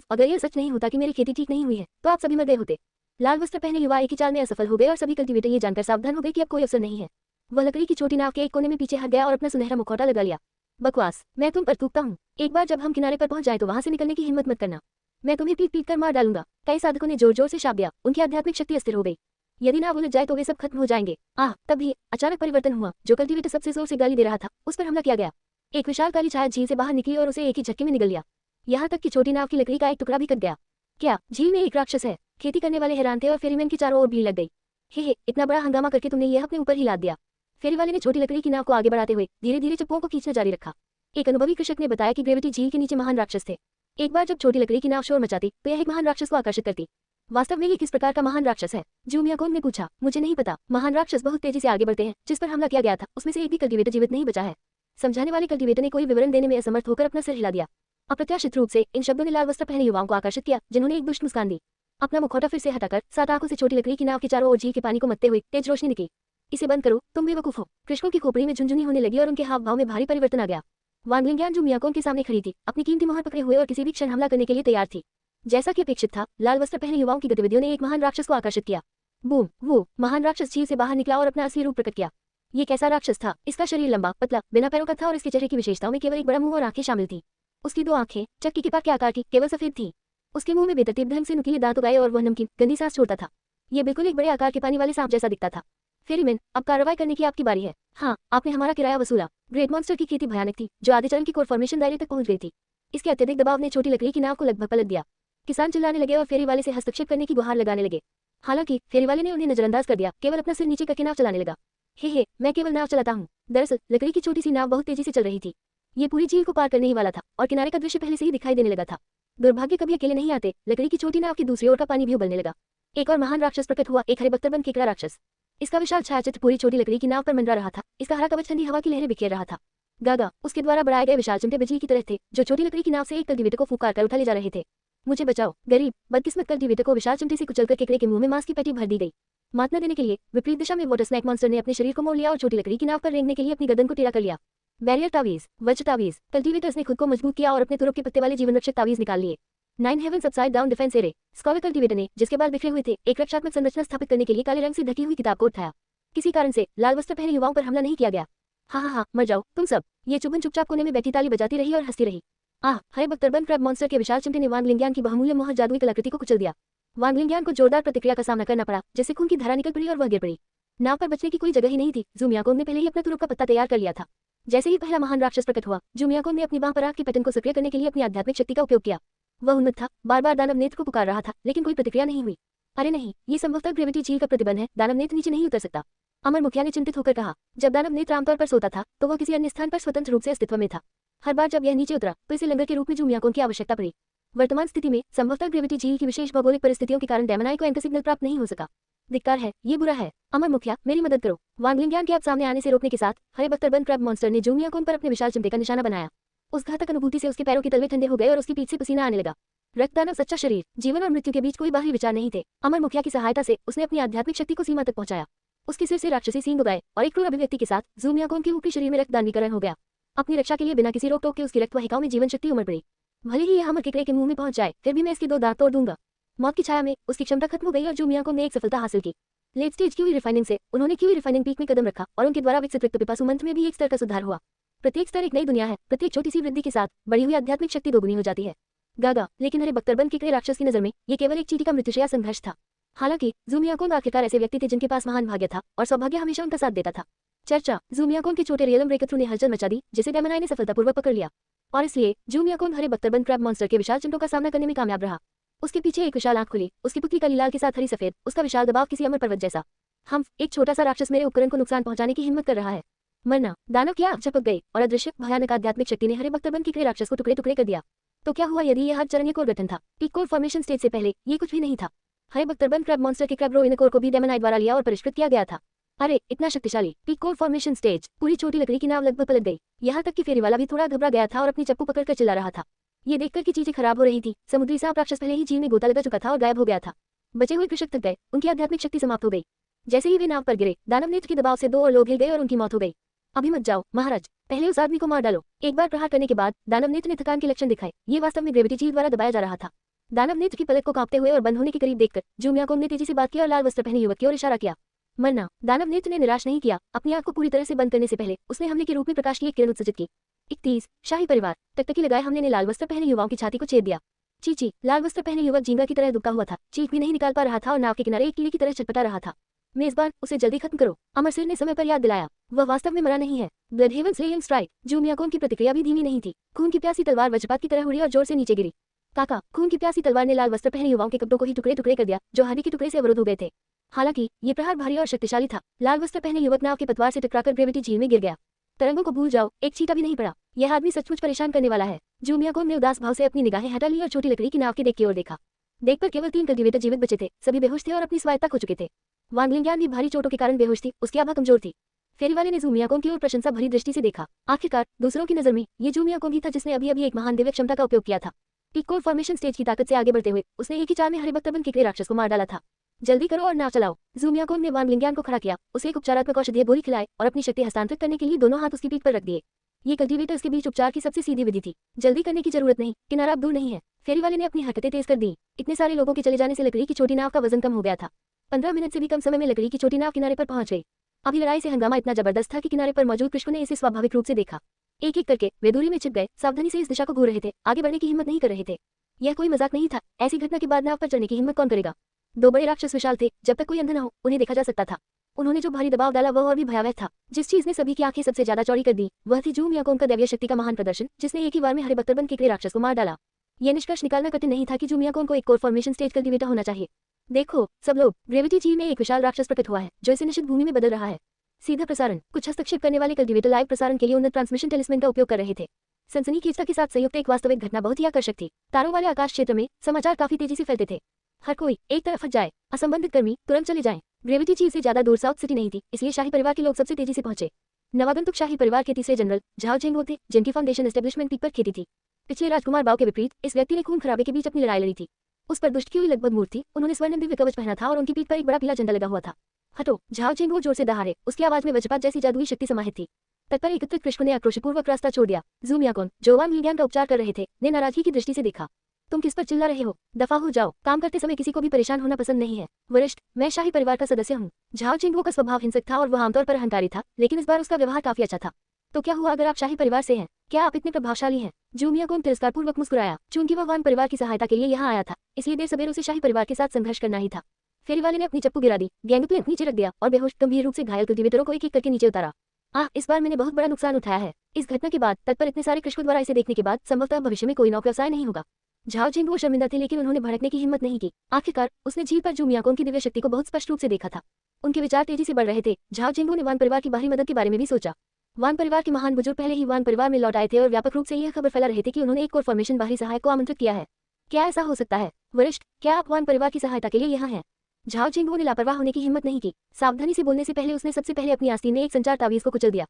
अगर यह सच नहीं होता कि मेरी खेती ठीक नहीं हुई है तो आप सभी मर गए होते। लाल वस्त्र पहने युवा एक ही चाल में असफल हो गए और सभी कल्टीवेटर ये जानकर सावधान हो गए कि अब कोई अवसर नहीं है। वह लकड़ी की छोटी नाव के एक कोने में पीछे हट गया और अपना सुनहरा मुखौटा लगा लिया। बकवास, मैं तुम पर थूकता हूँ। एक बार जब हम किनारे पर पहुंच जाए तो वहां से निकलने की हिम्मत मत करना, मैं तुम्हें पीट कर मार डालूंगा। कई साधकों ने जोर जोर से शाप दिया, उनकी आध्यात्मिक शक्ति अस्थिर हो गई। यदि नाव उलझ जाए तो वे सब खत्म हो जाएंगे। तभी अचानक परिवर्तन हुआ। जो कल्टीवेटर सबसे जोर से गाली दे रहा था उस पर हमला किया गया। एक विशाल काली छाया झील से बाहर निकली और उसे एक ही झटके में निगल लिया। यहाँ तक कि छोटी नाव की लकड़ी का एक टुकड़ा भी कट गया। क्या झील में एक राक्षस है? खेती करने वाले हैरान थे और फेरीमैन की चारों ओर भीड़ लग गई। हे, इतना बड़ा हंगामा करके तुमने यह अपने ऊपर ही लाद दिया। फेरी वाले ने छोटी लकड़ी की नाव को आगे बढ़ाते हुए धीरे धीरे चप्पुओं को खींचना जारी रखा। एक अनुभवी कृषक ने बताया कि ग्रेविटी झील के नीचे महान राक्षस थे। एक बार जब छोटी लकड़ी की नाव शोर मचाती तो यह एक महान राक्षस को आकर्षित करती। वास्तव में ये किस प्रकार का महान राक्षस है? ज़ूमियाकोन ने पूछा। मुझे नहीं पता। महान राक्षस बहुत तेजी से आगे बढ़ते हैं। जिस पर हमला किया गया था उसमें से एक भी कल्टीवेटर जीवित नहीं बचा है। समझाने वाले कल्टीवेटर ने कोई विवरण देने में असमर्थ होकर अपना सिर हिला दिया। अप्रत्याशित रूप से इन शब्दों ने लाल वस्त्र पहने युवाओं को आकर्षित किया, जिन्होंने एक दुष्ट मुस्कान दी। अपना मुखौटा फिर से हटाकर 7 आंखों से छोटी लकड़ी की नाव के चारों ओर झील के पानी को मत्ते हुए तेज रोशनी निकली। इसे बंद करो, तुम बेवकूफ हो। कृषकों की खोपड़ी में झुंझुनी होने लगी और उनके हाव भाव में भारी परिवर्तन आ गया। वांगलिंग ज़ूमियाकोन के सामने खड़ी थी, अपनी कीमती मोहर पकड़े हुए और किसी भी क्षण हमला करने के लिए तैयार थी। जैसा कि अपेक्षित था, लाल वस्त्र पहने युवाओं की गतिविधियों ने एक महान राक्षस को आकर्षित किया। बूम, वो महान राक्षस झील से बाहर निकला और अपना असली रूप प्रकट किया। ये कैसा राक्षस था? इसका शरीर लंबा, पतला, बिना पैरों का था और इसके चेहरे की विशेषताओं में केवल एक बड़ा मुंह और आंखें शामिल थी। उसकी 2 आंखें चक्की के पाक के आकार की, केवल सफेद थी। उसके मुंह में बेतरतीब ढंग से नुकीले दांत उगाए और वह नमकीन गंदी सांस छोड़ता था। ये बिल्कुल एक बड़े आकार के पानी वाले सांप जैसा दिखता था। फेरीमैन, अब कार्रवाई करने की आपकी बारी है। हाँ, आपने हमारा किराया वसूला। ग्रेट मॉन्स्टर की खेती भयानक थी, जो आधे चरण की कोर फॉर्मेशन दायरे तक पहुंच गई थी। इसके अत्यधिक दबाव ने छोटी लकड़ी की नाव को लगभग पलट दिया। किसान चिल्लाने लगे और फेरी वाले से हस्तक्षेप करने की गुहार लगाने लगे। हालांकि फेरी वाले ने उन्हें नजरअंदाज कर दिया, केवल अपना सिर नीचे करके नाव चलाने लगा। हे, मैं केवल नाव चलाता हूँ। दरअसल लकड़ी की छोटी सी नाव बहुत तेजी से चल रही थी। ये पूरी झील को पार करने ही वाला था और किनारे का दृश्य पहले से ही दिखाई देने लगा था। दुर्भाग्य कभी अकेले नहीं आते। लकड़ी की छोटी नाव की दूसरी ओर का पानी भी उबलने लगा। एक और महान राक्षस प्रकट हुआ, एक हरे बख्तरबंद केकड़ा राक्षस। इसका विशाल छायाचित्र पूरी छोटी लकड़ी की नाव पर मंडरा रहा था। इसका हरा कवच ठंडी हवा की लहरें बिखेर रहा था। गागा उसके द्वारा बढ़ाए गए विशाल चिमटे बिजली की तरह थे जो छोटी लकड़ी की नाव से एक कल्टीवेटर को फूंक कर उठा ले जा रहे थे। मुझे बचाओ गरीब बदकिस्मत कल्टीवेटर को विशाल चिमटे से कुचलकर केकड़े के मुंह में मांस की पैटी भर दी गई। मात न देने के लिए विपरीत दिशा में वाटर स्नैक मॉन्स्टर ने अपने शरीर को मोड़ लिया और छोटी लकड़ी की नाव पर रेंगने के लिए अपनी गर्दन को टेढ़ा कर लिया। बैरियर तावीज वज्र तावीज कल्टीवेटर्स ने खुद को मजबूत किया और अपने तुरुप के पत्ते वाले जीवन रक्षक तावीज निकाल लिए। 9 heaven upside down defence array scholar cultivator ने जिसके बाल बिखरे हुए थे एक रक्षात्मक संरचना स्थापित करने के लिए काले रंग से ढकी हुई किताब को उठाया। किसी कारण से लाल वस्त्र पहने युवाओं पर हमला नहीं किया गया। हाँ मर जाओ तुम सब। ये चुभन चुपचाप कोने में बैठी ताली बजाती रही और हंसती रही। हरे बख्तरबंद क्रैब मॉन्स्टर के विशाल चिमटे ने वांगलिंग्यान की बहुमूल्य मोहर जादुई कलाकृति को कुचल दिया। वांगलिंग्यान को जोरदार प्रतिक्रिया का सामना करना पड़ा जिससे खून की धारा निकल पड़ी और वह गिर पड़ी। नाव पर बचने की कोई जगह ही नहीं थी। जूमियाकोन ने पहले ही अपना तुरुप का पत्ता तैयार कर लिया था। जैसे ही पहला महान राक्षस प्रकट हुआ जूमियाकोन ने अपनी बांह पर आग की पैटर्न को सक्रिय करने के लिए अपनी आध्यात्मिक शक्ति का उपयोग किया। वह उन्नत था, बार बार दानव नेत्र को पुकार रहा था लेकिन कोई प्रतिक्रिया नहीं हुई। अरे नहीं, ये संभवतः ग्रेविटी झील का प्रतिबंध है, दानव नेत्र नीचे नहीं उतर सकता। अमर मुखिया ने चिंतित होकर कहा। जब दानव नेत्र आमतौर पर सोता था तो वह किसी अन्य स्थान पर स्वतंत्र रूप से अस्तित्व में था। हर बार जब यह नीचे उतरा तो इसे लंगर के रूप में जूमियाकोन की आवश्यकता पड़ी। वर्तमान स्थिति में संभवतः ग्रेविटी झील की विशेष भौगोलिक परिस्थितियों के कारण डेमनाई को एंकर सिग्नल प्राप्त नहीं हो सका। धिक्कार है, ये बुरा है। अमर मुखिया मेरी मदद करो। वांगलिंग्यान के अब सामने आने से रोकने के साथ हरे बख्तरबंद क्रैब मॉन्स्टर ने जूमियाकोन पर अपने विशाल चिमटे का निशाना बनाया। उस घातक अनुभूति से उसके पैरों के तलवे ठंडे हो गए और उसकी पीठ से पसीना आने लगा। रक्तदानव सच्चा शरीर, जीवन और मृत्यु के बीच कोई बाहरी विचार नहीं थे। अमर मुखिया की सहायता से उसने अपनी आध्यात्मिक शक्ति को सीमा तक पहुंचाया। उसके सिर से राक्षसी सींग उगाए और एक क्रूर अभिव्यक्ति के साथ जूमियाकोन के ऊपरी शरीर में रक्तदानीकरण हो गया। अपनी रक्षा के लिए बिना किसी रोक टोक के उसकी रक्तवाहिकाओं में जीवन शक्ति उमड़ पड़ी। भले ही यह हमर केकड़े के मुंह में पहुंच जाए फिर भी मैं इसके 2 दांत तोड़ दूंगा। मौत की छाया में उसकी क्षमता खत्म हो गई और जूमियाकोन ने एक सफलता हासिल की। लेट स्टेज क्यूई रिफाइनिंग से उन्होंने क्यूई रिफाइनिंग पीक में कदम रखा और उनके द्वारा विकसित रक्तपिपासु मंत्र में भी एक स्तर का सुधार हुआ। प्रत्येक स्तर एक नई दुनिया है। प्रत्येक छोटी सी वृद्धि के साथ बढ़ी हुई आध्यात्मिक शक्ति दोगुनी हो जाती है। गागा लेकिन हरे बख्तरबंद केकड़े राक्षस की नजर में ये केवल एक चींटी का मृत्युशया संघर्ष था। हालांकि जूमियाकोन आखिरकार ऐसे व्यक्ति थे जिनके पास महान भाग्य था और सौभाग्य हमेशा उनका साथ देता था। चर्चा जूमियाकोन के छोटे रियलम ब्रेकथ्रू ने हलचल मचा दी जिसे डेमनाई ने सफलतापूर्वक पकड़ लिया और इसलिए जूमियाकोन हरे बख्तरबंद क्रैब मॉन्स्टर के विशाल चिमटों का सामना करने में कामयाब रहा। उसके पीछे एक विशाल आंख खुली, उसकी पुतली काली लाल के साथ हरी सफेद, उसका विशाल दबाव किसी अमर पर्वत जैसा। हम एक छोटा सा राक्षस मेरे उपकरण को नुकसान पहुंचाने की हिम्मत कर रहा है। मरना दानव की आंख झपक गई और अदृश्य भयानक आध्यात्मिक शक्ति ने हरे बख्तरबंद के राक्षस को टुकड़े टुकड़े कर दिया। तो क्या हुआ यदि यह हर चरण कोर गठन था? पीक कोर फॉर्मेशन स्टेज से पहले ये कुछ भी नहीं था। हरे बख्तरबंद क्रैब मॉन्स्टर के क्रैब रो इन कोर को भी डेमनाई द्वारा लिया और परिष्कृत किया गया था। अरे इतना शक्तिशाली! पीक कोर फॉर्मेशन स्टेज, पूरी छोटी लकड़ी की नाव लगभग पलट गई। यहाँ तक कि फेरी वाला भी थोड़ा घबरा गया था और अपनी चप्पू पकड़कर चिल्ला रहा था। ये देखकर कि चीजें खराब हो रही थी। समुद्री सांप राक्षस पहले ही झील में गोता लगा चुका था और गायब हो गया था। बचे हुए कृषक थक गए, उनकी आध्यात्मिक शक्ति समाप्त हो गई। जैसे ही वे नाव पर गिरे दानव नेत्र के दबाव से 2 और लोग हिल गए और उनकी मौत हो गई। अभी मत जाओ महाराज, पहले उस आदमी को मार डालो। एक बार प्रहार करने के बाद दानव नेत्र ने थकान के लक्षण दिखाए। ये वास्तव में ग्रेविटी झील द्वारा दबाया जा रहा था। दानव नेत्र की पलक को कांपते हुए और बंद होने के करीब देखकर जूमियाकोन ने तेजी से बात की और लाल वस्त्र पहने युवक की ओर इशारा किया। मरना दानव नेत्र ने निराश नहीं किया। अपनी आंख को पूरी तरह से बंद करने से पहले उसने हमले के रूप में प्रकाश की एक किरण उत्सर्जित की। 31 शाही परिवार टकटकी लगाए हमले ने लाल वस्त्र पहने युवाओं की छाती को छेद दिया। चीची लाल वस्त्र पहने युवक झींगा की तरह दुबका हुआ था, चीख भी नहीं निकाल पा रहा था और नाव के किनारे एक कीड़े की तरह छटपटा रहा था। मेजबान उसे जल्दी खत्म करो, अमर सिर ने समय पर याद दिलाया। वह वास्तव में मरा नहीं है। Blood heaven slaying strike. जूमियाकोन की प्रतिक्रिया भी धीमी नहीं थी। खून की प्यासी तलवार वज्रपात की तरह उड़ी और जोर से नीचे गिरी। काका खून की प्यासी तलवार ने लाल वस्त्र पहने युवाओं के कपड़ों को ही टुकड़े टुकड़े कर दिया जो हड्डी के टुकड़े से अवरुद्ध हो गए थे। हालांकि ये प्रहार भारी और शक्तिशाली था। लाल वस्त्र पहने युवक नाव के पतवार से टकराकर ग्रेविटी झील में गिर गया। तरंगों को भूल जाओ, एक चींटा भी नहीं पड़ा। यह आदमी सचमुच परेशान करने वाला है। जूमियाकोन ने उदास भाव से अपनी निगाहें हटा ली और छोटी लकड़ी की नाव के डेक की ओर देखा। डेक पर केवल 3 कल्टीवेटर जीवित बचे थे। सभी बेहोश थे और अपनी स्वायत्ता खो चुके थे। वांगलिंग्यान भी भारी चोटों के कारण बेहोश थी, उसकी आभा कमजोर थी। फेरी वाले ने जूमियाकोन की ओर प्रशंसा भरी दृष्टि से देखा। आखिरकार दूसरों की नजर में ये जूमियाकोन ही था जिसने अभी अभी एक महान दिव्य क्षमता का उपयोग किया था। पीक कोर फॉर्मेशन स्टेज की ताकत से आगे बढ़ते हुए उसने एक ही चाल में हरे बख्तरबंद केकड़े राक्षस को मार डाला था। जल्दी करो और नाव चलाओ। जूमियाकोन ने वांगलिंग्यान को खड़ा किया, उसे एक उपचारात्मक औषधीय गोली खिलाई और अपनी शक्ति हस्तांतरित करने के लिए दोनों हाथ उसकी पीठ पर रख दिए। ये कल्टीवेटर्स के बीच उपचार की सबसे सीधी विधि थी। जल्दी करने की जरूरत नहीं, किनारा अब दूर नहीं है। फेरी वाले ने अपनी हरकतें तेज कर दी। इतने सारे लोगों के चले जाने से लकड़ी की छोटी नाव का वजन कम हो गया था। 15 मिनट से भी कम समय में लकड़ी की छोटी नाव किनारे पर पहुंच गई। अभी लड़ाई से हंगामा इतना जबरदस्त था कि किनारे पर मौजूद कृषकों ने इसे स्वाभाविक रूप से देखा। एक एक करके वे दूरी में छिप गए, सावधानी से इस दिशा को घूर रहे थे, आगे बढ़ने की हिम्मत नहीं कर रहे थे। यह कोई मजाक नहीं था। ऐसी घटना के बाद नाव पर चढ़ने की हिम्मत कौन करेगा? 2 बड़े राक्षस विशाल थे, जब तक कोई अंधा न हो उन्हें देखा जा सकता था। उन्होंने जो भारी दबाव डाला वह और भी भयावह था। जिस चीज ने सभी की आंखें सबसे ज्यादा चौड़ी कर दी वह थी जूमियाकोन का दैवीय शक्ति का महान प्रदर्शन, जिसने एक ही बार में हरे बख्तरबंद केकड़े राक्षस को मार डाला। यह निष्कर्ष निकालना कठिन नहीं था कि जूमियाकोन को एक कोर फॉर्मेशन स्टेज कल्टीवेटर होना चाहिए। देखो सब लोग, ग्रेविटी झील में एक विशाल राक्षस प्रकट हुआ है जो इसे निश्चित भूमि में बदल रहा है। सीधा प्रसारण। कुछ हस्तक्षेप करने वाले कल्टीवेटर लाइव प्रसारण के लिए उन्नत ट्रांसमिशन टेलिस्मेन का उपयोग कर रहे थे। सनसनीखेजता के साथ संयुक्त एक वास्तविक घटना बहुत ही आकर्षक थी। तारों वाले आकाश क्षेत्र में समाचार काफी तेजी से फैलते थे। हर कोई एक तरफ हट जाए, असंबंधित कर्मी तुरंत चले जाएं। ग्रेविटी झील से ज्यादा दूर साउथ सिटी नहीं थी, इसलिए शाही परिवार के लोग सबसे तेजी से पहुंचे। नवागंतुक शाही परिवार के तीसरे जनरल झाओ झेंगो थे, जिनकी फाउंडेशन एस्टेब्लिशमेंट पीक पर खेती थी। पिछले राजकुमार बाव के विपरीत इस व्यक्ति ने खून खराबे के बीच अपनी लड़ाई लड़ी थी। उस पर दुष्ट की हुई लगभग मूर्ति, उन्होंने स्वर्ण दिव्य कवच पहना था और उनकी पीठ पर एक बड़ा पीला झंडा लगा हुआ था। हटो, झाओ झेंगो जोर से दहाड़े, उसकी आवाज में वज्रपात जैसी जादुई शक्ति समाहित थी। तत्पर एकत्रित कृष्ण ने आक्रोशपूर्वक रास्ता छोड़ दिया। ज़ू मियाकोन, जो वान लिंगियान का उपचार कर रहे थे, ने नाराजगी की दृष्टि से देखा। तुम किस पर चिल्ला रहे हो? दफा हो जाओ, काम करते समय किसी को भी परेशान होना पसंद नहीं है। वरिष्ठ, मैं शाही परिवार का सदस्य हूँ। झाओ झेंगो का स्वभाव हिंसक था और वह आमतौर पर अहंकारी था, लेकिन इस बार उसका व्यवहार काफी अच्छा था। तो क्या हुआ अगर आप शाही परिवार से हैं? क्या आप इतने प्रभावशाली हैं? ज़ू मियाकोन तिरस्कारपूर्वक मुस्कुराया। चूंकि वह वान परिवार की सहायता के लिए यहाँ आया था, इसलिए देर सवेर उसे शाही परिवार के साथ संघर्ष करना ही था। फेरी वाले ने अपनी चप्पू गिरा दी, गैंगप्लैंक नीचे रख दिया और बेहोश गंभीर रूप से घायल कल्टीवेटरों को एक एक करके नीचे उतारा। इस बार मैंने बहुत बड़ा नुकसान उठाया है। इस घटना के बाद तत्पर इतने सारे कृषकों द्वारा इसे देखने के बाद संभवतः भविष्य में कोई नौक व्यवसाय नहीं होगा। झाओ झेंगो शर्मिंदा थे, लेकिन उन्होंने भड़कने की हिम्मत नहीं की। आखिरकार उसने झील पर ज़ू मियाकोन की दिव्य शक्ति को बहुत स्पष्ट रूप से देखा था। उनके विचार तेजी से बढ़ रहे थे। झाओ झेंगो ने वान परिवार की बाहरी मदद के बारे में भी सोचा। वान परिवार के महान बुजुर्ग पहले ही वान परिवार में लौट आए थे और व्यापक रूप से यह खबर फैला रहे थे कि उन्होंने एक कोर फॉर्मेशन बाहरी सहायक को आमंत्रित किया है। क्या ऐसा हो सकता है? वरिष्ठ, क्या आप वान परिवार की सहायता के लिए यहाँ हैं? झाओ झेंगो ने लापरवाह होने की हिम्मत नहीं की। सावधानी से बोलने से पहले उसने सबसे पहले अपनी आस्तीन में एक संचार तावीज को कुचल दिया।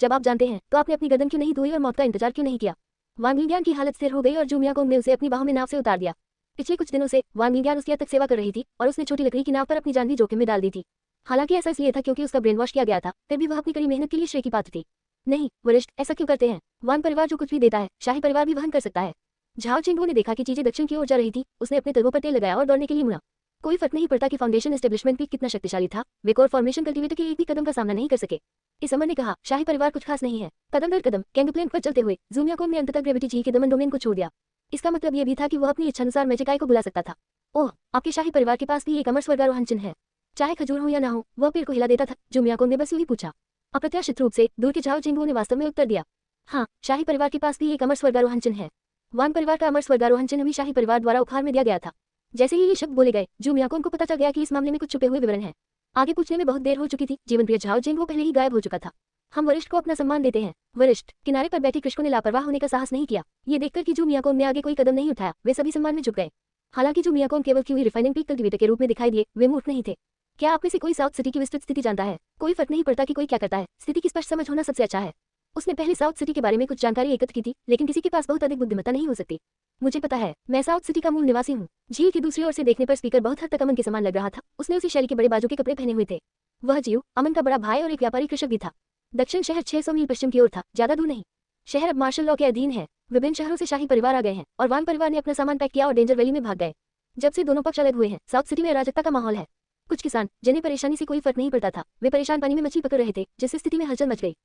जब आप जानते हैं तो आपने अपनी गर्दन क्यों नहीं धोई और मौत का इंतजार क्यों नहीं किया? वान लिंगियान की हालत स्थिर हो गई और ज़ू मियाकोन ने उसे अपनी बाहों में नाव से उतार दिया। पिछले कुछ दिनों से वान लिंगियान उसकी तक सेवा कर रही थी और उसने छोटी लकड़ी की नाव पर अपनी जान भी जोखिम में डाल दी थी। हालांकि ऐसा इसलिए था क्योंकि उसका ब्रेन वॉश किया गया था, फिर भी वह अपनी कड़ी मेहनत के लिए श्रेय की पात्र थी। नहीं वरिष्ठ, ऐसा क्यों करते हैं? वान परिवार जो कुछ भी देता है, शाही परिवार भी वहन कर सकता है। झाओ झेंगो ने देखा कि चीजें दक्षिण की ओर जा रही थी। उसने अपने तलवों पर तेल लगाया और दौड़ने के लिए मुड़ा। कोई फर्क नहीं पड़ता कि फाउंडेशन एस्टेब्लिशमेंट भी कितना शक्तिशाली था, वे कोर फॉर्मेशन कल्टीवेटर के एक भी कदम का सामना नहीं कर सके। इस अमर ने कहा, शाही परिवार कुछ खास नहीं है। कदम दर कदम गैंगप्लैंक पर चलते हुए ज़ू मियाकोन ने अंततः ग्रेविटी झील के दमन डोमेन को छोड़ दिया। इसका मतलब यह भी था कि वह अपनी इच्छानुसार मैजिकाई को बुला सकता था। ओह, आपके शाही परिवार के पास भी एक अमर स्वर्गारोहण चिन्ह है। चाहे खजूर हो या ना हो, वह पेड़ को हिला देता था। ज़ू मियाकोन ने बस यूं ही पूछा। अप्रत्याशित रूप से दूर के झाओ झेंगो ने वास्तव में उत्तर दिया। हाँ, शाही परिवार के पास भी एक अमर स्वर्गारोहण चिन्ह है। वान परिवार का अमर स्वर्गारोहण चिन्ह भी शाही परिवार द्वारा उपहार में दिया गया था। जैसे ही ये शब्द बोले गए, ज़ू मियाकोन को पता चल गया कि इस मामले में कुछ छुपे हुए विवरण हैं। आगे पूछने में बहुत देर हो चुकी थी। जीवन प्रिय झाओ झेंगो पहले ही गायब हो चुका था। हम वरिष्ठ को अपना सम्मान देते हैं। वरिष्ठ, किनारे पर बैठी कृष्ण ने लापरवाह होने का साहस नहीं किया। ये देखकर कि ज़ू मियाकोन ने आगे कोई कदम नहीं उठाया, वे सभी सम्मान में झुक गए। हालांकि ज़ू मियाकोन केवल की हुई रिफाइनिंग पीक कल्टीवेटर के रूप में दिखाई दिए, वे मूर्ख नहीं थे। क्या आप में से कोई साउथ सिटी की विस्तृत स्थिति जानता है? कोई फर्क नहीं पड़ता कि कोई क्या करता है, स्थिति की स्पष्ट समझ होना सबसे अच्छा है। उसने पहले साउथ सिटी के बारे में कुछ जानकारी एकत्र की थी, लेकिन किसी के पास बहुत अधिक बुद्धिमत्ता नहीं हो सकती। मुझे पता है, मैं साउथ सिटी का मूल निवासी हूँ। झील की दूसरी ओर से देखने पर स्पीकर बहुत हद तक अमन के समान लग रहा था। उसने उसी शैली के बड़े बाजू के कपड़े पहने हुए थे। वह जीव अमन का बड़ा भाई और एक व्यापारी कृषक भी था। दक्षिण शहर 600 मील पश्चिम की ओर था, ज्यादा दूर नहीं। शहर अब मार्शल लॉ के अधीन है। विभिन्न शहरों से शाही परिवार आ गए हैं और वान परिवार ने अपना सामान पैक किया और डेंजर वैली में भाग गए। जब से दोनों पक्ष अलग हुए हैं, साउथ सिटी में अराजकता का माहौल है। कुछ किसान, जिन्हें परेशानी से कोई फर्क नहीं पड़ता था, वे परेशान पानी में मछली पकड़ रहे थे, जिससे स्थिति में हलचल मच गई।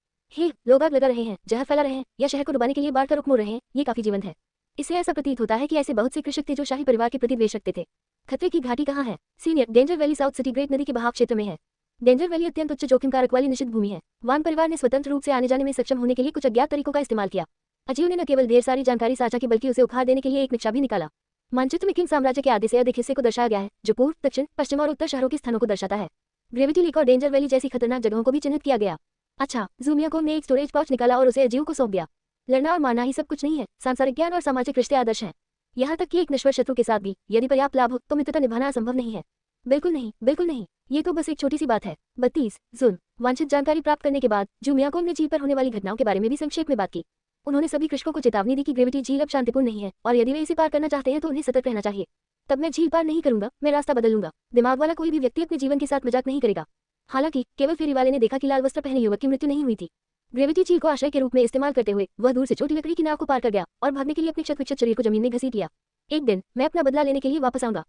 लोग आग लगा रहे हैं, जहर फैला रहे हैं या शहर को डुबाने के लिए बाढ़ का रुख मोड़ रहे हैं। ये काफी जीवंत है। इससे ऐसा प्रतीत होता है कि ऐसे बहुत से कृषक थे जो शाही परिवार के प्रति द्वेष रखते थे। खतरे की घाटी कहाँ है? Senior, danger valley south city great नदी के बहाव क्षेत्र में है। डेंजर वैली अत्यंत उच्च जोखिम कारक वाली निषिद्ध भूमि है। वान परिवार ने स्वतंत्र रूप से आने जाने में सक्षम होने के लिए कुछ अज्ञात तरीकों का इस्तेमाल किया। अजीव ने न केवल ढेर सारी जानकारी साझा की, बल्कि उसे उखाड़ देने के लिए एक नक्शा भी निकाला। मानचित्र में किंग साम्राज्य के आधे से अधिक हिस्से को दर्शाया गया है, जो पूर्व, दक्षिण, पश्चिम और उत्तर शहरों के स्थानों को दर्शाता है। ग्रेविटी लेक और डेंजर वैली जैसी खतरनाक जगहों को भी चिन्हित किया गया। अच्छा, ज़ू मियाकोन ने एक स्टोरेज पाउच निकाला और उसे अजीव को सौंप दिया। लड़ना और मारना ही सब कुछ नहीं है, सांसारिक ज्ञान और सामाजिक रिश्ते आदर्श हैं। यहाँ तक कि एक नश्वर शत्रु के साथ भी यदि पर्याप्त लाभ हो तो मित्रता निभाना असंभव नहीं है। बिल्कुल नहीं, बिल्कुल नहीं, ये तो बस एक छोटी सी बात है। 32 जुन। वांछित जानकारी प्राप्त करने के बाद ज़ू मियाकोन ने झील पर होने वाली घटनाओं के बारे में भी संक्षेप में बात की। उन्होंने सभी कृषकों को चेतावनी दी कि ग्रेविटी झील अब शांतिपूर्ण नहीं है और यदि वे इसे पार करना चाहते हैं तो उन्हें सतर्क रहना चाहिए। तब मैं झील पार नहीं करूंगा, मैं रास्ता बदल लूंगा। दिमाग वाला कोई भी व्यक्ति अपने जीवन के साथ मजाक नहीं करेगा। हालांकि केवल फेरी वाले ने देखा कि लाल वस्त्र पहने युवक की मृत्यु नहीं हुई थी। ग्रेविटी झील को आश्रय के रूप में इस्तेमाल करते हुए वह दूर से छोटी लकड़ी की नाव को पार कर गया और भागने के लिए अपने क्षत-विक्षत शरीर को जमीन में घसीट लिया। एक दिन मैं अपना बदला लेने के लिए वापस आऊंगा।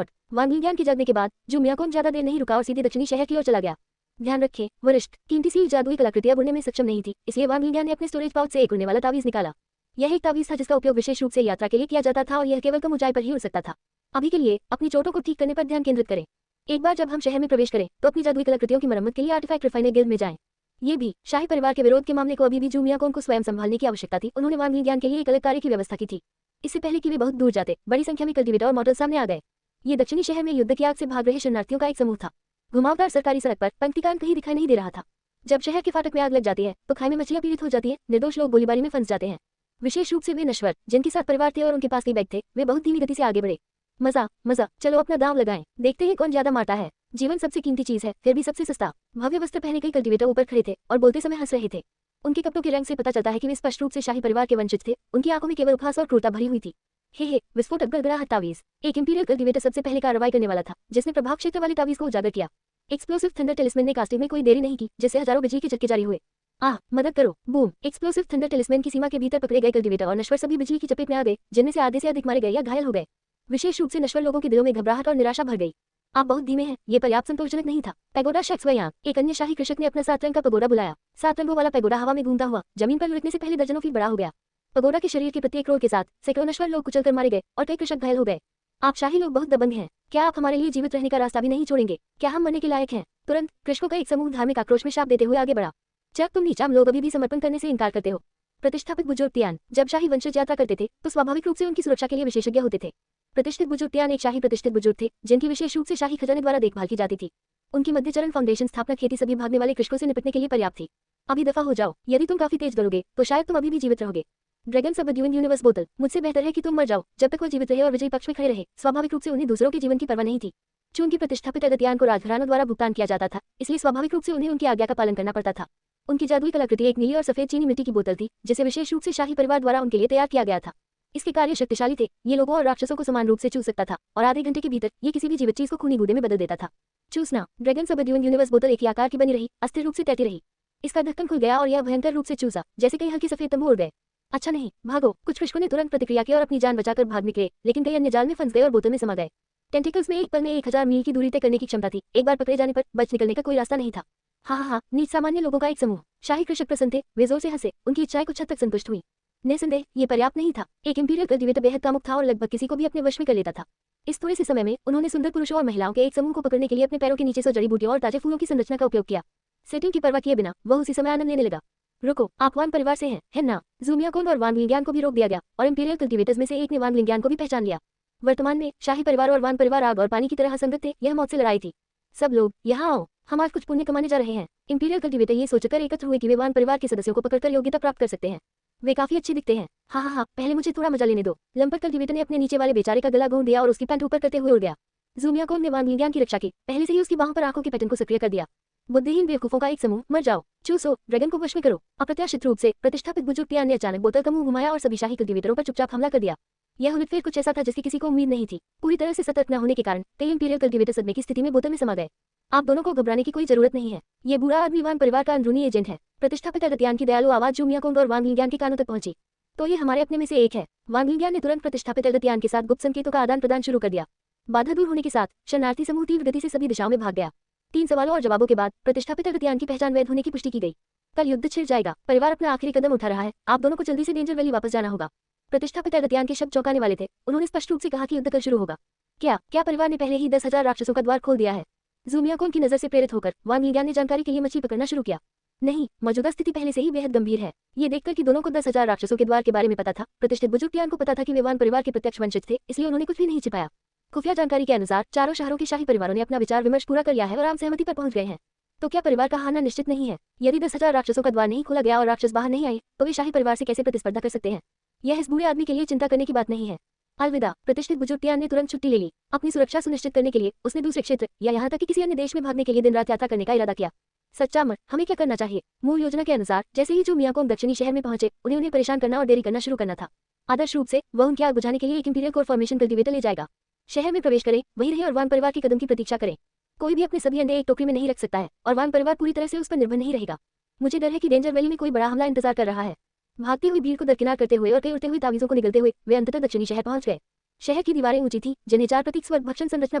वान लिंगियान की जागने के बाद ज़ू मियाकोन ज्यादा देर नहीं रुका और सीधे दक्षिणी शहर की ओर चला गया। ध्यान रखें वरिष्ठ, कीमती सी जादुई कलाकृतियां बुनने में सक्षम नहीं थी, इसलिए वान लिंगियान ने अपने स्टोरेज पाउच से एक उड़ने वाला तावीज निकाला। यह एक तावीज था जिसका उपयोग विशेष रूप से यात्रा के लिए किया जाता था और यह केवल कम ऊंचाई पर ही उड़ सकता था। अभी के लिए अपनी चोटों को ठीक करने पर ध्यान केंद्रित करें। एक बार जब हम शहर में प्रवेश करें तो अपनी जादुई कलाकृतियों की मरम्मत के लिए आर्टिफैक्ट रिफाइनर गिल्ड में जाएं। ये भी शाही परिवार के विरोध के मामले को अभी भी ज़ू मियाकोन को स्वयं संभालने की आवश्यकता थी। उन्होंने वान लिंगियान के लिए एक अलग कार्य की व्यवस्था की थी। इससे पहले कि वे बहुत दूर जाते, बड़ी संख्या में कल्टीवेटर और मॉडल सामने आ गए। ये दक्षिणी शहर में युद्ध की आग से भाग रहे शरणार्थियों का एक समूह था। घुमावदार सरकारी सड़क पर पंक्तिकान कहीं दिखाई नहीं दे रहा था। जब शहर के फाटक में आग लग जाती है तो खाई में मछलियां पीड़ित हो जाती है, निर्दोष लोग गोलीबारी में फंस जाते हैं। विशेष रूप से वे नश्वर, जिनके साथ परिवार थे और उनके पास कई बैग थे, वे बहुत धीमी गति से आगे बढ़े। मजा, चलो अपना दांव लगाएं, देखते हैं कौन ज्यादा मारता है। जीवन सबसे कीमती चीज है, फिर भी सबसे सस्ता। भव्य वस्त्र पहने कई कल्टीवेटर ऊपर खड़े थे और बोलते समय हंस रहे थे। उनके कपड़ों के रंग से पता चलता है कि वे स्पष्ट रूप से शाही परिवार के वंशज थे। उनकी आंखों में केवल उपहास और क्रूरता भरी हुई थी। हे विस्फोट, गड़गड़ाहट तावीज। एक इंपीरियल कल्टीवेटर सबसे पहले कार्रवाई करने वाला था, जिसने प्रभाव क्षेत्र वाले तावीज को उजागर किया। एक्सप्लोसिव थंडर टेलिस्मैन ने कास्टिंग में कोई देरी नहीं की, जिससे हजारों बिजली के झटके जारी हुए। मदद करो, बूम। एक्सप्लोसिव थंडर टेलिस्मैन की सीमा के भीतर पकड़े गए कल्टीवेटर और नश्वर सभी बिजली की चपेट में आ गए, जिनमें से आधे से अधिक मारे गए या घायल हो गए। विशेष रूप से नश्वर लोगों के दिलों में घबराहट और निराशा भर गई। आप बहुत धीमे हैं, ये पर्याप्त संतोषजनक नहीं था। पैगोडा शख्सवयां, एक अन्य शाही कृषक ने अपना 7 रंग का पगोडा बुलाया। 7 रंगों वाला पैगोडा हवा में घूमता हुआ जमीन पर लुढ़कने से पहले दर्जनों फीट बड़ा हो गया। पगोडा के शरीर के प्रत्येक रोल के साथ सैकड़ों नश्वर लोग कुचलकर मारे गए और कई कृषक घायल हो गए। आप शाही लोग बहुत दबंग हैं। क्या आप हमारे लिए जीवित रहने का रास्ता भी नहीं छोड़ेंगे? क्या हम मरने के लायक हैं? तुरंत कृषकों का एक समूह धार्मिक आक्रोश में शाप देते हुए आगे बढ़ा। जब तुम नीचाम लोग अभी भी समर्पण करने से इनकार करते हो। प्रतिष्ठापित बुजुर्ग जब शाही वंशज यात्रा करते थे तो स्वाभाविक रूप से उनकी सुरक्षा के लिए विशेषज्ञ होते थे। प्रतिष्ठित बुजुर्ग एक शाही प्रतिष्ठित बुजुर्ग थे, जिनकी विशेष रूप से शाही खजाने द्वारा देखभाल की जाती थी। उनकी मध्यचरण फाउंडेशन स्थापना खेती सभी भागने वाले कृषकों से निपटने के लिए पर्याप्त थी। अभी दफा हो जाओ, यदि तुम काफी तेज दौड़ोगे तो शायद तुम अभी भी जीवित रहोगे। ड्रैगन सबड्यूइंग यूनिवर्स बोतल, मुझसे बेहतर है कि तुम मर जाओ जब तक वो जीवित रहे और विजयी पक्ष में खड़े रहे। स्वाभाविक रूप से उन्हें दूसरों के जीवन की परवाह नहीं थी। चूंकि प्रतिष्ठापित अगतियान को राजघरानों द्वारा भुगतान किया जाता था, इसलिए स्वाभाविक रूप से उन्हें उनकी आज्ञा का पालन करना पड़ता था। उनकी जादुई कलाकृति एक नीली और सफेद चीनी मिट्टी की बोतल थी, जिसे विशेष रूप से शाही परिवार द्वारा उनके लिए तैयार किया गया था। इसके कार्य शक्तिशाली थे, ये लोगों और राक्षसों को समान रूप से चूस सकता था और आधे घंटे के भीतर ये किसी भी जीवित चीज को खूनी बूंदे में बदल देता था। चूसना। ड्रैगन सबड्यूइंग यूनिवर्स बोतल एक ही आकार की बनी रही, अस्थिर रूप से तैरती रही। इसका ढक्कन खुल गया और यह भयंकर रूप से चूसा, जैसे कई हल्के सफेद तंबू उड़ गए। अच्छा नहीं, भागो। कुछ कृषकों ने तुरंत प्रतिक्रिया की और अपनी जान बचाकर भाग निकले, लेकिन कई अन्य जाल में फंस गए और बोतल में समा गए। टेंटिकल्स में एक पल में 1000 मील की दूरी तय करने की क्षमता थी। एक बार पकड़े जाने पर बच निकलने का कोई रास्ता नहीं था। हाँ, नीच सामान्य लोगों का एक समूह। शाही कृषक प्रसन्न थे, वे जोर से हंसे, उनकी इच्छाएं कुछ हद तक संतुष्ट हुई। निसंदेह ये पर्याप्त नहीं था। एक इंपीरियल कल्टीवेटर बेहद कामुक था और लगभग किसी को भी अपने वश में कर लेता था। इस थोड़े से समय में उन्होंने सुंदर पुरुषों और महिलाओं के एक समूह को पकड़ने के लिए अपने पैरों के नीचे 100 जड़ी बूटियों और ताजे फूलों की संरचना का उपयोग किया। सेटिंग की परवाह किए बिना वह उसी समय आनंद लेने लगा। रुको, आप वान परिवार से हैं, है ना? ज़ूमियाकोन और वान विंग्यान को भी रोक दिया गया और इंपीरियल कल्टीवेटर्स में से एक ने वान विंग्यान को भी पहचान लिया। वर्तमान में शाही परिवार और वान परिवार आग और पानी की तरह असंगत थे। यह मौत से लड़ाई थी। सब लोग यहाँ आओ, हम आज कुछ पुण्य कमाने जा रहे हैं। इंपीरियल कल्टीवेटर ये सोचकर एकत्र हुए कि वे वान परिवार के सदस्यों को पकड़कर योग्यता प्राप्त कर सकते हैं। वे काफी अच्छे दिखते हैं। हाँ, पहले मुझे थोड़ा मजा लेने दो। लंपर कल्टीवेटर ने अपने नीचे वाले बेचारे का गला घोंट दिया और उसकी पैंट ऊपर करते हुए उड़ गया। ज़ूमियाकोन ने वान विंग्यान की रक्षा की, पहले से ही उसकी बाहों पर आंखों के पैटर्न को सक्रिय कर दिया। बुद्धिहीन बेवकूफों का एक समूह, मर जाओ, चूसो, ड्रैगन को वश में करो। अप्रत्याशित रूप से प्रतिष्ठापित बुजुर्ग ने अचानक बोतल का मुंह घुमाया और सभी शाही कल्टीवेटरों पर चुपचाप हमला कर दिया। यह उलटफेर कुछ ऐसा था जिसकी किसी को उम्मीद नहीं थी। पूरी तरह से सतर्क न होने के कारण कई इंपीरियल कल्टीवेटर सदमे की स्थिति में बोतल में समा गए। आप दोनों को घबराने की कोई जरूरत नहीं है। ये बुरा आदमी वान परिवार का अंदरूनी एजेंट है। प्रतिष्ठापित अगतियान की दयालु आवाज ज़ूमियाकोन और वान विंग्यान के कानों तक पहुंची। तो ये हमारे अपने में से एक है। वान विंग्यान ने तुरंत प्रतिष्ठापित अगतियान के साथ गुप्त संकेतों का आदान प्रदान शुरू कर दिया। बाधा दूर होने के साथ शरणार्थी समूह तीव्र गति से सभी दिशाओं में भाग गया। 3 सवालों और जवाबों के बाद प्रतिष्ठापित अगतियान की पहचान वैध होने की पुष्टि की गई। कल युद्ध छिड़ जाएगा। परिवार अपना आखिरी कदम उठा रहा है। आप दोनों को जल्दी से डेंजर वैली वापस जाना होगा। प्रतिष्ठापित अगतियान के शब्द चौंकाने वाले थे। उन्होंने स्पष्ट रूप से कहा कि युद्ध कल शुरू होगा। क्या परिवार ने पहले ही 10,000 राक्षसों का द्वार खोल दिया है? ज़ूमियाकोन की नजर से प्रेरित होकर वान विंग्यान ने जानकारी के लिए मछली पकड़ना शुरू किया। नहीं, मौजूदा स्थिति पहले से ही बेहद गंभीर है। ये देखकर कि दोनों को 10,000 राक्षसों के द्वार के बारे में पता था, प्रतिष्ठित बुजुर्ग को पता था कि वे वान परिवार के प्रत्यक्ष वंशज थे, इसलिए उन्होंने कुछ भी नहीं छिपाया। खुफिया जानकारी के अनुसार चारों शहरों के शाही परिवारों ने अपना विचार विमर्श पूरा कर लिया है और आम सहमति पर पहुंच गए हैं। तो क्या परिवार का हारना निश्चित नहीं है? यदि 10,000 राक्षसों का द्वार नहीं खोला गया और राक्षस बाहर नहीं आए, तो वे शाही परिवार से कैसे प्रतिस्पर्धा कर सकते हैं? यह इस बूढ़े आदमी के लिए चिंता करने की बात नहीं है। अलविदा। प्रतिष्ठित बुजुर्ग ने तुरंत छुट्टी ले ली। अपनी सुरक्षा सुनिश्चित करने के लिए उसने दूसरे क्षेत्र या यहाँ तक कि किसी अन्य देश में भागने के लिए दिन रात यात्रा करने का इरादा किया। सच्चा मर, हमें क्या करना चाहिए? मूल योजना के अनुसार जैसे ही ज़ूमियाकोन दक्षिणी शहर में पहुंचे, उन्हें परेशान करना और देरी करना शुरू करना था। आदर्श रूप से वह उनकी आग बुझाने के लिए एक इंपीरियल कोर फॉर्मेशन कल्टीवेटर ले जाएगा। शहर में प्रवेश करें, वहीं रहे और वान परिवार के कदम की प्रतीक्षा करें। कोई भी अपने सभी अंडे एक टोकरी में नहीं रख सकता है और वान परिवार पूरी तरह से उस पर निर्भर नहीं रहेगा। मुझे डर है कि डेंजर वैली में कोई बड़ा हमला इंतजार कर रहा है। भागती हुई भीड़ को दरकिनार करते हुए और कई उड़ते हुए तावीजों को निगलते हुए वे अंततः दक्षिणी शहर पहुंच गए। शहर की दीवारें ऊंची थी, जिन्हें 4 प्रतीक स्वर्ग भक्षण संरचना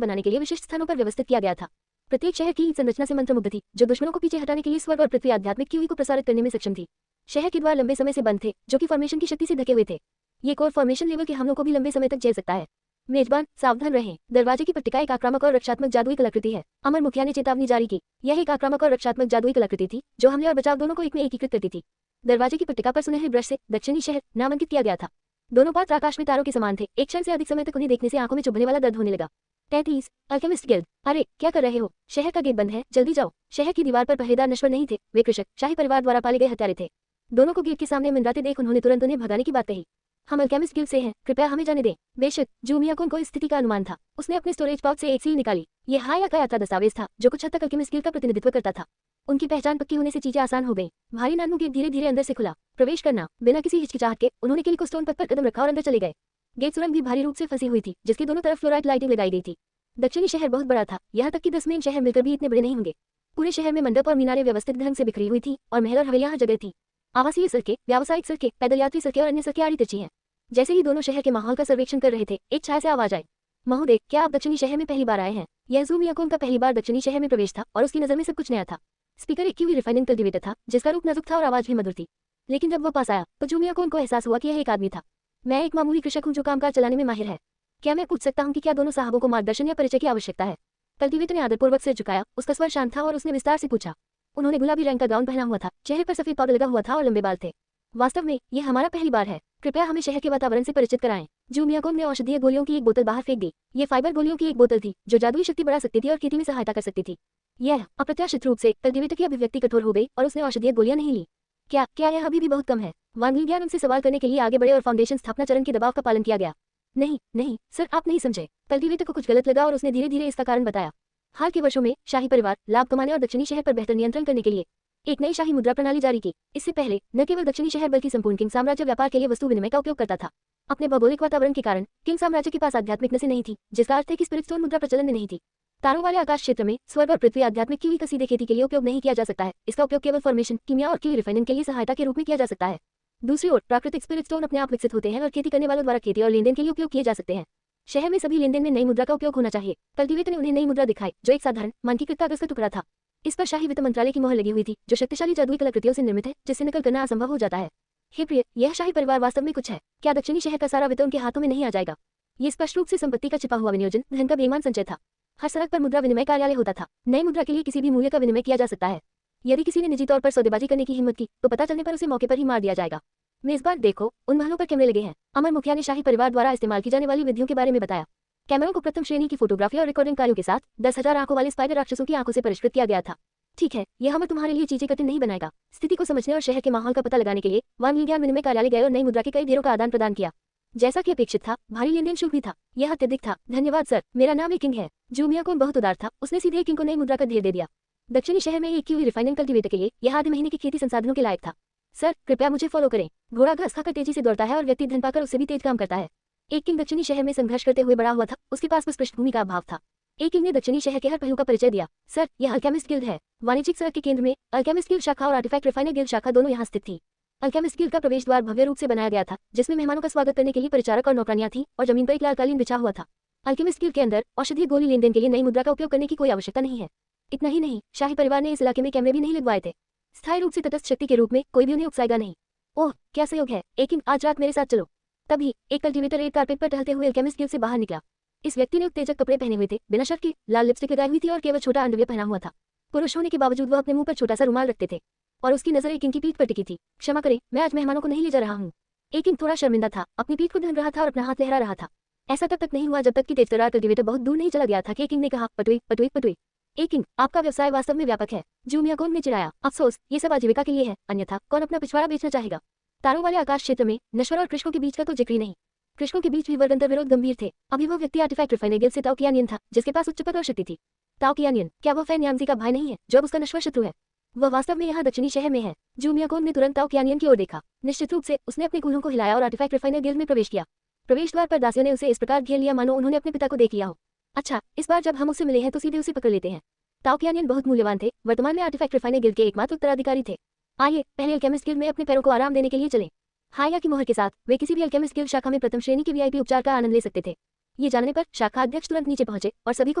बनाने के लिए विशिष्ट स्थानों पर व्यवस्थित किया गया था। प्रत्येक शहर की संरचना से मंत्रमुग्ध थी, जो दुश्मनों को पीछे हटाने के लिए स्वर्ग और पृथ्वी आध्यात्मिक की को प्रसारित करने में सक्षम थी। शहर के द्वार लंबे समय से बंद थे, जो कि फॉर्मेशन की शक्ति से ढके हुए थे। ये कोर फॉर्मेशन लेवल के हमलों को भी लंबे समय तक झेल सकता है। मेजबान सावधान रहें। दरवाजे की पट्टिका एक आक्रामक और रक्षात्मक जादुई कलाकृति है। अमर मुखिया ने चेतावनी जारी की। यह एक आक्रामक और रक्षात्मक जादुई कलाकृति थी, जो हमले और बचाव दोनों को एक में एकीकृत करती थी। दरवाजे की पट्टिका पर सुनहरे ब्रश से दक्षिणी शहर नामांकित किया गया था। दोनों पात्र आकाश में तारों के समान थे। एक क्षण से अधिक समय तक उन्हें देखने से आंखों में चुभने वाला दर्द होने लगा। 33 अल्केमिस्ट गिल्ड। अरे क्या कर रहे हो? शहर का गेट बंद है, जल्दी जाओ। शहर की दीवार पर पहरेदार नश्वर नहीं थे, वे कृषक शाही परिवार द्वारा पाले गए हत्यारे थे। दोनों को गेट के सामने मंडराते देख उन्होंने तुरंत उन्हें भगाने की बात कही। हम अल्केमिस्ट गिल्ड से हैं, कृपया हमें जाने दें। बेशक, जू मियाकोन को इस स्थिति का अनुमान था। उसने अपने स्टोरेज पाउच से एक सील निकाली। ये हाया का यात्रा दस्तावेज था जो कुछ हद तक अल्केमिस्ट गिल्ड का प्रतिनिधित्व करता था। उनकी पहचान पक्की होने से चीजें आसान हो गई। भारी नानू गेट धीरे धीरे अंदर से खुला। प्रवेश करना बिना किसी हिचकिचाहट के उन्होंने किली को स्टोन पथ पर कदम रखा और अंदर चले गए। गेट सुरंग भी भारी रूप से फंसी हुई थी जिसकी दोनों तरफ फ्लोराइड लाइटिंग लगाई गई थी। दक्षिणी शहर बहुत बड़ा था, यहाँ तक कि 10 मेन शहर मिलकर भी इतने बड़े नहीं होंगे। पूरे शहर में मंडप और मीनारें व्यवस्थित ढंग से बिखरी हुई थी और महल और हवेलियां हर जगह थी। आवासीय सड़कें, व्यावसायिक सड़कें, पैदल यात्री सड़कें और अन्य सड़कें आड़ी तिरछी हैं। जैसे ही दोनों शहर के माहौल का सर्वेक्षण कर रहे थे, एक छाया से आवाज आई। महोदय, क्या आप दक्षिणी शहर में पहली बार आए हैं? यह जू मियाकोन का पहली बार दक्षिणी शहर में प्रवेश था और उसकी नजर में सब कुछ नया था। स्पीकर एक क्यूवी रिफाइनिंग कल्टीवेटर था जिसका रूप नाजुक था और आवाज भी मधुर थी। लेकिन जब वो पास आया तो जू मियाकोन को एहसास हुआ कि यह एक आदमी था। मैं एक मामूली कृषक हूँ जो कामकाज चलाने में माहिर है। क्या मैं पूछ सकता हूँ कि क्या दोनों साहबों को मार्गदर्शन या परिचय की आवश्यकता है? कल्टीवेटर ने आदरपूर्वक सिर झुकाया। उसका स्वर शांत था और उसने विस्तार से पूछा। उन्होंने गुलाबी रंग का गाउन पहना हुआ था, चेहरे पर सफेद पाउडर लगा हुआ था और लंबे बाल थे। वास्तव में यह हमारा पहली बार है। कृपया हमें शहर के वातावरण से परिचित कराएं। जू मियाकोन ने औषधीय गोलियों की एक बोतल बाहर फेंक दी। ये फाइबर गोलियों की एक बोतल थी जो जादुई शक्ति बढ़ा सकती थी और खेती में सहायता कर सकती थी। यह अप्रत्याशित रूप से कल्टीवेटर की अभिव्यक्ति कठोर हो गई और उसने औषधीय गोलियां नहीं ली। क्या यह अभी भी बहुत कम है? वांगलियान उनसे सवाल करने के लिए आगे बढ़े और फाउंडेशन स्थापना चरण के दबाव का पालन किया गया। नहीं सर, आप नहीं समझे। कल्टीवेटर को कुछ गलत लगा और उसने धीरे धीरे इसका कारण बताया। हाल के वर्षों में शाही परिवार लाभ कमाने और दक्षिणी शहर पर बेहतर नियंत्रण करने के लिए एक नई शाही मुद्रा प्रणाली जारी की। इससे पहले न केवल दक्षिणी शहर बल्कि संपूर्ण किंग साम्राज्य व्यापार के लिए वस्तु विनिमय का उपयोग करता था। अपने भौगोलिक वातावरण के कारण किंग साम्राज्य के पास आध्यात्मिक नसें नहीं थी, जिसका अर्थ है कि स्पिरिट स्टोन मुद्रा प्रचलन में नहीं थी। तारों वाले आकाश क्षेत्र में स्वर्ग और पृथ्वी आध्यात्मिक क्यूवी का सीधे खेती के लिए उपयोग नहीं किया जा सकता है। इसका उपयोग केवल फॉर्मेशन, कीमिया और क्यूवी रिफाइनिंग के लिए सहायता के रूप में किया जा सकता है। दूसरी ओर प्राकृतिक स्पिरिट स्टोन अपने आप विकसित होते हैं और खेती करने वालों द्वारा खेती और लेनदेन के लिए उपयोग किए जा सकते हैं। शहर में सभी लेनदेन में नई मुद्रा का उपयोग होना चाहिए। कल्टीवेटर ने उन्हें नई मुद्रा दिखाई जो एक साधारण मानकीकृत कागज का टुकड़ा था। इस पर शाही वित्त मंत्रालय की मोहर लगी हुई थी जो शक्तिशाली जादुई कलाकृतियों से निर्मित है जिससे नकल करना असंभव हो जाता है। हे प्रिय, यह शाही परिवार वास्तव में कुछ है। क्या दक्षिणी शहर का सारा वित्त उनके हाथों में नहीं आ जाएगा? ये स्पष्ट रूप से संपत्ति का छिपा हुआ विनियोजन, धन का बेईमान संचय था। हर सड़क पर मुद्रा विनिमय कार्यालय होता था। नई मुद्रा के लिए किसी भी मूल्य का विनिमय किया जा सकता है। यदि किसी ने निजी तौर पर सौदेबाजी करने की हिम्मत की तो पता चलने पर उसे मौके पर ही मार दिया जाएगा। मेजबान देखो, उन महलों पर कैमरे लगे हैं। अमर मुखिया ने शाही परिवार द्वारा इस्तेमाल की जाने वाली विधियों के बारे में बताया। कैमरों को प्रथम श्रेणी की फोटोग्राफी और रिकॉर्डिंग कार्यों के साथ 10,000 आंखों वाले स्पाइडर राक्षसों की आंखों से परिष्कृत किया गया था। ठीक है, यह हमें तुम्हारे लिए चीजें कठिन नहीं बनाएगा। स्थिति को समझने और शहर के माहौल का पता लगाने के लिए वांगलियान विनिमय कार्यालय गए और नई मुद्रा के कई ढेरों का आदान प्रदान किया। जैसा कि अपेक्षित था, भारी लेनदेन शुभ भी था। यह अत्यधिक था। धन्यवाद सर, मेरा नाम किंग है। जू मियाकोन बहुत उदार था। उसने सीधे किंग को नई मुद्रा का ढेर दे दिया। दक्षिणी शहर में एक क्यूवी रिफाइनिंग कल्टीवेटर के लिए यह आधे महीने की खेती संसाधनों के लायक था। सर, कृपया मुझे फॉलो करें। घोड़ा घास खाकर तेजी से दौड़ता है और व्यक्ति धन पाकर उससे भी तेज काम करता है। एक किंग दक्षिणी शहर में संघर्ष करते हुए बड़ा हुआ था। उसके पास बस पृष्ठभूमि का अभाव था। एक किंग ने दक्षिणी शहर के हर पहलू का परिचय दिया। सर, यह अल्केमिस्ट गिल्ड है। वाणिज्यिक सड़क के केंद्र में अल्केमिस्ट गिल्ड शाखा और आर्टिफैक्ट रिफाइनर गिल्ड शाखा दोनों यहाँ स्थित थी। अल्केमिस्ट गिल्ड का प्रवेश द्वार भव्य रूप से बनाया गया था जिसमें मेहमानों का स्वागत करने के लिए परिचारक और नौकरानियां थीं और जमीन पर एक लाल कालीन बिछा हुआ था। अल्केमिस्ट गिल्ड के अंदर औषधीय गोली लेनदेन के लिए नई मुद्रा का उपयोग करने की कोई आवश्यकता नहीं है। इतना ही नहीं, शाही परिवार ने इस इलाके में कैमरे भी नहीं लगवाए थे। स्थायी रूप से तटस्थ शक्ति के रूप में कोई भी उन्हें उकसाएगा नहीं। ओह, क्या सहयोग है। एक किंग, आज रात मेरे साथ चलो। तभी एक कल्टीवेटर एक कारपेट पर टहलते हुए अल्केमिस्ट गिल्ड से बाहर निकला। इस व्यक्ति ने उत्तेजक कपड़े पहने हुए थे, बिना शर्ट के, लाल लिपस्टिक लगाई हुई थी और केवल छोटा अंडरवियर पहना हुआ था। पुरुष होने के बावजूद वह अपने मुंह पर छोटा सा रुमाल रखते थे और उसकी नजर एक किंग की पीठ पर टिकी थी। क्षमा करें, मैं आज मेहमानों को नहीं ले जा रहा हूँ। एक किंग थोड़ा शर्मिंदा था, अपनी पीठ को ढक रहा था और अपना हाथ लहरा रहा था। ऐसा तब तक नहीं हुआ जब तक कि तेजतर्रार कल्टीवेटर बहुत दूर नहीं चला गया था कि किंग ने कहा, पटुई पटुई पटुई। एक किंग, आपका व्यवसाय वास्तव में व्यापक है। जू मियाकोन ने चिढ़ाया। अफसोस, ये सब आजीविका के लिए है, अन्यथा कौन अपना पिछवाड़ा बेचना चाहेगा। तारों वाले आकाश क्षेत्र में नश्वर और कृषकों के बीच का तो जिक्र ही नहीं। कृषकों के बीच भी वर्गंतर विरोध गंभीर थे। अभी वो व्यक्ति आर्टिफैक्ट रिफाइनर गिल्ड से ताओ कियानियन था जिसके पास उच्च पद और शक्ति थी। ताओ कियानियन, क्या वह फैन यामजी का भाई नहीं है जो अब उसका नश्वर शत्रु है? वह वास्तव में यहाँ दक्षिणी शहर में है। जू मियाकोन ने तुरंत ताओ कियानियन की ओर देखा। निश्चित रूप से उसने अपने कूल्हों को हिलाया और आर्टिफैक्ट रिफाइनर गिल्ड में प्रवेश किया। प्रवेश द्वार पर दासियों ने उसे इस प्रकार घेर लिया मानो उन्होंने अपने पिता को देख लिया हो। अच्छा, इस बार जब हम उससे मिले हैं तो सीधे उसे पकड़ लेते हैं। ताओ कियानियन बहुत मूल्यवान थे, वर्तमान में आर्टिफैक्ट रिफाइनर गिल्ड के एकमात्र उत्तराधिकारी थे। आइए पहले अल्केमिस्ट गिल्ड में अपने पैरों को आराम देने के लिए चलें। हाया की मोहर के साथ वे किसी भी अल्केमिस्ट गिल्ड शाखा में प्रथम श्रेणी के वीआईपी उपचार का आनंद ले सकते थे। ये जानने पर शाखा अध्यक्ष तुरंत नीचे पहुंचे और सभी को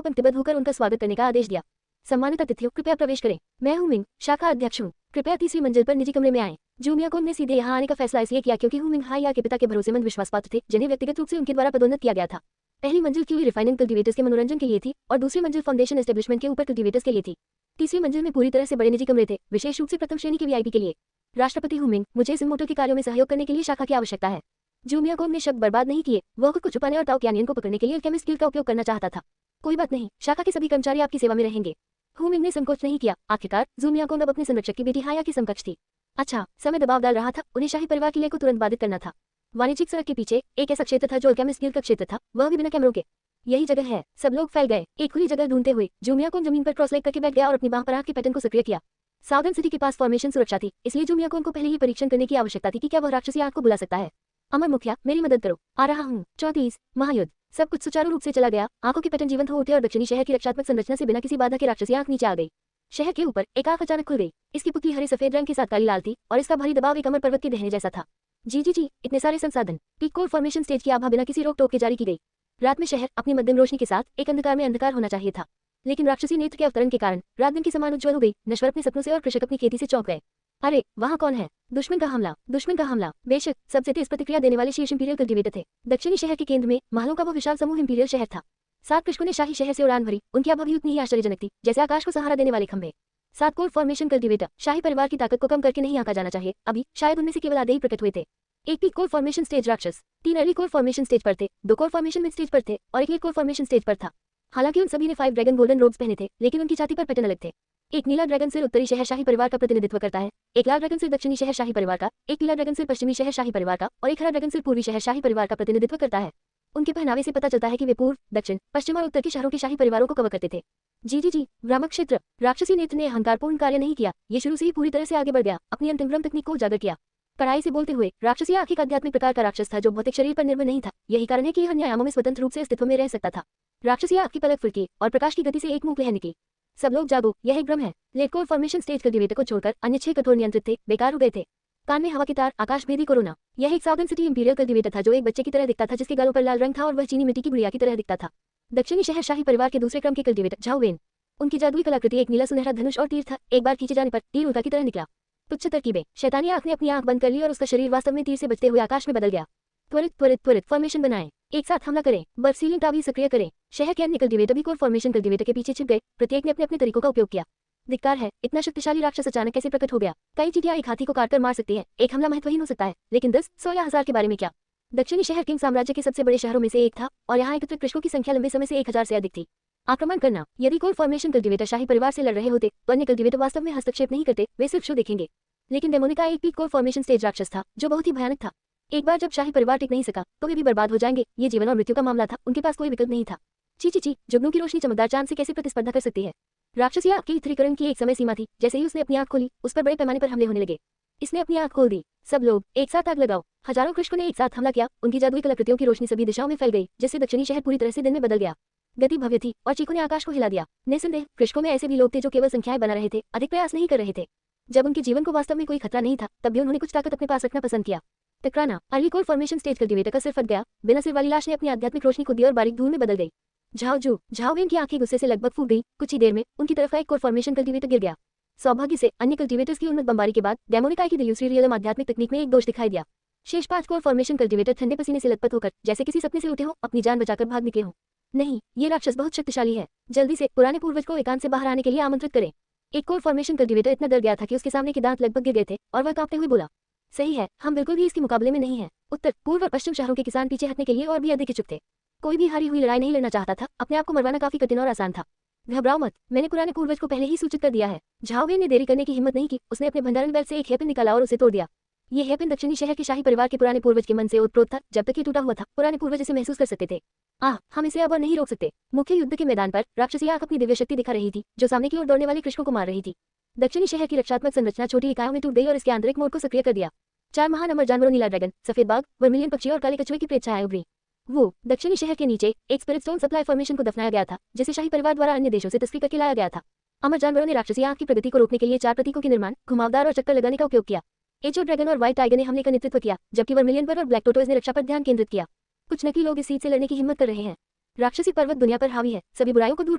पंक्तिबद्ध होकर उनका स्वागत करने का आदेश दिया। सम्मानित अतिथियों, कृपया प्रवेश करें। मैं हूं मिंग, शाखा अध्यक्ष हूं। कृपया तीसरी मंजिल पर निजी कमरे में आएं। जू मियाकोन ने सीधे यहाँ आने का फैसला इसलिए किया क्योंकि हूं मिंग हाया के पिता के भरोसेमंद विश्वासपात्र थे जिन्हें व्यक्तिगत रूप से उनके द्वारा पदोन्नत किया गया था। पहली मंजिल क्यूवी रिफाइनिंग कल्टीवेटर्स के मनोरंजन के लिए थी और दूसरी मंजिल फाउंडेशन एस्टेब्लिशमेंट के ऊपर कल्टीवेटर्स के लिए थी। तीसरी मंजिल में पूरी तरह से बड़े निजी कमरे थे, विशेष रूप से प्रथम श्रेणी के वीआईपी के लिए। राष्ट्रपति हूं मिंग, मुझे इस मोटर के कार्यों में सहयोग करने के लिए शाखा की आवश्यकता है। जू मियाकोन ने शब्द बर्बाद नहीं किए। वह खुद को छुपाने और ताओ कियानियन को पकड़ने के लिए अल्केमिस्ट गिल्ड का उपयोग करना चाहता था। कोई बात नहीं, शाखा के सभी कर्मचारी आपकी सेवा में रहेंगे। हूं मिंग ने संकोच नहीं किया। आखिरकार जू मियाकोन अब अपने संरक्षक की बेटी हाया की समकक्ष थी। अच्छा, समय दबाव डाल रहा था, उन्हें शाही परिवार के लिए को तुरंत बाधित करना था। वाणिज्यिक सड़क के पीछे एक ऐसा क्षेत्र था जो अल्केमिस्ट गिल्ड का क्षेत्र था, वह भी बिना कैमरों के। यही जगह है। सब लोग फैल गए। एक खुली जगह ढूंढते हुए जूमियाकोन जमीन पर क्रॉस लेग करके बैठ गया और अपनी बांह पर आग के पैटर्न को सक्रिय किया। साउदर्न सिटी के पास फॉर्मेशन सुरक्षा थी, इसलिए जूमियाकोन को पहले ही परीक्षण करने की आवश्यकता थी कि क्या वह राक्षसी आग को बुला सकता है। अमर मुखिया, मेरी मदद करो, आ रहा हूँ। 34 महायुद्ध। सब कुछ सुचारू रूप से चला गया। आंखों के पैटर्न जीवंत हो उठे और दक्षिणी शहर की रक्षात्मक संरचना से बिना किसी बाधा के राक्षसी आंख नीचे आ गई। शहर के ऊपर एक आंख अचानक खुल गई। इसकी पुतली हरे सफेद रंग के साथ काली लाल थी और इसका भारी दबाव एक अमर पर्वत के दहने जैसा था। जी, इतने सारे संसाधन। पीक कोर फॉर्मेशन स्टेज की आभा बिना किसी रोक टोक के जारी की गई। रात में शहर अपनी मध्यम रोशनी के साथ एक अंधकार में अंधकार होना चाहिए था, लेकिन राक्षसी नेत्र के अवतरण के कारण रात दिन की समान उज्ज्वल हो गई। नश्वर अपने सपनों से और कृषक अपनी खेती से चौंक गए। अरे वहाँ कौन है? दुश्मन का हमला, दुश्मन का हमला। बेशक सबसे तेज प्रतिक्रिया देने वाले शीर्ष इंपीरियल कल्टिवेटर थे। दक्षिणी शहर के केंद्र में महलों का वो विशाल समूह इंपीरियल शहर था। 7 कृषकों ने शाही शहर से उड़ान भरी। उनकी आभा भी उतनी ही आश्चर्यजनक थी जैसे आकाश को सहारा देने वाले खंभे। 7 कोर फॉर्मेशन कल्टिवेटर शाही परिवार की ताकत को कम करके नहीं आंका जाना चाहिए। अभी शायद उनमें से केवल आधे ही प्रकट हुए थे। एक पीक कोर फॉर्मेशन स्टेज राक्षस, 3 अर्ली कोर फॉर्मेशन स्टेज पर थे, 2 कोर फॉर्मेशन मिड स्टेज पर थे और एक लेट कोर फॉर्मेशन स्टेज पर था। हालांकि उन सभी ने 5 ड्रैगन गोल्डन रोब्स पहने थे, लेकिन उनकी छाती पर पैटर्न अलग थे। एक नीला ड्रैगन सिर उत्तरी शहर शाही परिवार का प्रतिनिधित्व करता है, एक लाल ड्रैगन सिर दक्षिणी शहर शाही परिवार का, एक पीला ड्रैगन सिर पश्चिमी शहर शाही परिवार का और एक हरा ड्रैगन सिर पूर्वी शहर शाही परिवार का प्रतिनिधित्व करता है। उनके पहनावे से पता चलता है कि वे पूर्व, दक्षिण, पश्चिम और उत्तर के शहरों के शाही परिवारों को कवर करते थे। जी, भ्रामक क्षेत्र। राक्षसी नेत्र ने अहंकारपूर्ण कार्य नहीं किया, ये शुरू से ही पूरी तरह से आगे बढ़ गया, अपनी अंतिम ब्रह्म तकनीक को उजागर किया। कड़ाई से बोलते हुए, राक्षसी आंख एक आध्यात्मिक प्रकार का राक्षस था जो भौतिक शरीर पर निर्भर नहीं था। यही कारण है कि यह अन्य आयामों में स्वतंत्र रूप से अस्तित्व में रह सकता था। राक्षसी आंख की पलक फुड़की और प्रकाश की गति से एक मुंह निकली। सब लोग जागो, यह एक भ्रम है। Late core formation stage cultivator को छोड़कर अन्य 6 कठोर नियंत्रित थे, बेकार हो गए थे। कान में हवा की तार, आकाश भेदी कोरोना। यह एक साउदर्न सिटी इंपीरियल कल्टिवेटर था जो एक बच्चे की तरह दिखता था, जिसके गालों पर लाल रंग था और वह चीनी मिट्टी की गुड़िया की तरह दिखता था। दक्षिणी शहर शाही परिवार के दूसरे क्रम के कल्टिवेटर झाओवेन। उनकी जादुई कलाकृति एक नीला सुनहरा धनुष और तीर था। एक बार खींचे जाने पर तीर उल्टा की तरह निकला। तुच्छ तरकीबें। शैतानी आंख ने अपनी आंख बंद कर ली और उसका शरीर वास्तव में तीर से बचते हुए आकाश में बदल गया। त्वरित फॉर्मेशन बनाएं, एक साथ हमला करें, बर्फ सीलिंग टावी सक्रिय करें। शहर के अन्य कल्टिवेटर भी कोर फॉर्मेशन कल्टिवेटर के पीछे छिप गए। प्रत्येक ने अपने अपने तरीकों का उपयोग किया। धिक्कार है, इतना शक्तिशाली राक्षस अचानक कैसे प्रकट हो गया? कई चींटियां एक हाथी को काटकर मार सकती है, एक हमला महत्वहीन हो सकता है, लेकिन 10, 100 या 1000 के बारे में क्या? दक्षिणी शहर किंग साम्राज्य के सबसे बड़े शहरों में से एक था और यहाँ एकत्रित कृषकों की संख्या लंबे समय से 1000 से अधिक थी। आक्रमण करना। यदि कोर फॉर्मेशन कल्टिवेटर शाही परिवार से लड़ रहे होते तो अन्य कल्टिवेटर वास्तव में हस्तक्षेप नहीं करते, वे सिर्फ शो देखेंगे। लेकिन डेमोनिका एक पीक कोर फॉर्मेशन स्टेज राक्षस था जो बहुत ही भयानक था। एक बार जब शाही परिवार टिक नहीं सका तो वे भी बर्बाद हो जाएंगे। ये जीवन और मृत्यु का मामला था, उनके पास कोई विकल्प नहीं था। ची, जुगनू की रोशनी चमकदार चांद से कैसे प्रतिस्पर्धा कर सकती है? राक्षसी आंख के स्थिरीकरण की एक समय सीमा थी। जैसे ही उसने अपनी आंख खोली, उस पर बड़े पैमाने पर हमले होने लगे। इसने अपनी आंख खोल दी। सब लोग एक साथ आग लगाओ। हजारों कृषकों ने एक साथ हमला किया। उनकी जादुई कलाकृतियों की रोशनी सभी दिशाओं में फैल गई, जिससे दक्षिणी शहर पूरी तरह से दिन में बदल गया। गति भव्य थी और चीखों ने आकाश को हिला दिया। निस्संदेह कृषकों में ऐसे भी लोग थे जो केवल संख्याएं बना रहे थे, अधिक प्रयास नहीं कर रहे थे। जब उनके जीवन को वास्तव में कोई खतरा नहीं था, तब भी उन्होंने कुछ ताकत अपने पास रखना पसंद किया। टकराना। Early core formation stage cultivator का सिर फट गया। बिना सिर वाली लाश ने अपनी आध्यात्मिक रोशनी को दी और बारीक धूल में बदल गई। झाओवेन की आंखें गुस्से से लगभग फूट गई। कुछ ही देर में उनकी तरफ का एक कोर फॉर्मेशन कल्टिवेटर गिर गया। सौभाग्य से अन्य कल्टिवेटर्स की उन्नत बमबारी के बाद डेमोनिका की दिल्यूसरी रियलम आध्यात्मिक तकनीक में एक दोष दिखाई दिया। शेष 5 कोर फॉर्मेशन कल्टिवेटर ठंडे पसीने से लथपथ होकर जैसे किसी सपने से उठे हो, अपनी जान बचाकर भाग निकले हो। नहीं, ये राक्षस बहुत शक्तिशाली है। जल्दी से पुराने पूर्वज को एकांत से बाहर आने के लिए आमंत्रित करें। एक कोर फॉर्मेशन कल्टिवेटर इतना डर गया था कि उसके सामने के दांत लगभग गिर गए थे और वह कांपते हुए बोला, सही है, हम बिल्कुल भी इसके मुकाबले में नहीं है। उत्तर, पूर्व और पश्चिम शहरों के किसान पीछे हटने के लिए और भी अधिक इच्छुक थे। कोई भी हारी हुई लड़ाई नहीं लड़ना चाहता था। अपने आप को मरवाना काफी कठिन और आसान था। घबराओ मत, मैंने पुराने पूर्वज को पहले ही सूचित कर दिया है। झाओवेन ने देरी करने की हिम्मत नहीं की। उसने अपने भंडारण बेल्ट से एक हेयरपिन निकाला और उसे तोड़ दिया। ये हेयरपिन दक्षिणी शहर के शाही परिवार के पुराने पूर्वज के मन से ओतप्रोत था। जब तक ये टूटा हुआ था, पुराने पूर्वज इसे महसूस कर सकते थे। हम इसे अब और नहीं रोक सकते। मुख्य युद्ध के मैदान पर राक्षसी आंख अपनी दिव्य शक्ति दिखा रही थी, जो सामने की ओर दौड़ने वाले कृषकों को मार रही थी। दक्षिणी शहर की रक्षात्मक संरचना छोटी इकाइयों में टूट गई और इसके आंतरिक मोड़ को सक्रिय कर दिया। 4 महान अमर जानवरों, नीला ड्रैगन, सफेद बाघ, वर्मिलियन पक्षी और काले कछुए की प्रेत छाया उभरी। वो दक्षिणी शहर के नीचे एक स्पिरिट स्टोन सप्लाई फॉर्मेशन को दफनाया गया था, जिसे शाही परिवार द्वारा अन्य देशों से तस्करी करके लाया गया था। अमर जानवरों ने राक्षसी आंख की प्रगति को रोकने के लिए 4 प्रतीकों के निर्माण, घुमावदार और चक्कर लगाने का उपयोग किया। एचो ड्रैगन और व्हाइट टाइगर ने हमले का नेतृत्व किया, जबकि वर्मिलियन पर और ब्लैक टोटोइज ने रक्षा पर ध्यान केंद्रित किया। कुछ नकली लोग इस सीट से लड़ने की हिम्मत कर रहे हैं। राक्षसी पर्वत दुनिया पर हावी है, सभी बुराइयों को दूर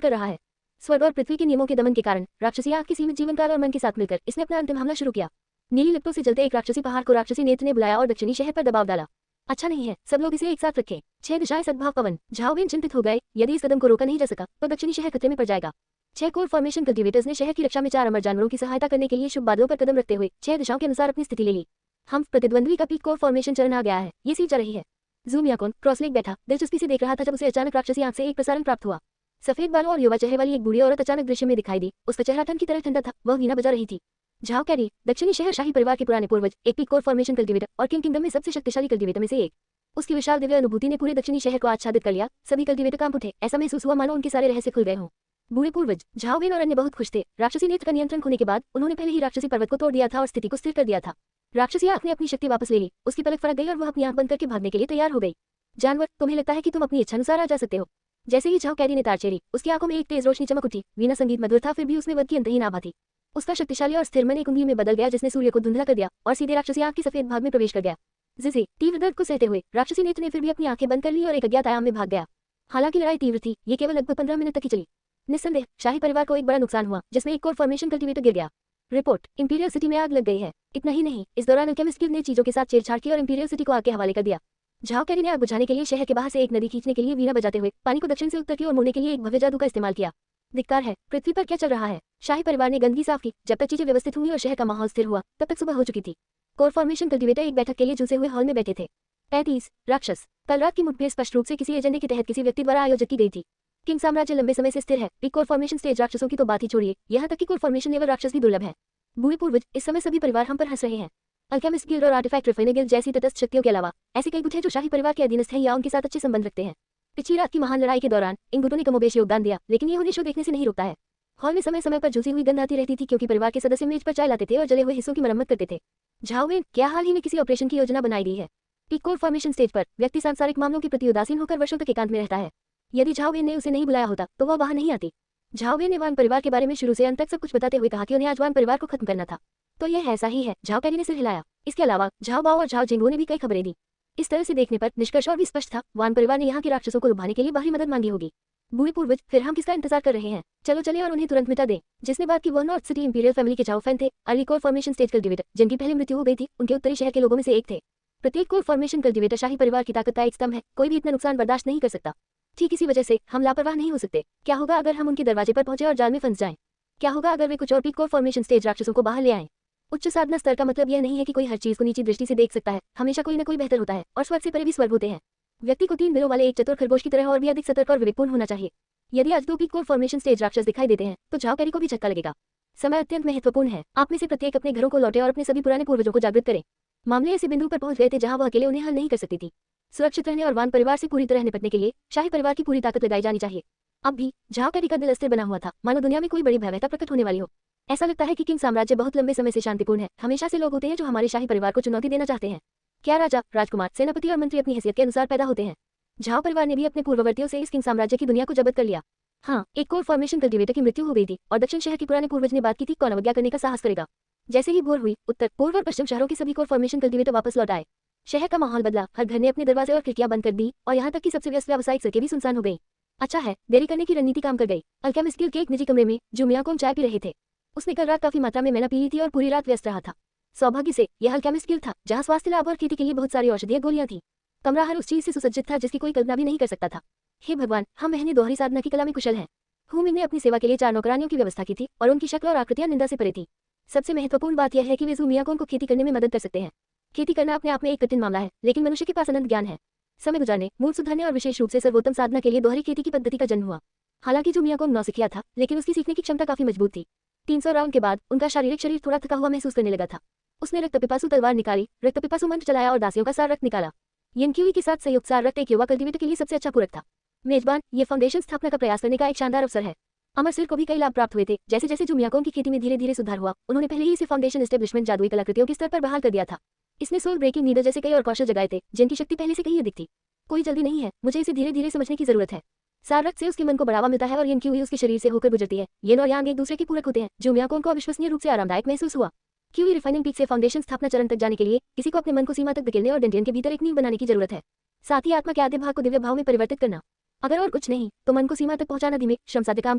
कर रहा है। स्वर्ग और पृथ्वी के नियमों के दमन के कारण राक्षसी आंख की सीमित जीवन काल और मन के साथ मिलकर इसने अपना अंतिम हमला शुरू किया। नीली लिप्टों से जलते एक राक्षसी पहाड़ को राक्षसी नेत्र ने बुलाया और दक्षिणी शहर पर दबाव डाला। अच्छा नहीं है, सब लोग इसे एक साथ रखें। 6 दिशाएं सद्भाव पवन। झाओवेन चिंतित हो गए। यदि इस कदम को रोका नहीं जा सका तो दक्षिणी शहर खतरे में पड़ जाएगा। 6 कोर फॉर्मेशन कल्टिवेटर्स ने शहर की रक्षा में 4 अमर जानवरों की सहायता करने के लिए शुभ बादलों पर कदम रखते हुए 6 दिशाओं के अनुसार अपनी स्थिति ले ली। हम प्रतिद्वंद्वी का पीक कोर फॉर्मेशन चरण आ गया है। ये सीट जा रही है। जूमियाकोन क्रॉसलेग बैठा दिलचस्पी से देख रहा था जब उसे अचानक राक्षसी आंख से एक प्रसारण प्राप्त हुआ। सफेद बालों और युवा चेहरे वाली एक बूढ़ी औरत अचानक दृश्य में दिखाई दी। उसका चेहरा ठंड की तरह ठंडा था। वह वीणा बजा रही थी। झाओ कैरी दक्षिणी शहर शाही परिवार के पुराने पूर्वज, एक पीक कोर फॉर्मेशन कल्टीवेटर और किंग किंगडम में सबसे शक्तिशाली कल्टीवेटर में से एक। उसकी विशाल दिव्य अनुभूति ने पूरे दक्षिणी शहर को आच्छादित कर लिया। सभी कल्टीवेटर कांप उठे, ऐसा महसूस हुआ मानो उनके सारे रहस्य खुल गए हों। बूढ़े पूर्वज झाओवेन और अन्य बहुत खुश थे। राक्षसी नेत्र का नियंत्रण खोने के बाद उन्होंने पहले ही राक्षसी पर्वत को तोड़ दिया था और स्थिति को स्थिर कर दिया था। राक्षसी आंख ने अपनी शक्ति वापस ले ली, उसकी पलक फड़क गई और वह अपनी आंख बंद करके भागने के लिए तैयार हो गई। जानवर, तुम्हें लगता है कि तुम अपनी इच्छानुसार आ जा सकते हो? जैसे ही झाओ कैरी ने तार चेरी, उसकी आंखों में एक तेज रोशनी चमक उठी। वीणा संगीत मधुर था, फिर भी उसमें वध की अंतहीन आभा थी। उसका शक्तिशाली और स्थिर मन एक उंगली में बदल गया, जिसने सूर्य को धुंधला कर दिया और सीधे राक्षसी आंख के सफेद भाग में प्रवेश कर गया। जिसे तीव्र दर्द को सहते हुए राक्षसी नेत्र ने फिर भी अपनी आंखें बंद कर ली और एक अज्ञात आयाम में भाग गया। हालांकि लड़ाई तीव्र थी, ये केवल लगभग 15 मिनट तक ही चली। निस्संदेह शाही परिवार को एक बड़ा नुकसान हुआ, जिसमें एक कोर फॉर्मेशन कल्टीवेटर गिर गया। रिपोर्ट, इंपीरियल सिटी में आग लग गई है। इतना ही नहीं, इस दौरान अल्केमिस्ट गिल्ड ने चीजों के साथ छेड़छाड़ की और इंपीरियल सिटी को आग के हवाले कर दिया। झाओ कैरी ने आग बुझाने के लिए शहर के बाहर से एक नदी खींचने के लिए वीणा बजाते हुए पानी को दक्षिण से उत्तर की ओर मोड़ने के लिए एक भव्य जादू का इस्तेमाल किया। धिक्कार है, पृथ्वी पर क्या चल रहा है? शाही परिवार ने गंदगी साफ की। जब तक चीजें व्यवस्थित हुई और शहर का माहौल स्थिर हुआ, तब तक सुबह हो चुकी थी। कोर फॉर्मेशन कल्टीवेटर एक बैठक के लिए झुलसे हुए हॉल में बैठे थे। 35 राक्षस। कल रात की मुठभेड़ स्पष्ट रूप से किसी एजेंडे के तहत किसी व्यक्ति द्वारा आयोजित की गई थी। किंग साम्राज्य लंबे समय से स्थिर है। पीक कोर फॉर्मेशन स्टेज राक्षसों की तो बात ही छोड़िए, यहाँ तक कि कोर फॉर्मेशन लेवल राक्षस भी दुर्लभ है। बूढ़े पूर्वज, इस समय सभी परिवार हम पर हंस रहे हैं। अल्केमिस्ट गिल्ड और आर्टिफैक्ट रिफाइनर गिल्ड जैसी तटस्थ शक्तियों के अलावा ऐसे कई गुट हैं जो शाही परिवार के अधीनस्थ हैं या उनके साथ अच्छे संबंध रखते हैं। पिछली रात की महान लड़ाई के दौरान इन गुटों ने कमोबेश योगदान दिया, लेकिन ये उन्हें शो देखने से नहीं रोकता है। हॉल में समय समय पर झुलसी हुई गंध आती रहती थी, क्योंकि परिवार के सदस्य मेज पर चाय लाते थे और जले हुए हिस्सों की मरम्मत करते थे। झाओवेन, क्या हाल ही में किसी ऑपरेशन की योजना बनाई गई है? पीक कोर फॉर्मेशन स्टेज पर व्यक्ति सांसारिक मामलों के प्रति उदासीन होकर वर्षों तक एकांत में रहता है। यदि झाओवेन ने उसे नहीं बुलाया होता तो वह वहां नहीं आती। झाओवेन ने वान परिवार के बारे में शुरू से अंत तक सब कुछ बताते हुए कहा कि उन्हें आज वान परिवार को खत्म करना था। तो यह ऐसा ही है, झाओ कैरी ने सिर हिलाया। इसके अलावा झाओ बाओ और झाओ जिंगो ने भी कई खबरें दी। इस तरह से देखने पर निष्कर्ष और भी स्पष्ट था, वान परिवार ने यहाँ के राक्षसों को लुभाने के लिए बाहरी मदद मांगी होगी। बूढ़े पूर्वज, फिर हम किसका इंतजार कर रहे हैं? चलो चले और उन्हें तुरंत मिटा दें। जिसने बात की वह नॉर्थ सिटी इंपीरियल फैमिली के झाओ फैन थे। Early core formation stage cultivator जिनकी पहले मृत्यु हो गई थी, उनके उत्तरी शहर के लोगों में से एक थे। प्रत्येक कोर फॉर्मेशन कल्टीवेटर शाही परिवार की ताकत का एक स्तंभ है। कोई भी इतना नुकसान बर्दाश्त नहीं कर सकता। ठीक इसी वजह से हम लापरवाह नहीं हो सकते। क्या होगा अगर हम उनके दरवाजे पर पहुंचे और जाल में फंस जाएं? क्या होगा अगर वे कुछ और पीक कोर फॉर्मेशन स्टेज राक्षसों को बाहर ले आएं? उच्च साधना स्तर का मतलब यह नहीं है कि कोई हर चीज को नीची दृष्टि से देख सकता है। हमेशा कोई न कोई बेहतर होता है, और स्वर्ग से परे भी स्वर्ग होते हैं। व्यक्ति को 3 दिलों वाले एक चतुर खरगोश की तरह और भी अधिक सतर्क और विवेकपूर्ण होना चाहिए। यदि आज 2 पीक कोर फॉर्मेशन स्टेज राक्षस दिखाई देते हैं, तो झाओ कैरी को भी झटका लगेगा। समय अत्यंत महत्वपूर्ण है। आप में से प्रत्येक अपने घरों को लौटे और अपने सभी पुराने पूर्वजों को जागृत करें। मामले ऐसे बिंदु पर पहुंच गए थे जहां वह अकेले उन्हें हल नहीं कर सकती थी। सुरक्षित रहने और वान परिवार से पूरी तरह निपटने के लिए शाही परिवार की पूरी ताकत लगाई जानी चाहिए। अब भी झाओ कैरी का दिल अस्थिर बना हुआ था, मानो दुनिया में कोई बड़ी भयावहता प्रकट होने वाली हो। ऐसा लगता है कि किंग साम्राज्य बहुत लंबे समय से शांतिपूर्ण है। हमेशा से लोग होते हैं जो हमारे शाही परिवार को चुनौती देना चाहते हैं। क्या राजा, राजकुमार, सेनापति और मंत्री अपनी हैसियत के अनुसार पैदा होते हैं? झाओ परिवार ने भी अपने पूर्ववर्तियों से इस किंग साम्राज्य की दुनिया को जब्त कर लिया। हाँ, एक कोर फॉर्मेशन कल्टीवेटर की मृत्यु हो गई थी और दक्षिण शहर के पुराने पूर्वज ने बात की थी कौन अवज्ञा करने का साहस करेगा। जैसे ही भोर हुई, उत्तर, पूर्व और पश्चिम शहरों के सभी कोर फॉर्मेशन कल्टीवेटर वापस लौट आए। शहर का माहौल बदला, हर घर ने अपने दरवाजे और खिड़कियां बंद कर दी और यहाँ तक कि सबसे व्यस्त व्यावसायिक सड़कें भी सुनसान हो गई। अच्छा है, देरी करने की रणनीति काम कर गई। अल्केमिस्ट गिल्ड के एक निजी कमरे में जुमियाकोंग चाय पी रहे थे। उसने कल रात काफी मात्रा में मैना पी ली थी और पूरी रात व्यस्त रहा था। सौभाग्य से यह अल्केमिस्ट गिल्ड था जहाँ स्वास्थ्य लाभ और खेती के लिए बहुत सारी औषधीय गोलियां थी। कमरा हर उस चीज से सुसज्जित था जिसकी कोई कल्पना भी नहीं कर सकता था। हे भगवान, हम बहनें दोहरी साधना की कला में कुशल हैं। हुमिंग ने अपनी सेवा के लिए 4 नौकरानियों की व्यवस्था की थी और उनकी शक्ल और आकृतियां निंदा से परे थी। सबसे महत्वपूर्ण बात यह है कि वे जुमियाकोंग को खेती करने में मदद कर सकते हैं। खेती करना अपने आप में एक कठिन मामला है, लेकिन मनुष्य के पास अनंत ज्ञान है। समय गुजारने, मूल सुधारने और विशेष रूप से सर्वोत्तम साधना के लिए दोहरी खेती की पद्धति का जन्म हुआ। हालांकि जुमियाकोंग नौसिखिया था, लेकिन उसकी सीखने की क्षमता काफी मजबूत थी। 300 राउंड के बाद उनका शारीरिक शरीर थोड़ा थका हुआ महसूस करने लगा था। उसने रक्तपिपासु तलवार निकाली, रक्तपिपासु मंत्र चलाया और दासियों का सार रक्त निकाला। यिनक्यूई के साथ संयुक्त सार रक्त एक युवा कल्टीवेटर के लिए सबसे अच्छा पूरक था। मेजबान, ये फाउंडेशन स्थापना का प्रयास करने का एक शानदार अवसर है। अमर सिर को भी कई लाभ प्राप्त हुए थे। जैसे जैसे जुमियाकोंग की खेती में धीरे धीरे सुधार हुआ, उन्होंने पहले ही इसे फाउंडेशन एस्टेब्लिशमेंट जादुई कलाकृतियों के स्तर पर बहाल कर दिया था। इसने सोल ब्रेकिंग नीडल जैसे कई और कौशल जगाए थे जिनकी शक्ति पहले से कहीं अधिक थी। कोई जल्दी नहीं है, मुझे इसे धीरे धीरे समझने की जरूरत है। सार रक्त से उसके मन को बढ़ावा मिलता है और यिनक्यूई उसके शरीर से होकर गुजरती है। येन और यांग एक दूसरे के पूरक होते हैं। जुमियाकोंग को अविश्वसनीय रूप से आरामदायक महसूस हुआ। क्यूई रिफाइनिंग पीक से फाउंडेशन स्थापना चरण तक जाने के लिए किसी को अपने मन को सीमा तक धकेलने और डेंटियन के भीतर एक नींव बनाने की जरूरत है। साथ ही आत्मा के आधे भाग को दिव्य भाव में परिवर्तित करना। अगर और कुछ नहीं तो मन को सीमा तक पहुंचाना धीमे श्रमसाध्य काम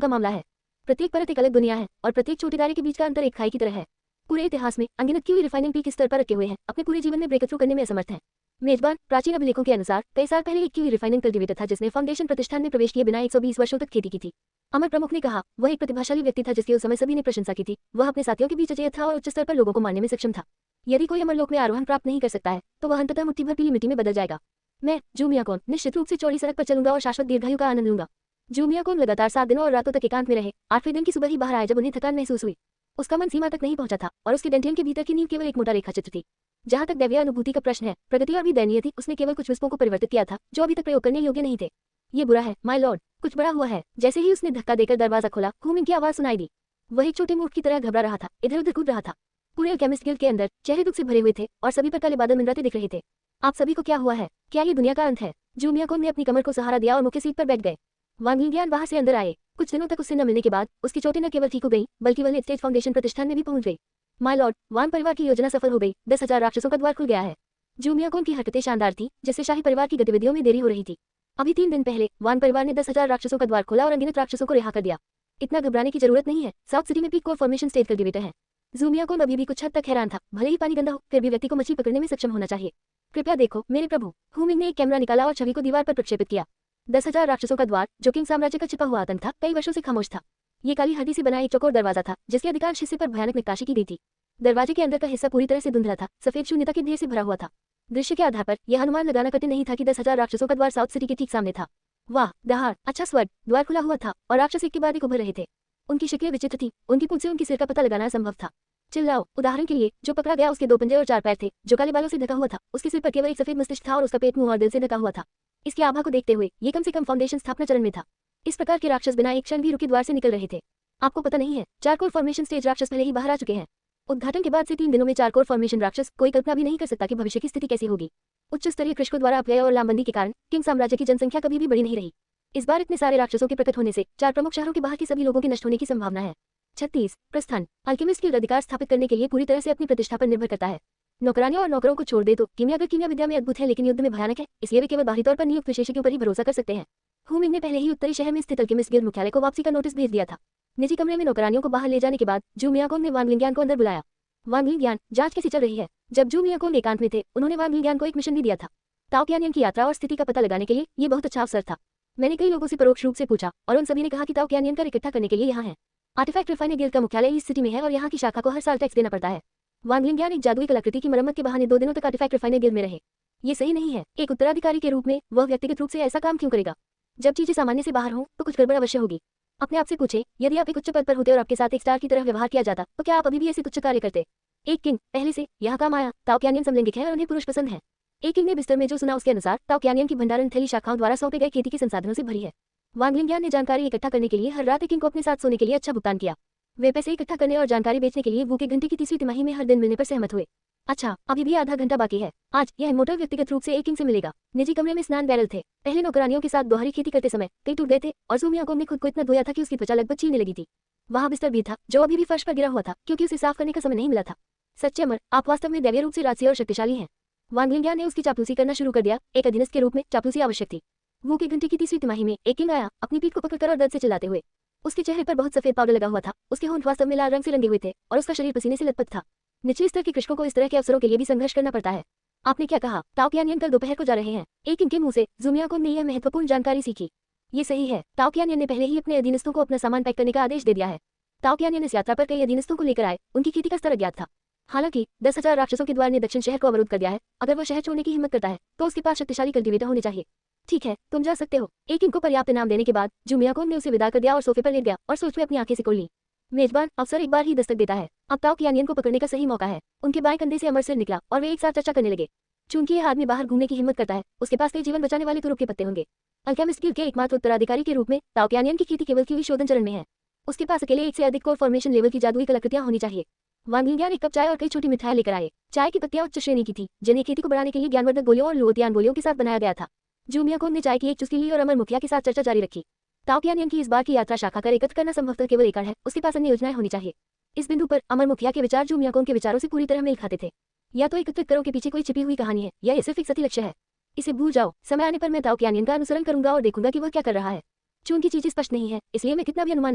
का मामला है। प्रत्येक परत एक अलग दुनिया है और प्रत्येक छोटे तारे के बीच का अंतर एक खाई की तरह है। पूरे इतिहास में अनगिनत क्यूई रिफाइनिंग पीक इस स्तर पर रखे हुए हैं, अपने पूरे जीवन में ब्रेक थ्रू करने में असमर्थ हैं। मेजबान, प्राचीन अभिलेखों के अनुसार कई साल पहले एक क्यूई रिफाइनिंग कल्टीवेटर था जिसने फाउंडेशन प्रतिष्ठान में प्रवेश किए बिना 120 वर्षों तक खेती की थी। अमर प्रमुख ने कहा, वह एक प्रतिभाशाली व्यक्ति था जिसकी उस समय सभी ने प्रशंसा की थी। वह अपने साथियों के बीच अजय था और उच्च स्तर पर लोगों को मानने में सक्षम था। यदि कोई अमरलोक में आरोहण प्राप्त नहीं कर सकता है तो वह अंततः मुट्ठी भर पीली मिट्टी में बदल जाएगा। मैं जुमियाकोंग निश्चित रूप से चौड़ी सड़क पर चलूंगा और शाश्वत दीर्घायु का आनंद लूंगा। जुमियाकोंग लगातार 7 दिनों और रातों तक एकांत में रहे। 8वें दिन की सुबह ही बाहर आए जब उन्हें थकान महसूस हुई। उसका मन सीमा तक नहीं पहुंचा था और उसके डेंटियन के भीतर की नींव केवल एक मोटा रेखा चित्र थी। जहां तक दैवीय अनुभूति का प्रश्न है, प्रगति और भी दयनीय थी। उसने केवल कुछ विस्पों को परिवर्तित किया था जो अभी तक प्रयोग करने योग्य नहीं थे। ये बुरा है माय लॉर्ड, कुछ बड़ा हुआ है। जैसे ही उसने धक्का देकर दरवाजा खोला, हुमिंग की आवाज सुनाई दी। वह एक छोटे मूर्ख की तरह घबरा रहा था, इधर उधर कूद रहा था। पूरे अल्केमिस्ट गिल्ड के अंदर चेहरे दुख से भरे हुए थे और सभी पर काले बादल मंडराते दिख रहे थे। आप सभी को क्या हुआ है? क्या ये दुनिया का अंत है? जू मियाकोन ने अपनी कमर को सहारा दिया और मुख्य सीट पर बैठ गए। वांग यिंगयान बाहर से अंदर आए। कुछ दिनों तक उससे न मिलने के बाद उसकी चोटें न केवल ठीक हो गई बल्कि वह स्टेट फाउंडेशन प्रतिष्ठान में भी पहुंच गई। माय लॉर्ड, वान परिवार की योजना सफल हो गई। 10,000 राक्षसों का द्वार खुल गया है। जू मियाकोन की हरकतें शानदार थी, जिससे शाही परिवार की गतिविधियों में देरी हो रही थी। अभी 3 दिन पहले वान परिवार ने 10,000 राक्षसों का द्वार खोला और अनगिनत राक्षसों को रिहा कर दिया। इतना घबराने की जरूरत नहीं है। साउथ सिटी में peak core formation state cultivator है। जू मियाकोन अभी भी कुछ हद तक हैरान था। भले ही पानी गंदा हो, फिर भी व्यक्ति को मछली पकड़ने में सक्षम होना चाहिए। कृपया देखो मेरे प्रभु। हुमिंग ने एक कैमरा निकाला और छवि को दीवार पर प्रक्षेपित किया। 10,000 राक्षसों का द्वार, जो किंग साम्राज्य का छिपा हुआ आतंक था, कई वर्षों से खामोश था। ये काली हड्डी से बना एक चौकोर दरवाजा था, जिसके अधिकांश हिस्से पर भयानक नक्काशी की गई थी। दरवाजे के अंदर का हिस्सा पूरी तरह से धुंधला था, सफेद शून्यता के ढेर से भरा हुआ था। दृश्य के आधार पर यह अनुमान लगाना कठिन नहीं था कि 10,000 राक्षसों का द्वार साउथ सिटी के ठीक सामने था। वाह दहाड़, अच्छा स्वर्ग। द्वार खुला हुआ था और राक्षस एक के बाद एक उभर रहे थे। उनकी शक्लें विचित्र थी। उनकी पूंछ से उनकी सिर का पता लगाना असंभव था। चिल्लाओ। उदाहरण के लिए, जो पकड़ा गया उसके 2 पंजे और 4 पैर थे, जो काले बालों से ढका हुआ था। उसके सिर पर केवल एक सफेद मस्तिष्क था और उसका पेट, मुंह और दिल से ढका हुआ था। इसकी आभा को देखते हुए ये कम से कम फाउंडेशन स्थापना चरण में था। इस प्रकार के राक्षस बिना एक क्षण भी रुके द्वार से निकल रहे थे। आपको पता नहीं है, 4 कोर फॉर्मेशन स्टेज राक्षस पहले ही बाहर आ चुके हैं। उद्घाटन के बाद से 3 दिनों में 4 कोर फॉर्मेशन राक्षस, कोई कल्पना भी नहीं कर सकता कि भविष्य की स्थिति कैसी होगी। उच्च स्तरीय कृषकों द्वारा अपव्यय और लामबंदी के कारण किंग साम्राज्य की जनसंख्या कभी भी बढ़ी नहीं रही। इस बार इतने सारे राक्षसों के प्रकट होने से 4 प्रमुख शहरों के बाहर के सभी लोगों के नष्ट होने की संभावना है। 36 प्रस्थान। अल्केमिस्ट गिल्ड अधिकार स्थापित करने के लिए पूरी तरह से अपनी प्रतिष्ठा पर निर्भर करता है। नौकरानियों और नौकरों को छोड़ दे तो कीमिया विद्या में अद्भुत है, लेकिन युद्ध में भयानक है, इसलिए वे केवल बाहरी तौर पर नियुक्त विशेषज्ञों पर ही भरोसा कर सकते हैं। हुमिंग ने पहले ही उत्तरी शहर में स्थित अल्केमिस्ट गिल्ड मुख्यालय को वापसी का नोटिस भेज दिया था। निजी कमरे में नौकरानियों को बाहर ले जाने के बाद जू मियाकोन ने वांग यिंगयान को अंदर बुलाया। वांग यिंगयान, जांच कैसी चल रही है? जब जू मियाकोन एकांत में थे, उन्होंने वांग यिंगयान को एक मिशन भी दिया था। ताओ क्यानियन की यात्रा और स्थिति का पता लगाने के लिए ये बहुत अच्छा अवसर था। मैंने कई लोगों से परोक्ष रूप से पूछा और उन सभी ने कहा कि ताओ क्यानियन का इकट्ठा करने के लिए यहाँ है। आर्टिफैक्ट रिफाइनर गिल्ड का मुख्यालय इस सिटी में है और यहाँ की शाखा को हर साल टैक्स देना पड़ता है। वांग यिंगयान एक जादुई कलाकृति की मरम्मत के बहाने 2 दिनों तक आर्टिफैक्ट रिफाइनर गिल्ड में रहे। ये सही नहीं है। एक उत्तराधिकारी के रूप में वह व्यक्तिगत रूप से ऐसा काम क्यों करेगा? जब चीजें सामान्य से बाहर हों तो कुछ गड़बड़ अवश्य होगी। अपने आप से पूछे, यदि आप एक उच्च पद पर होते और आपके साथ एक स्टार की तरह व्यवहार किया जाता, तो क्या आप अभी भी ऐसे तुच्छ कार्य करते? एक किंग पहले से यहाँ काम आया। ताओ क्यानियन समलैंगिक है और उन्हें पुरुष पसंद है। एक किंग ने बिस्तर में जो सुना उसके अनुसार ताओ क्यानियन की भंडारण थैली शाखाओं द्वारा सौंपे गए खेती के संसाधनों से भरी है। वांग यिंगयान ने जानकारी इकट्ठा करने के लिए हर रात एक किंग को अपने साथ सोने के लिए अच्छा भुगतान किया। वे पैसे इकट्ठा करने और जानकारी बेचने के लिए वो के घंटे की 3वीं तिमाही में हर दिन मिलने पर सहमत हुए। अच्छा, अभी भी आधा घंटा बाकी है। आज यह मोटर व्यक्तिगत रूप से एक किंग से मिलेगा। निजी कमरे में स्नान बैरल थे। पहले नौकरानियों के साथ दोहरी खेती करते समय कई टूट गए थे और जू मियाकोन ने खुद को इतना धोया था कि उसकी त्वचा लगभग छीलने लगी थी। वहाँ बिस्तर भी था जो अभी भी फर्श पर गिरा हुआ था, क्योंकि उसे साफ करने का समय नहीं मिला था। सच्चे अमर, आप वास्तव में दैवीय रूप से राजसी और शक्तिशाली हैं। वांग यिंगयान ने उसकी चापलूसी करना शुरू कर दिया। एक अधीनस्थ के रूप में चापलूसी आवश्यक थी। वो के घंटे की 3वीं तिमाही में एक किंग आया, अपनी पीठ को पकड़कर और दर्द से चिल्लाते हुए। उसके चेहरे पर बहुत सफेद पाउडर लगा हुआ था। उसके होंठ वास्तव में लाल रंग से रंगे हुए थे और उसका शरीर पसीने से लथपथ था। निचले स्तर के कृषकों को इस तरह के अवसरों के लिए भी संघर्ष करना पड़ता है। आपने क्या कहा? ताओ क्यानियन कल दोपहर को जा रहे हैं। एक किंग के मुंह से जू मियाकोन ने यह महत्वपूर्ण जानकारी सीखी। ये सही है। ताओ क्यानियन ने पहले ही अपने अधीनस्थों को अपना सामान पैक करने का आदेश दे दिया है। ताओ क्यानियन इस यात्रा पर कई अधीनस्थों को लेकर आए। उनकी खेती का स्तर अज्ञात था। हालांकि 10,000 राक्षसों के द्वार ने दक्षिण शहर को अवरुद्ध कर दिया है। अगर वह शहर छोड़ने की हिम्मत करता है तो उसके पास शक्तिशाली कल्टिवेटर होने चाहिए। ठीक है, तुम जा सकते हो। एक किंग को पर्याप्त इनाम देने के बाद जू मियाकोन ने उसे विदा कर दिया और सोफे पर लेट गया और सोच में अपनी आंखें सिकोड़ ली। मेजबान, अवसर एक बार ही दस्तक देता है। अब ताओ क्यानियन को पकड़ने का सही मौका है। उनके बाएं कंधे से अमर सिर निकला और वे एक साथ चर्चा करने लगे। चूंकि यह आदमी बाहर घूमने की हिम्मत करता है, उसके पास कई जीवन बचाने वाले तुरुप के पत्ते होंगे। अल्केमिस्ट गिल्ड के एकमात्र उत्तराधिकारी के रूप में ताओ क्यानियन की खेती केवल की शोधन चरण में है। उसके पास अकेले 1 से अधिक कोर फॉर्मेशन लेवल की जादुई कलाकृतियां होनी चाहिए। वांग यिंगयान 1 कप चाय और कई छोटी मिठाई लेकर आए। चाय की पत्तियां उच्च श्रेणी की थी, जिन्हें खेती को बढ़ाने के लिए ज्ञानवर्धक गोलियों और लुओतियान गोलियों के साथ बनाया गया था। जू मियाकोन ने चाय की एक चुस्की ली और अमर मुखिया के साथ चर्चा जारी रखी। ताओ क्यानियन की इस बार की यात्रा शाखा कर एकत्र करना संभवतः केवल एकड़ है। उसके पास अन्य योजनाएं होनी चाहिए। इस बिंदु पर अमर मुखिया के विचार जू मियाकोन के विचारों से पूरी तरह मेल खाते थे। या तो एकत्रित करो के पीछे कोई छिपी हुई कहानी है, या ये सिर्फ एक सती लक्ष्य है। इसे भूल जाओ। समय आने पर मैं ताओ क्यानियन का अनुसरण करूंगा और देखूंगा कि वह क्या कर रहा है। चूंकि चीजें स्पष्ट नहीं है, इसलिए मैं कितना भी अनुमान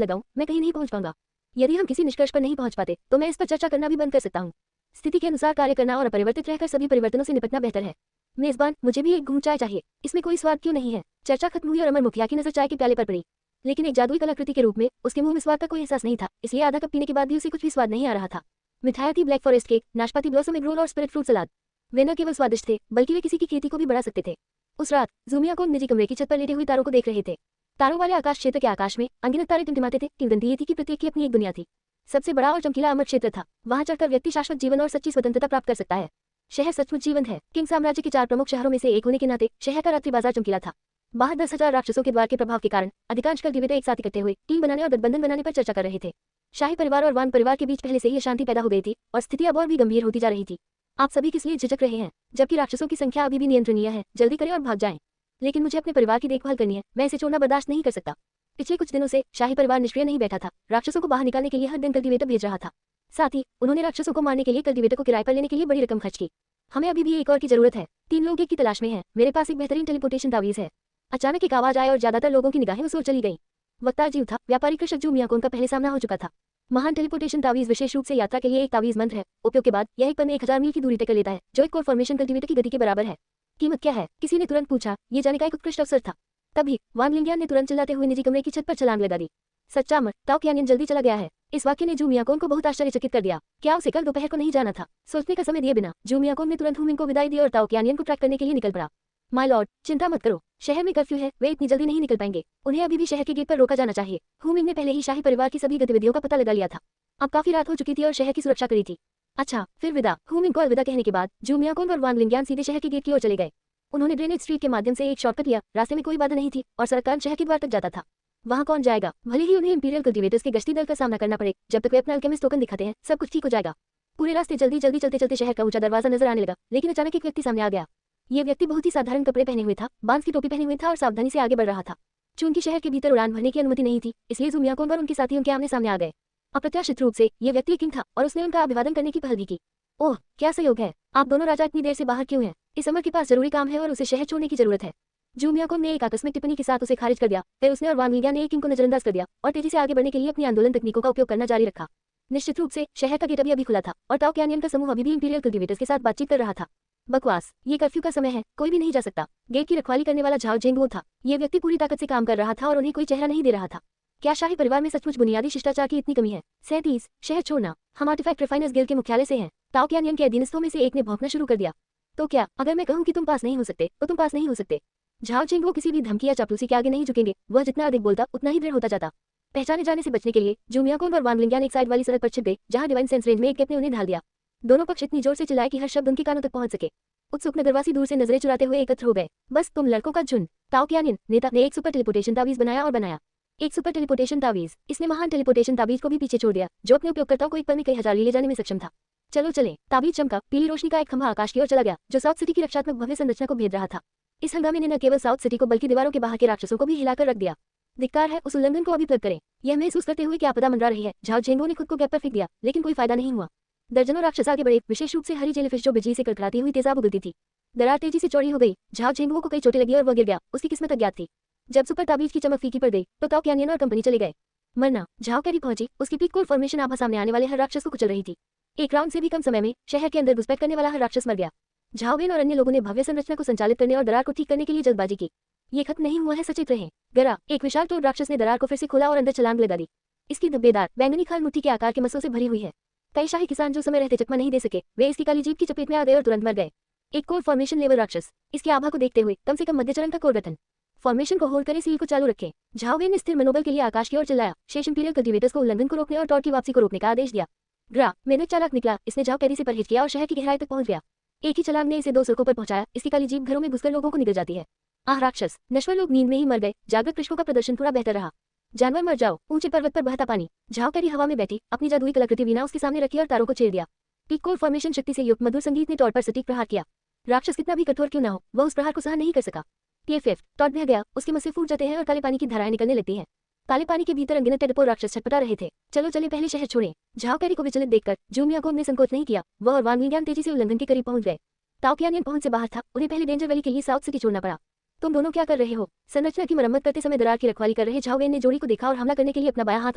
लगाऊं, मैं कहीं नहीं पहुंच पाऊंगा। यदि हम किसी निष्कर्ष पर नहीं पहुंच पाते तो मैं इस पर चर्चा करना भी बंद कर सकता हूँ। स्थिति के अनुसार कार्य करना और अपरिवर्तित रहकर सभी परिवर्तनों से निपटना बेहतर है। मेजबान, मुझे भी एक घूंट चाय चाहिए। इसमें कोई स्वाद क्यों नहीं है? चर्चा खत्म हुई और अमर मुखिया की नजर चाय के प्याले पर पड़ी, लेकिन एक जादुई कलाकृति के रूप में उसके मुंह में स्वाद का कोई एहसास नहीं था, इसलिए आधा कप पीने के बाद भी उसे कुछ भी स्वाद नहीं आ रहा था। मिठाई थी ब्लैक फॉरेस्ट केक, नाशपाती ब्लॉसम एग रोल और स्पिरिट फ्रूट सलाद। वे न केवल स्वादिष्ट थे, बल्कि वे किसी की खेती को भी बढ़ा सकते थे। उस रात जू मियाकोन निजी कमरे की छत पर लेटे हुए तारों को देख रहे थे। तारों वाले आकाश क्षेत्र के आकाश में अनगिनत तारे टिमटिमाते थे। किंवदंती ये थी कि प्रत्येक की अपनी एक दुनिया थी। सबसे बड़ा और चमकीला अमर क्षेत्र था। वहां चढ़कर व्यक्ति शाश्वत जीवन और सच्ची स्वतंत्रता प्राप्त कर सकता है। शहर सचमुच जीवंत है। किंग साम्राज्य के 4 प्रमुख शहरों में से एक होने के नाते शहर का रात्रि बाजार चमकीला था। बाहर 10,000 राक्षसों के द्वार के प्रभाव के कारण अधिकांश कल्टिवेटर एक साथ इकट्ठे हुए टीम बनाने और गठबंधन बनाने पर चर्चा कर रहे थे। शाही परिवार और वान परिवार के बीच पहले से ही अशांति पैदा हो गई थी और स्थिति अब और भी गंभीर होती जा रही थी। आप सभी किस लिए झिझक रहे हैं? जबकि राक्षसों की संख्या अभी भी नियंत्रणीय है। जल्दी करें और भाग जाएं। लेकिन मुझे अपने परिवार की देखभाल करनी है। मैं इसे छोड़ना बर्दाश्त नहीं कर सकता। पिछले कुछ दिनों से शाही परिवार निष्क्रिय नहीं बैठा था। राक्षसों को बाहर निकालने के लिए हर दिन कल्टिवेटर भेज रहा था। साथ ही उन्होंने राक्षसों को मारने के लिए कल्टिवेटर को किराए पर लेने के लिए बड़ी रकम खर्च की। हमें अभी भी एक और की जरूरत है। 3 लोग एक की तलाश में हैं। मेरे पास एक बेहतरीन टेलीपोर्टेशन तावीज है। अचानक एक आवाज आया और ज्यादातर लोगों की निगाहें उस ओर चली गईं। वक्ता अजीब था। व्यापारी कृषक जू मियाकोन का पहले सामना हो चुका था। महान टेलीपोर्टेशन तावीज विशेष रूप से यात्रा के लिए एक तावीज मंत्र है। उपयोग के बाद यह एक पल में 1000 मील की दूरी तय कर लेता है, जो एक कोर फॉर्मेशन कल्टिवेटर की गति के बराबर है। कीमत क्या है? किसी ने तुरंत पूछा। ये जाने का एक उत्कृष्ट अवसर था। तभी वान लिंगियान ने तुरंत चिल्लाते हुए निजी कमरे की छत पर छलांग लगा दी। सच्चा अमर, ताओ कियानियन जल्दी चला गया है। इस वाक्य ने जू मियाकोन को बहुत आश्चर्यचकित कर दिया। क्या उसे कल दोपहर को नहीं जाना था? सोचने का समय दिए बिना जू मियाकोन ने तुरंत हुमिंग को विदाई दी और ताओ कियानियन को ट्रैक करने के लिए निकल पड़ा। माय लॉर्ड, चिंता मत करो। शहर में कर्फ्यू है, वे इतनी जल्दी नहीं निकल पाएंगे। उन्हें अभी भी शहर के गेट पर रोका जाना चाहिए। हुमिंग ने पहले ही शाही परिवार की सभी गतिविधियों का पता लगा लिया था। अब काफी रात हो चुकी थी और शहर की सुरक्षा करी थी। अच्छा, फिर विदा। हुमिंग को अलविदा कहने के बाद जू मियाकोन और वान लिंगियान सीधे शहर के गेट की ओर चले गए। उन्होंने ड्रेनेज स्ट्रीट के माध्यम से एक शॉर्टकट लिया। रास्ते में कोई बाधा नहीं थी और सड़क शहर के द्वार तक जाता था। वहां कौन जाएगा? भले ही उन्हें इंपीरियल कल्टिवेटर्स के गश्ती दल का सामना करना पड़े, जब तक वे अपना अल्केमिस्ट टोकन दिखाते हैं सब कुछ ठीक हो जाएगा। पूरे रास्ते जल्दी जल्दी चलते चलते शहर का ऊंचा दरवाजा नजर आने लगा, लेकिन अचानक एक व्यक्ति सामने आ गया। ये व्यक्ति बहुत ही साधारण कपड़े पहने हुए था, बांस की टोपी पहने हुए था और सावधानी से आगे बढ़ रहा था। चूंकि शहर के भीतर उड़ान भरने की अनुमति नहीं थी, इसलिए जू मियाकोन और उनके साथी उनके आमने सामने आ गए। अप्रत्याशित रूप से ये व्यक्ति किंग था और उसने उनका अभिवादन करने की पहल भी की। ओह, क्या सहयोग है! आप दोनों राजा इतनी देर से बाहर क्यों हैं? इस अमर के पास जरूरी काम है और उसे शहर छोड़ने की जरूरत है। जू मियाकोन ने एक आकस्मिक टिप्पणी के साथ उसे खारिज कर दिया। फिर उसने और वान लिंगियान ने किंग को नजरअंदाज कर दिया और तेजी से आगे बढ़ने के लिए अपनी आंदोलन तकनीकों का उपयोग करना जारी रखा। निश्चित रूप से शहर का गेट अभी खुला था और ताओ कियानियन का समूह अभी भी इंपीरियल कल्टिवेटर्स के साथ बातचीत कर रहा था। बकवास, ये कर्फ्यू का समय है, कोई भी नहीं जा सकता। गेट की रखवाली करने वाला झाओ झेंगुओ था। ये व्यक्ति पूरी ताकत से काम कर रहा था और उन्हें कोई चेहरा नहीं दे रहा था। क्या शाही परिवार में सचमुच बुनियादी शिष्टाचार की इतनी कमी है? 37 शहर छोड़ना। हम आर्टिफैक्ट रिफाइनर्स गिल्ड के मुख्यालय से हैं। ताओ कियानियन के अधीनस्थों में से एक ने भौंकना शुरू कर दिया। तो क्या अगर मैं कहूं कि तुम पास नहीं हो सकते तो तुम पास नहीं हो सकते? झाओ झेंगुओ किसी भी धमकी या चापलूसी के आगे नहीं झुकेंगे। वह जितना अधिक बोलता उतना ही दृढ़ होता जाता। पहचाने जाने से बचने के लिए जू मियाकोन और वान लिंगियान एक साइड वाली सड़क पर छिप गए, जहां डिवाइन सेंस रेंज में एक कैप ने उन्हें ढाल दिया। दोनों पक्ष इतनी जोर से चिल्लाए कि हर शब्द उनके कानों तक पहुंच सके। उत्सुक नगरवासी दूर से नजरें चुराते हुए एकत्र हो गए। बस तुम लड़कों का झुंड। ताओ कियानियन नेता ने एक सुपर टेलीपोर्टेशन तावीज बनाया। एक सुपर टेलीपोर्टेशन तावीज। इसने महान टेलीपोर्टेशन तावीज को भी पीछे छोड़ दिया, जो अपने उपयोगकर्ताओं को एक पल में कई हजार लीले जाने में सक्षम था। चलो चलें। तावीज चमका। पीली रोशनी का एक खंभा आकाश की ओर चला गया, जो साउथ सिटी की रक्षात्मक भव्य संरचना को भेद रहा था। इस हंगामे ने न केवल साउथ सिटी को बल्कि दीवारों के बाहर के राक्षसों को भी हिलाकर रख दिया। धिक्कार है, उस उल्लंघन को अभी प्लग करें। यह महसूस करते हुए कि आपदा मंडरा रही है, झाओ झेंगुओ ने खुद को गैप पर फेंक दिया, लेकिन कोई फायदा नहीं हुआ। दर्जनों राक्षस आगे बढ़े, विशेष रूप से हरी जेलीफिश जो बिजली से कड़कड़ाती हुई तेजाब उगलती थी। दरार तेजी से चौड़ी हो गई। झाओ झेंगुओ को कई चोटें लगी और वह गिर गया। उसकी किस्मत अज्ञात थी। जब सुपर ताबीज की चमक फीकी पड़ गई तो ताओ कियानियन और कंपनी चले गए। मरना। झाओ कैरी पहुंची। उसकी पीठ कोर फॉर्मेशन आभा सामने आने वाले हर राक्षस को कुचल रही थी। एक राउंड से भी कम समय में शहर के अंदर घुसपैठ करने वाला हर राक्षस मर गया। झाओ वेन और अन्य लोगों ने भव्य संरचना को संचालित करने और दरार को ठीक करने के लिए जल्दबाजी की। ये खत्म नहीं हुआ है, सचेत रहें। गरा। एक विशाल टोड राक्षस ने दरार को फिर से खोला और अंदर छलांग लगा दी। इसकी धब्बेदार बैंगनी खाल मुट्ठी के आकार के मसों से भरी हुई है। कई शाही किसान जो समय रहते चकमा नहीं दे सके, वे इसकी काली जीभ की चपेट में आ गए और तुरंत मर गए। एक कोर फॉर्मेशन लेवल राक्षस। इसकी आभा को देखते हुए कम से कम मध्य चरण का कोर गठन। फॉर्मेशन को होल्ड करें, सील को चालू रखें। झाओ वेन ने स्थिर मनोबल के लिए आकाश की ओर चिल्लाया। शेष इंपीरियल कल्टिवेटर्स को उल्लंघन को रोकने और टॉर्ड की वापसी को रोकने का आदेश दिया। ग्रा। मेहनत चालाक निकला। इसने झाओ कैरी से परहेज किया और शहर की गहराई तक पहुंच गया। एक ही छलांग ने इसे 2 सड़कों पर पहुंचाया। इसकी काली जीभ घरों में घुसकर लोगों को निगल जाती है। आह राक्षस। नश्वर लोग नींद में ही मर गए। जागृत कृषकों का प्रदर्शन थोड़ा बेहतर रहा। जानवर मर जाओ। ऊंचे पर्वत पर बहता पानी। झाओ कैरी हवा में बैठी, अपनी जादुई कलाकृति वीणा उसके सामने रखी और तारों को छेड़ दिया। पीक कोर फॉर्मेशन शक्ति से युक्त मधुर संगीत ने टॉर्ड पर सटीक प्रहार किया। राक्षस कितना भी कठोर क्यों न हो, वह उस प्रहार को सहन नहीं कर सका। TF टॉर्ड बह गया। उसके मस्से फूट जाते हैं और काले पानी की धाराएं निकलने लगती हैं। काले पानी के भीतर अनगिनत टेडपोर राक्षस छटपटा रहे थे। चलो चले, पहले शहर छोड़ें। झाओ कैरी को विचलित देखकर जू मियाकोन ने संकोच नहीं किया। वह और वान लिंगियान तेजी से उल्लंघन के करीब पहुंच गए। ताओ कियानियन पहुंच से बाहर था। उन्हें पहले डेंजर वैली के लिए साउथ सिटी छोड़ना पड़ा। तुम दोनों क्या कर रहे हो? संरचना की मरम्मत करते समय दरार की रखवाली कर रहे झाओ वेन ने जोड़ी को देखा और हमला करने के लिए अपना बायां हाथ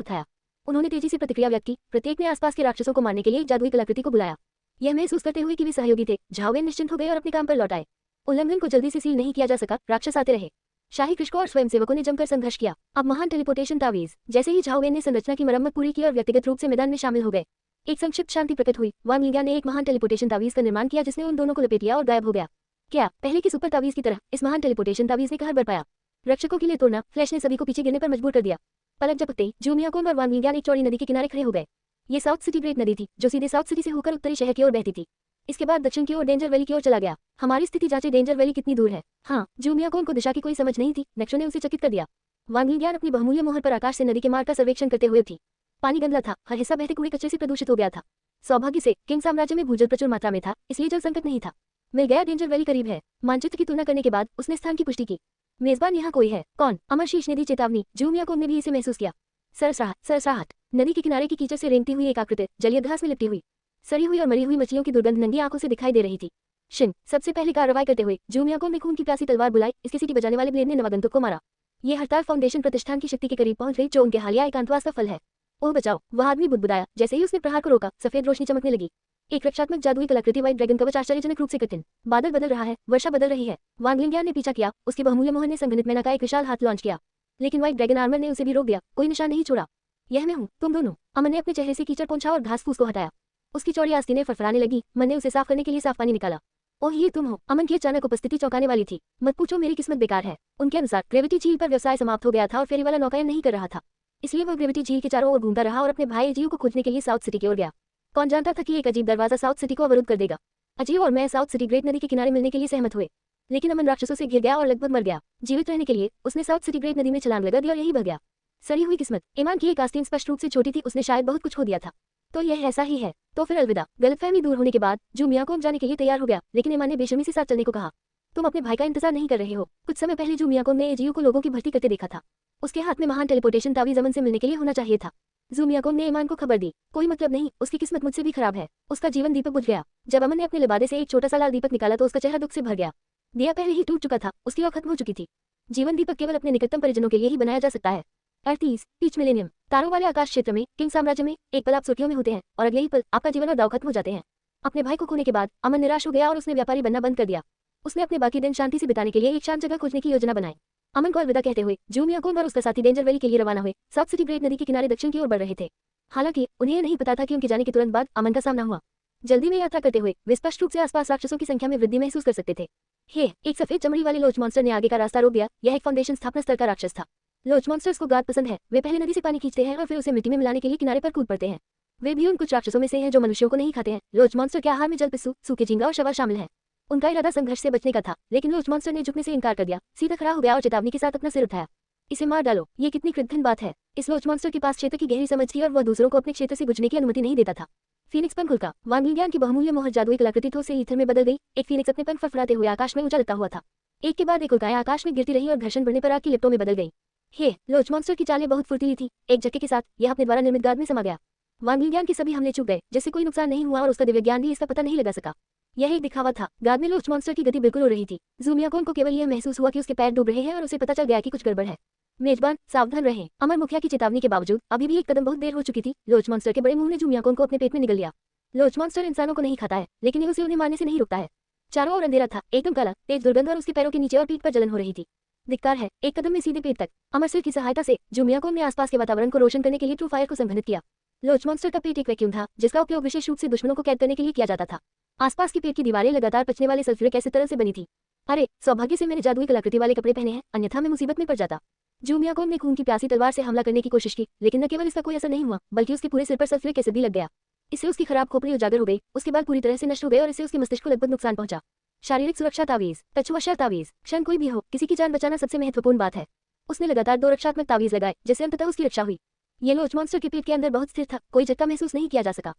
उठाया। उन्होंने तेजी से प्रतिक्रिया व्यक्त की। प्रत्येक ने आसपास के राक्षसों को मारने के लिए जादुई कलाकृति को बुलाया। यह महसूस करते हुए कि वे सहयोगी थे, झाओ वेन निश्चिंत हो गए और अपने काम पर लौट आए। उल्लंघन को जल्दी से सील नहीं किया जा सका। राक्षस आते रहे। शाही कृषकों और स्वयंसेवकों ने जमकर संघर्ष किया। अब महान टेलीपोर्टेशन तावीज। जैसे ही झाओ वेन ने संरचना की मरम्मत पूरी की और व्यक्तिगत रूप से मैदान में शामिल हो गए, एक संक्षिप्त शांति प्रकट हुई। वान लिंगियान ने एक महान टेलीपोर्टेशन तावीज का निर्माण किया जिसने उन दोनों को लपेट लिया और गायब हो गया। क्या पहले की सुपर तावीज की तरह इस महान टेलीपोर्टेशन तावीज ने कहर बरपाया? रक्षकों के लिए तोड़ना। फ्लैश ने सभी को पीछे गिरने पर मजबूर कर दिया। पलक झपकते ही जू मियाकोन और वान लिंगियान एक चौड़ी नदी के किनारे खड़े हो गए। ये साउथ सिटी ग्रेट नदी थी जो सीधे साउथ सिटी से होकर उत्तरी शहर की ओर बहती थी। इसके बाद दक्षिण की ओर डेंजर वैली की ओर चला गया। हमारी स्थिति जांचे डेंजर वैली कितनी दूर है। हाँ, जूमियाकोन को दिशा की कोई समझ नहीं थी। नक्शों ने उसे चकित कर दिया। वांग लिंगियान अपनी बहुमूल्य मोहर पर आकाश से नदी के मार्ग का सर्वेक्षण करते हुए थी। पानी गंदा था, हर हिस्सा बहते कूड़े कचरे से प्रदूषित हो गया था। सौभाग्य से किंग साम्राज्य में भूजल प्रचुर मात्रा में था, इसलिए जल संकट नहीं था। मिल गया, डेंजर वैली करीब है। मानचित्र की तुलना करने के बाद उसने स्थान की पुष्टि की। मेजबान यहाँ कोई है? कौन? अमरशीष ने दी चेतावनी। जूमियाकोन ने भी इसे महसूस किया। सरसराहट। नदी के किनारे की कीचड़ से रेंगती हुई एक आकृति जलीय घास में लिपटी हुई, सड़ी हुई और मरी हुई मछलियों की दुर्गंध नंगी आंखों से दिखाई दे रही थी। शिन, सबसे पहले कार्रवाई करते हुए जूमियाकोन ने खून की प्यासी तलवार बुलाई। इसके सीटी बजाने वाले ब्लेड ने नवागंतुक को मारा। ये हड़ताल फाउंडेशन प्रतिष्ठान की शक्ति के करीब पहुंच गई, जो उनके हालिया एकांतवास का फल है। ओह बचाओ! वह आदमी बुदबुदाया। जैसे ही उसने प्रहार को रोका, सफेद रोशनी चमकने लगी। एक रक्षात्मक जादुई कलाकृति व्हाइट ड्रैगन कवच आश्चर्यजनक रूप से कठिन। बादल बदल रहा है, वर्षा बदल रही है। वांग लिंगियान ने पीछा किया। उसकी बहुमूल्य मोहर ने संघनित मैना का एक विशाल हाथ लॉन्च किया, लेकिन व्हाइट ड्रैगन आर्मर ने उसे भी रोक दिया। कोई निशान नहीं छोड़ा। यह मैं हूँ, तुम दोनों। अमन ने अपने चेहरे से कीचड़ पोंछा और घास फूस को हटाया। उसकी चौड़ी आस्तीनें फड़फड़ाने लगी। मन ने उसे साफ करने के लिए साफ पानी निकाला। ओह, ये तुम हो? अमन की अचानक उपस्थिति चौंकाने वाली थी। मत पूछो, मेरी किस्मत बेकार है। उनके अनुसार ग्रेविटी झील पर व्यवसाय समाप्त हो गया था और फेरी वाला नौकायन नहीं कर रहा था। इसलिए वह ग्रेविटी झील के चारों ओर घूमता रहा और अपने भाई अजीव को खोजने के लिए साउथ सिटी की ओर गया। कौन जानता था कि एक अजीब दरवाजा साउथ सिटी को अवरुद्ध कर देगा। अजीव और मैं साउथ सिटी ग्रेट नदी के किनारे मिलने के लिए सहमत हुए, लेकिन अमन राक्षसों से घिर गया और लगभग मर गया। जीवित रहने के लिए उसने साउथ सिटी ग्रेट नदी में छलांग लगा दी और यही बह गया। सड़ी हुई किस्मत। ईमान की एक आस्तीन स्पष्ट रूप से छोटी थी। उसने शायद बहुत कुछ खो दिया था। तो यह ऐसा ही है। तो फिर अलविदा। गलतफहमी दूर होने के बाद जूमियाकोन जाने के लिए तैयार हो गया, लेकिन ईमान ने बेशर्मी से साथ चलने को कहा। तुम अपने भाई का इंतजार नहीं कर रहे हो? कुछ समय पहले जूमियाकोन ने एजीयू को लोगों की भर्ती करते देखा था। उसके हाथ में महान टेलीपोर्टेशन तावीज अमन से मिलने के लिए होना चाहिए था। जूमियाकोन ने ईमान को खबर दी। कोई मतलब नहीं, उसकी किस्मत मुझसे भी खराब है। उसका जीवन दीपक बुझ गया। जब अमन ने अपने लिबादे से एक छोटा सा लाल दीपक निकाला तो उसका चेहरा दुख से भर गया। दिया पहले ही टूट चुका था, उसकी आँख खत्म हो चुकी थी। जीवन दीपक केवल अपने निकटतम परिजनों के लिए ही बनाया जा सकता है। 38 पीच मिलेनियम। तारों वाले आकाश क्षेत्र में किंग साम्राज्य में एक पल आप सुर्खियों में होते हैं और अगले ही पल आपका जीवन और दाव खत्म हो जाते हैं। अपने भाई को खोने के बाद अमन निराश हो गया और उसने व्यापारी बनना बंद कर दिया। उसने अपने बाकी दिन शांति से बिताने के लिए एक शांत जगह खोजने की योजना बनाई। अमन को अलविदा कहते हुए जूमियाकोन और उसका साथी डेंजर वैली के लिए रवाना हुए। साउथ सिटी ग्रेट नदी के किनारे दक्षिण की ओर बढ़ रहे थे। हालांकि उन्हें नहीं पता था कि उनके जाने के तुरंत बाद अमन का सामना हुआ। जल्दी में यात्रा करते हुए वे स्पष्ट रूप से आसपास राक्षसों की संख्या में वृद्धि महसूस कर सकते थे। एक सफेद चमड़ी वाले लोच मॉन्स्टर ने आगे का रास्ता रोक दिया। यह एक फाउंडेशन स्थापना स्तर का राक्षस था। लोच मॉन्स्टर्स को गाद पसंद है। वे पहले नदी से पानी खींचते हैं और फिर उसे मिट्टी में मिलाने के लिए किनारे पर कूद पड़ते हैं। वे भी उन कुछ राक्षसों में से हैं जो मनुष्यों को नहीं खाते हैं। लोच मॉन्स्टर के आहार में जल पिस्सू, सूखे झींगा और शवा शामिल है। उनका इरादा संघर्ष से बचने का था, लेकिन लोच मॉन्स्टर ने झुकने से इनकार कर दिया। सीधा खड़ा हो गया और चेतावनी के साथ अपना सिर उठाया। इसे मार डालो। ये कितनी कृतघ्न बात है। इस लोच मॉन्स्टर के पास क्षेत्र की गहरी समझ थी और वह दूसरों को अपने क्षेत्र से गुजरने की अनुमति नहीं देता था। फीनिक्स पंख खुलका। वांग लिंगियान की बहुमूल्य मोहर जादुई कलाकृति थो से ईथर में बदल गई। एक फीनिक्स अपने पंख फड़फड़ाते हुए आकाश में उछलता हुआ था। एक के बाद एक उल्काएं आकाश में गिरती रही और घर्षण बढ़ने पर आग की लिपटों में बदल गई। लोच मॉन्स्टर की चालें बहुत फुर्तीली थी। एक झटके के साथ यह अपने द्वारा निर्मित गाद में समा गया। वांग लिंगियान के सभी हमले चूक गए, जिससे कोई नुकसान नहीं हुआ और उसका दिव्य ज्ञान भी इसका पता नहीं लगा सका। यह एक दिखावा था। गाद में लोच मॉन्स्टर की गति बिल्कुल हो रही थी। जूमियाकोन को केवल यह महसूस हुआ कि उसके पैर डूब रहे हैं और उसे पता चल गया कि कुछ गड़बड़ है। मेजबान, सावधान रहें। अमर मुखिया की चेतावनी के बावजूद अभी भी एक कदम बहुत देर हो चुकी थी। लोच मॉन्स्टर के बड़े मुंह ने जूमियाकोन को अपने पेट में निगल लिया। लोच मॉन्स्टर इंसानों को नहीं खाता है, लेकिन उसे उन्हें मारने से नहीं रोकता है। चारों ओर अंधेरा था, एकदम काला, तेज दुर्गंध और उसके पैरों के नीचे और पीठ पर जलन हो रही थी। धिक्कार है। एक कदम में सीधे पेट तक। अमर सिर की सहायता से जूमियाकोन ने आसपास के वातावरण को रोशन करने के लिए ट्रू फायर को संघनित किया। लोच मॉन्स्टर का पेट एक वैक्यूम था, जिसका उपयोग विशेष रूप से दुश्मनों को कैद करने के लिए किया जाता था। आसपास की पेट की दीवारें लगातार पचने वाले सल्फ्यूरिक एसिड तरल से बनी थी। अरे, सौभाग्य से मैंने जादुई कलाकृति वाले कपड़े पहने हैं, अन्यथा मैं मुसीबत में पड़ जाता। जूमियाकोन ने खून की प्यासी तलवार से हमला करने की कोशिश की, लेकिन न केवल इसका कोई असर नहीं हुआ, बल्कि उसके पूरे सिर पर सल्फ्यूरिक एसिड भी लग गया। इससे उसकी खराब खोपड़ी उजागर हो गई। उसके बाद पूरी तरह से नष्ट हो गए और इससे उसके मस्तिष्क को लगभग नुकसान पहुंचा। शारीरिक सुरक्षा तावीज। तछुआशा तावीज। क्षण कोई भी हो, किसी की जान बचाना सबसे महत्वपूर्ण बात है। उसने लगातार 2 रक्षात्मक तावीज लगाए, जिससे अंततः उसकी रक्षा हुई। ये लोच मॉन्स्टर के पेट के अंदर बहुत स्थिर था, कोई झटका महसूस नहीं किया जा सका।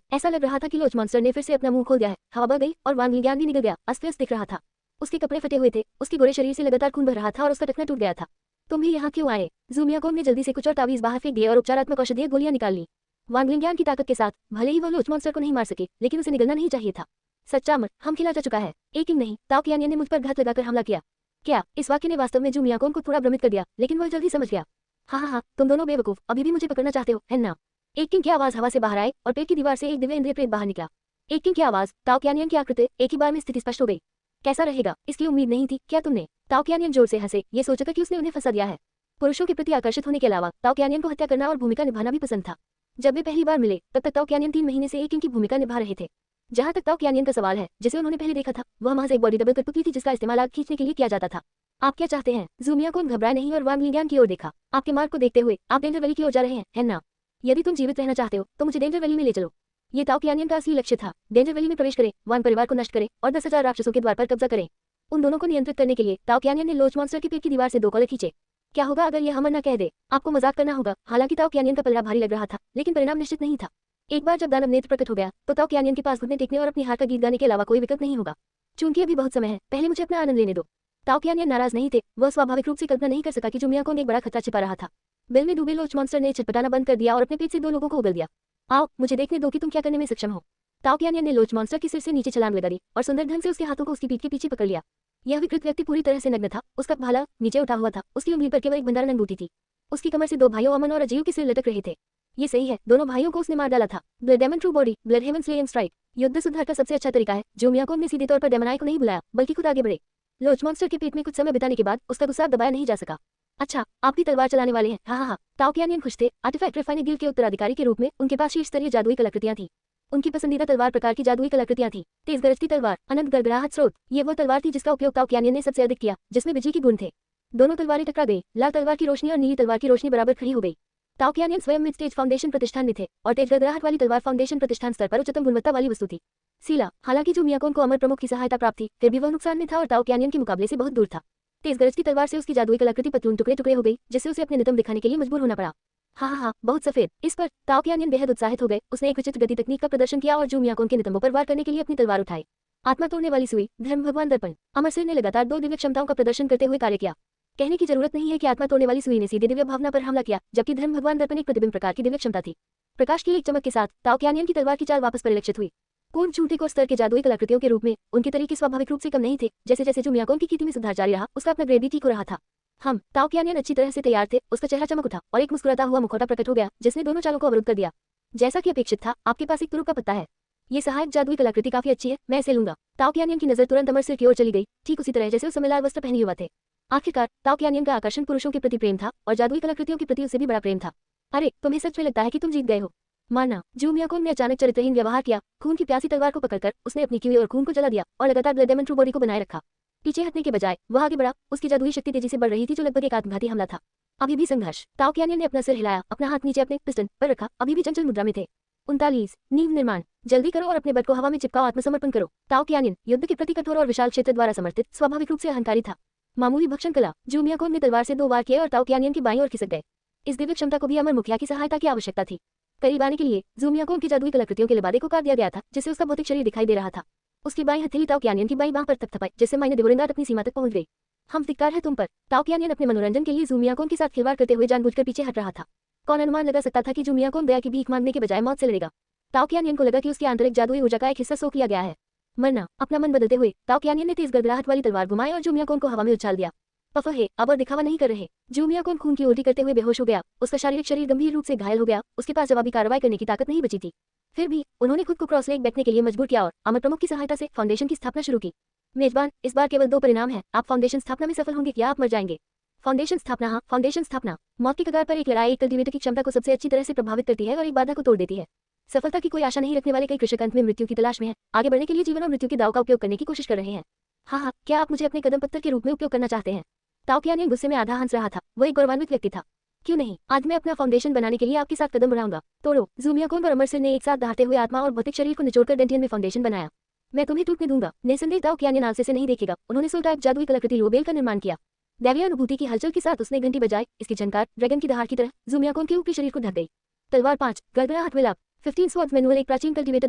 ऐसा लग रहा था कि लोच मॉन्स्टर ने फिर से अपना मुंह खोल दिया है। हवा बह गई और वांग लिंगियान भी निकल गया। अस्त व्यस्त दिख रहा था। उसके कपड़े फटे हुए थे, उसके गोरे शरीर से लगातार खून बह रहा था और उसका टखना टूट गया था। तुम भी यहाँ क्यों आए? जूमियाकोन ने जल्दी से कुछ और तावीज बाहर फेंक दिए और उपचारात्मक औषधीय गोलियां निकाल ली। वांग लिंगियान की ताकत के साथ भले ही वह लोच मॉन्स्टर को नहीं मार सके, लेकिन उसे निगलना नहीं चाहिए था। सच्चा अमर, हम खिला जा चुका है। एक नहीं, ताओ कियानियन ने मुझ पर घात लगाकर हमला किया। क्या? इस वाक्य ने वास्तव में जूमियाकोन को थोड़ा भ्रमित कर दिया, लेकिन वह जल्दी समझ गया। हाँ, तुम दोनों बेवकूफ अभी भी मुझे पकड़ना चाहते हो, है ना? एक किंग की आवाज हवा से बाहर आई और पेट की दीवार से एक दिव्य इंद्रिय प्रेत बाहर निकला। एक किंग की आवाज, ताओ कियानियन की आकृति एक ही बार में स्थिति स्पष्ट हो गई। कैसा रहेगा, इसकी उम्मीद नहीं थी क्या तुमने? ताओ कियानियन जोर से हंसे, ये सोचकर कि उसने उन्हें फंसा दिया है। पुरुषों के प्रति आकर्षित होने के अलावा ताओ कियानियन को हत्या करना और भूमिका निभाना भी पसंद था। जब वे पहली बार मिले तब तक ताओ कियानियन 3 महीने से एक किंग की भूमिका निभा रहे थे। जहां तक ताओ कियानियन का सवाल है, जिसे उन्होंने पहले देखा था, वह महज एक बॉडी डबल कठपुतली थी जिसका इस्तेमाल आग खींचने के लिए किया जाता था। आप क्या चाहते हैं? जूमियाकोन घबराए नहीं और वांग लिंगियान की ओर देखा। आपके मार्ग को देखते हुए आप डेंजर वैली की ओर जा रहे हैं, है ना? यदि तुम जीवित रहना चाहते हो तो मुझे डेंजर वैली में ले चलो। ये ताओ कियानियन का असली लक्ष्य था। डेंजर वैली में प्रवेश करें, वन परिवार को नष्ट करें और 10,000 राक्षसों के द्वार पर कब्जा करें। उन दोनों को नियंत्रित करने के लिए ताओ कियानियन ने लोच मॉन्स्टर के पेट की दीवार से 2 कॉलर खींचे। क्या होगा अगर यह हमर न कह दे? आपको मजाक करना होगा। हालांकि ताओ कियानियन का पलड़ा भारी लग रहा था, लेकिन परिणाम निश्चित नहीं था। एक बार जब दानव नेत्र प्रकट हो गया तो ताओ कियानियन के पास घुटने टेकने और अपनी हार का गीत गाने के अलावा कोई विकल्प नहीं होगा। चूंकि अभी बहुत समय है, पहले मुझे अपना आनंद लेने दो। ताओ कियानियन नाराज नहीं थे। वह स्वाभाविक रूप से कल्पना नहीं कर सका कि जुमिया कोंग एक बड़ा खतरा छिपा रहा था। बिल में डूबे लोच मॉन्स्टर ने छटपटाना बंद कर दिया और अपने पेट से 2 लोगों को उगल दिया। आओ, मुझे देखने दो कि तुम क्या करने में सक्षम हो। ताओ कियानियन ने लोच मॉन्स्टर के सिर से नीचे छलांग लगा दी और सुंदर ढंग से उसके हाथों को उसकी पीठ के पीछे पकड़ लिया। यह विकृत व्यक्ति पूरी तरह से नग्न था। उसका भाला नीचे उठा हुआ था। उसकी उंगली पर केवल एक भंडारण अंगूठी थी। उसकी कमर से 2 भाइयों अमन और अजीव के सिर लटक रहे थे। ये सही है, दोनों भाइयों को उसने मार डाला था। Blood demon true body, blood heaven slaying strike. युद्ध सुधार का सबसे अच्छा तरीका है। जुमिया कोंग ने सीधे तौर पर डेमनाई को नहीं बुलाया, बल्कि खुद आगे बढ़े। लोच मॉन्स्टर के पेट में कुछ समय बिताने के बाद उसका गुस्सा दबाया नहीं जा सका। अच्छा, आप भी तलवार चलाने वाले हैं? हाँ। ताओ कियानियन खुश थे। आर्टिफैक्ट रिफाइनिंग गिल्ड के उत्तराधिकारी के रूप में उनके पास शीर्ष स्तरीय जादुई कलाकृतियां थी। उनकी पसंदीदा तलवार प्रकार की जादुई कलाकृतियां थी। तेज गरजती तलवार, अनंत गड़गड़ाहट स्रोत। ये वो तलवार थी जिसका उपयोग ताओ कियानियन ने सबसे अधिक किया, जिसमें बिजली के गुण थे। दोनों तलवारें टकरा गई। लाल तलवार की रोशनी और नीली तलवार की रोशनी बराबर खड़ी हो गई। ताओ कियानियन स्वयं मिड स्टेज फाउंडेशन प्रतिष्ठान में थे और तेज गड़गड़ाहट वाली तलवार फाउंडेशन प्रतिष्ठान स्तर पर उच्चतम गुणवत्ता वाली वस्तु थी। सीला, हालांकि जुमिया कोंग को अमर प्रमुख की सहायता प्राप्त थी, फिर भी वह नुकसान में था और ताओ कियानियन के मुकाबले से बहुत दूर था। तेज गरज की तलवार से उसकी जादुई कलाकृति पतलून टुकड़े टुकड़े हो गई, जिससे उसे अपने नितंब दिखाने के लिए मजबूर होना पड़ा। हाँ, बहुत सफेद। इस पर ताओ कियानियन बेहद उत्साहित हो गए। उसने एक विचित्र गति तकनीक का प्रदर्शन किया और जुमिया कोंग के नितंबों पर वार करने के लिए अपनी तलवार उठाई। आत्मा तोड़ने वाली सुई, धर्म भगवान दर्पण। अमरसिर ने लगातार 2 दिव्य क्षमताओं का प्रदर्शन करते हुए कार्य किया। कहने की जरूरत नहीं है कि आत्मा तोड़ने वाली सुई ने सीधे दिव्य भावना पर हमला किया, जबकि धर्म भगवान दर्पण एक प्रतिबिंब प्रकार की दिव्य क्षमता थी। प्रकाश की एक चमक के साथ ताओ कियानियन की तलवार की चाल वापस परिलक्षित हुई। पूर्ण झूठे को स्तर के जादुई कलाकृतियों के रूप में उनके तरीके स्वाभाविक रूप से कम नहीं थे। जैसे जैसे जुमिया कोंग की खेती में सुधार जारी रहा, उसका अपना ग्रेड भी ठीक हो रहा था। ताओ कियानियन अच्छी तरह से तैयार थे। उसका चेहरा चमक उठा और एक मुस्कुराता हुआ मुखौटा प्रकट हो गया, जिसने दोनों चालों को अवरुद्ध कर दिया। जैसा कि अपेक्षित था, आपके पास एक तुरुप का पत्ता है। ये सहायक जादुई कलाकृति काफी अच्छी है, मैं इसे लूंगा। ताओ कियानियन की नजर तुरंत अमरसिर की ओर चली गई, ठीक उसी तरह जैसे उस समय लाल वस्त्र पहने हुए थे। आखिरकार ताओ कियानियन का आकर्षण पुरुषों के प्रति प्रेम था और जादुई कलाकृतियों के प्रति उससे भी बड़ा प्रेम था। अरे, तुम्हें सच में लगता है कि तुम जीत गए हो? माना। जुमिया कोंग ने अचानक चरित्रहीन व्यवहार किया। खून की प्यासी तलवार को पकड़कर उसने अपनी कीवी और खून को जला दिया और लगातार ब्लड डेमन ट्रू बॉडी को बनाए रखा। पीछे हटने के बजाय वह आगे बढ़ा। उसकी जादुई शक्ति तेजी से बढ़ रही थी, जो लगभग एक आत्मघाती हमला था। अभी भी संघर्ष। ताओ कियानियन ने अपना सिर हिलाया, अपना हाथ नीचे अपने पिस्टन पर रखा। अभी भी चंचल मुद्रा में थे। 39 नींव निर्माण। जल्दी करो और अपने बट को हवा में चिपकाओ, आत्मसमर्पण करो। ताओ कियानियन युद्ध के प्रति कठोर और विशाल क्षेत्र द्वारा समर्थित स्वाभाविक रूप से अहंकारी था। मामूली भक्षण कला। जुमिया कोंग ने तलवार से 2 वार किए और ताओ कियानियन की बाईं ओर खिसक गए। इस दिव्य क्षमता को भी अमर मुखिया की सहायता की आवश्यकता थी। करीब आने के लिए जुमिया कोंग की जादुई कलाकृतियों के लिबादे को काट दिया गया था, जिससे उसका भौतिक शरीर दिखाई दे रहा था। उसकी बाईं हथेली ताओ कियानियन की बाईं बांह पर थपथपाई, जिससे मायने देवोरेंदार अपनी सीमा तक पहुंच गई। हम धिक्कार है तुम पर। ताओ कियानियन अपने मनोरंजन के लिए जुमिया कोंग के साथ खिलवाड़ करते हुए जानबूझकर पीछे हट रहा था। कौन अनुमान लगा सकता था कि जुमिया कोंग दया की भीख मांगने के बजाय मौत से लड़ेगा। ताओ कियानियन को लगा कि उसकी आंतरिक जादुई ऊर्जा का एक हिस्सा सोख लिया गया है। मरना। अपना मन बदलते हुए ताओ कियानियन ने तेज गड़गड़ाहट वाली तलवार घुमाई और जुमिया कोंग को हवा में उछाल दिया। पफ है, अब और दिखावा नहीं कर रहे। जुमिया कोंग खून की उल्टी करते हुए बेहोश हो गया। उसका शारीरिक शरीर गंभीर रूप से घायल हो गया। उसके पास जवाबी कार्रवाई करने की ताकत नहीं बची थी। फिर भी उन्होंने खुद को क्रॉस लेग बैठने के लिए मजबूर किया और अमर प्रमुख की सहायता से फाउंडेशन की स्थापना शुरू की। मेजबान, इस बार केवल 2 परिणाम हैं। आप फाउंडेशन स्थापना में सफल होंगे या आप मर जाएंगे। फाउंडेशन स्थापना। हाँ, फाउंडेशन स्थापना। मौत की कगार पर एक लड़ाई एक कल्टीवेटर की क्षमता को सबसे अच्छी तरह से प्रभावित करती है और एक बाधा को तोड़ देती है। सफलता की कोई आशा नहीं रखने वाले कई कृषक अंत में मृत्यु की तलाश में हैं। आगे बढ़ने के लिए जीवन और मृत्यु के दाव का उपयोग करने की कोशिश कर रहे हैं। हाँ, क्या आप मुझे अपने कदम पत्थर के रूप में उपयोग करना चाहते हैं? ताओ कियानियन गुस्से में आधा हंस रहा था। वह एक गौरवान्वित व्यक्ति था। क्यों नहीं, आज मैं अपना फाउंडेशन बनाने के लिए आपके साथ कदम बढ़ाऊंगा। तोड़ो। जुमिया कोंग और अमरसिर ने एक साथ दहाड़ते हुए आत्मा और भौतिक शरीर को निचोड़कर डेंटियन में फाउंडेशन बनाया। मैं तुम्हें टूटने दूंगा। निसंदेह ताओ कियानियन आलसे से नहीं देखेगा। उन्होंने सोल टाइप जादुई कलाकृति लोबेल का निर्माण किया। दैवीय अनुभूति की हलचल के साथ उसने घंटी बजाई। इसकी झनकार ड्रैगन की दहाड़ की तरह जुमिया कोंग के ऊपरी शरीर को ढक गई। तलवार 5 गड़गड़ाहट विलाप। 15 स्वॉर्ड्स मैनुअल एक प्राचीन कल्टीवेटर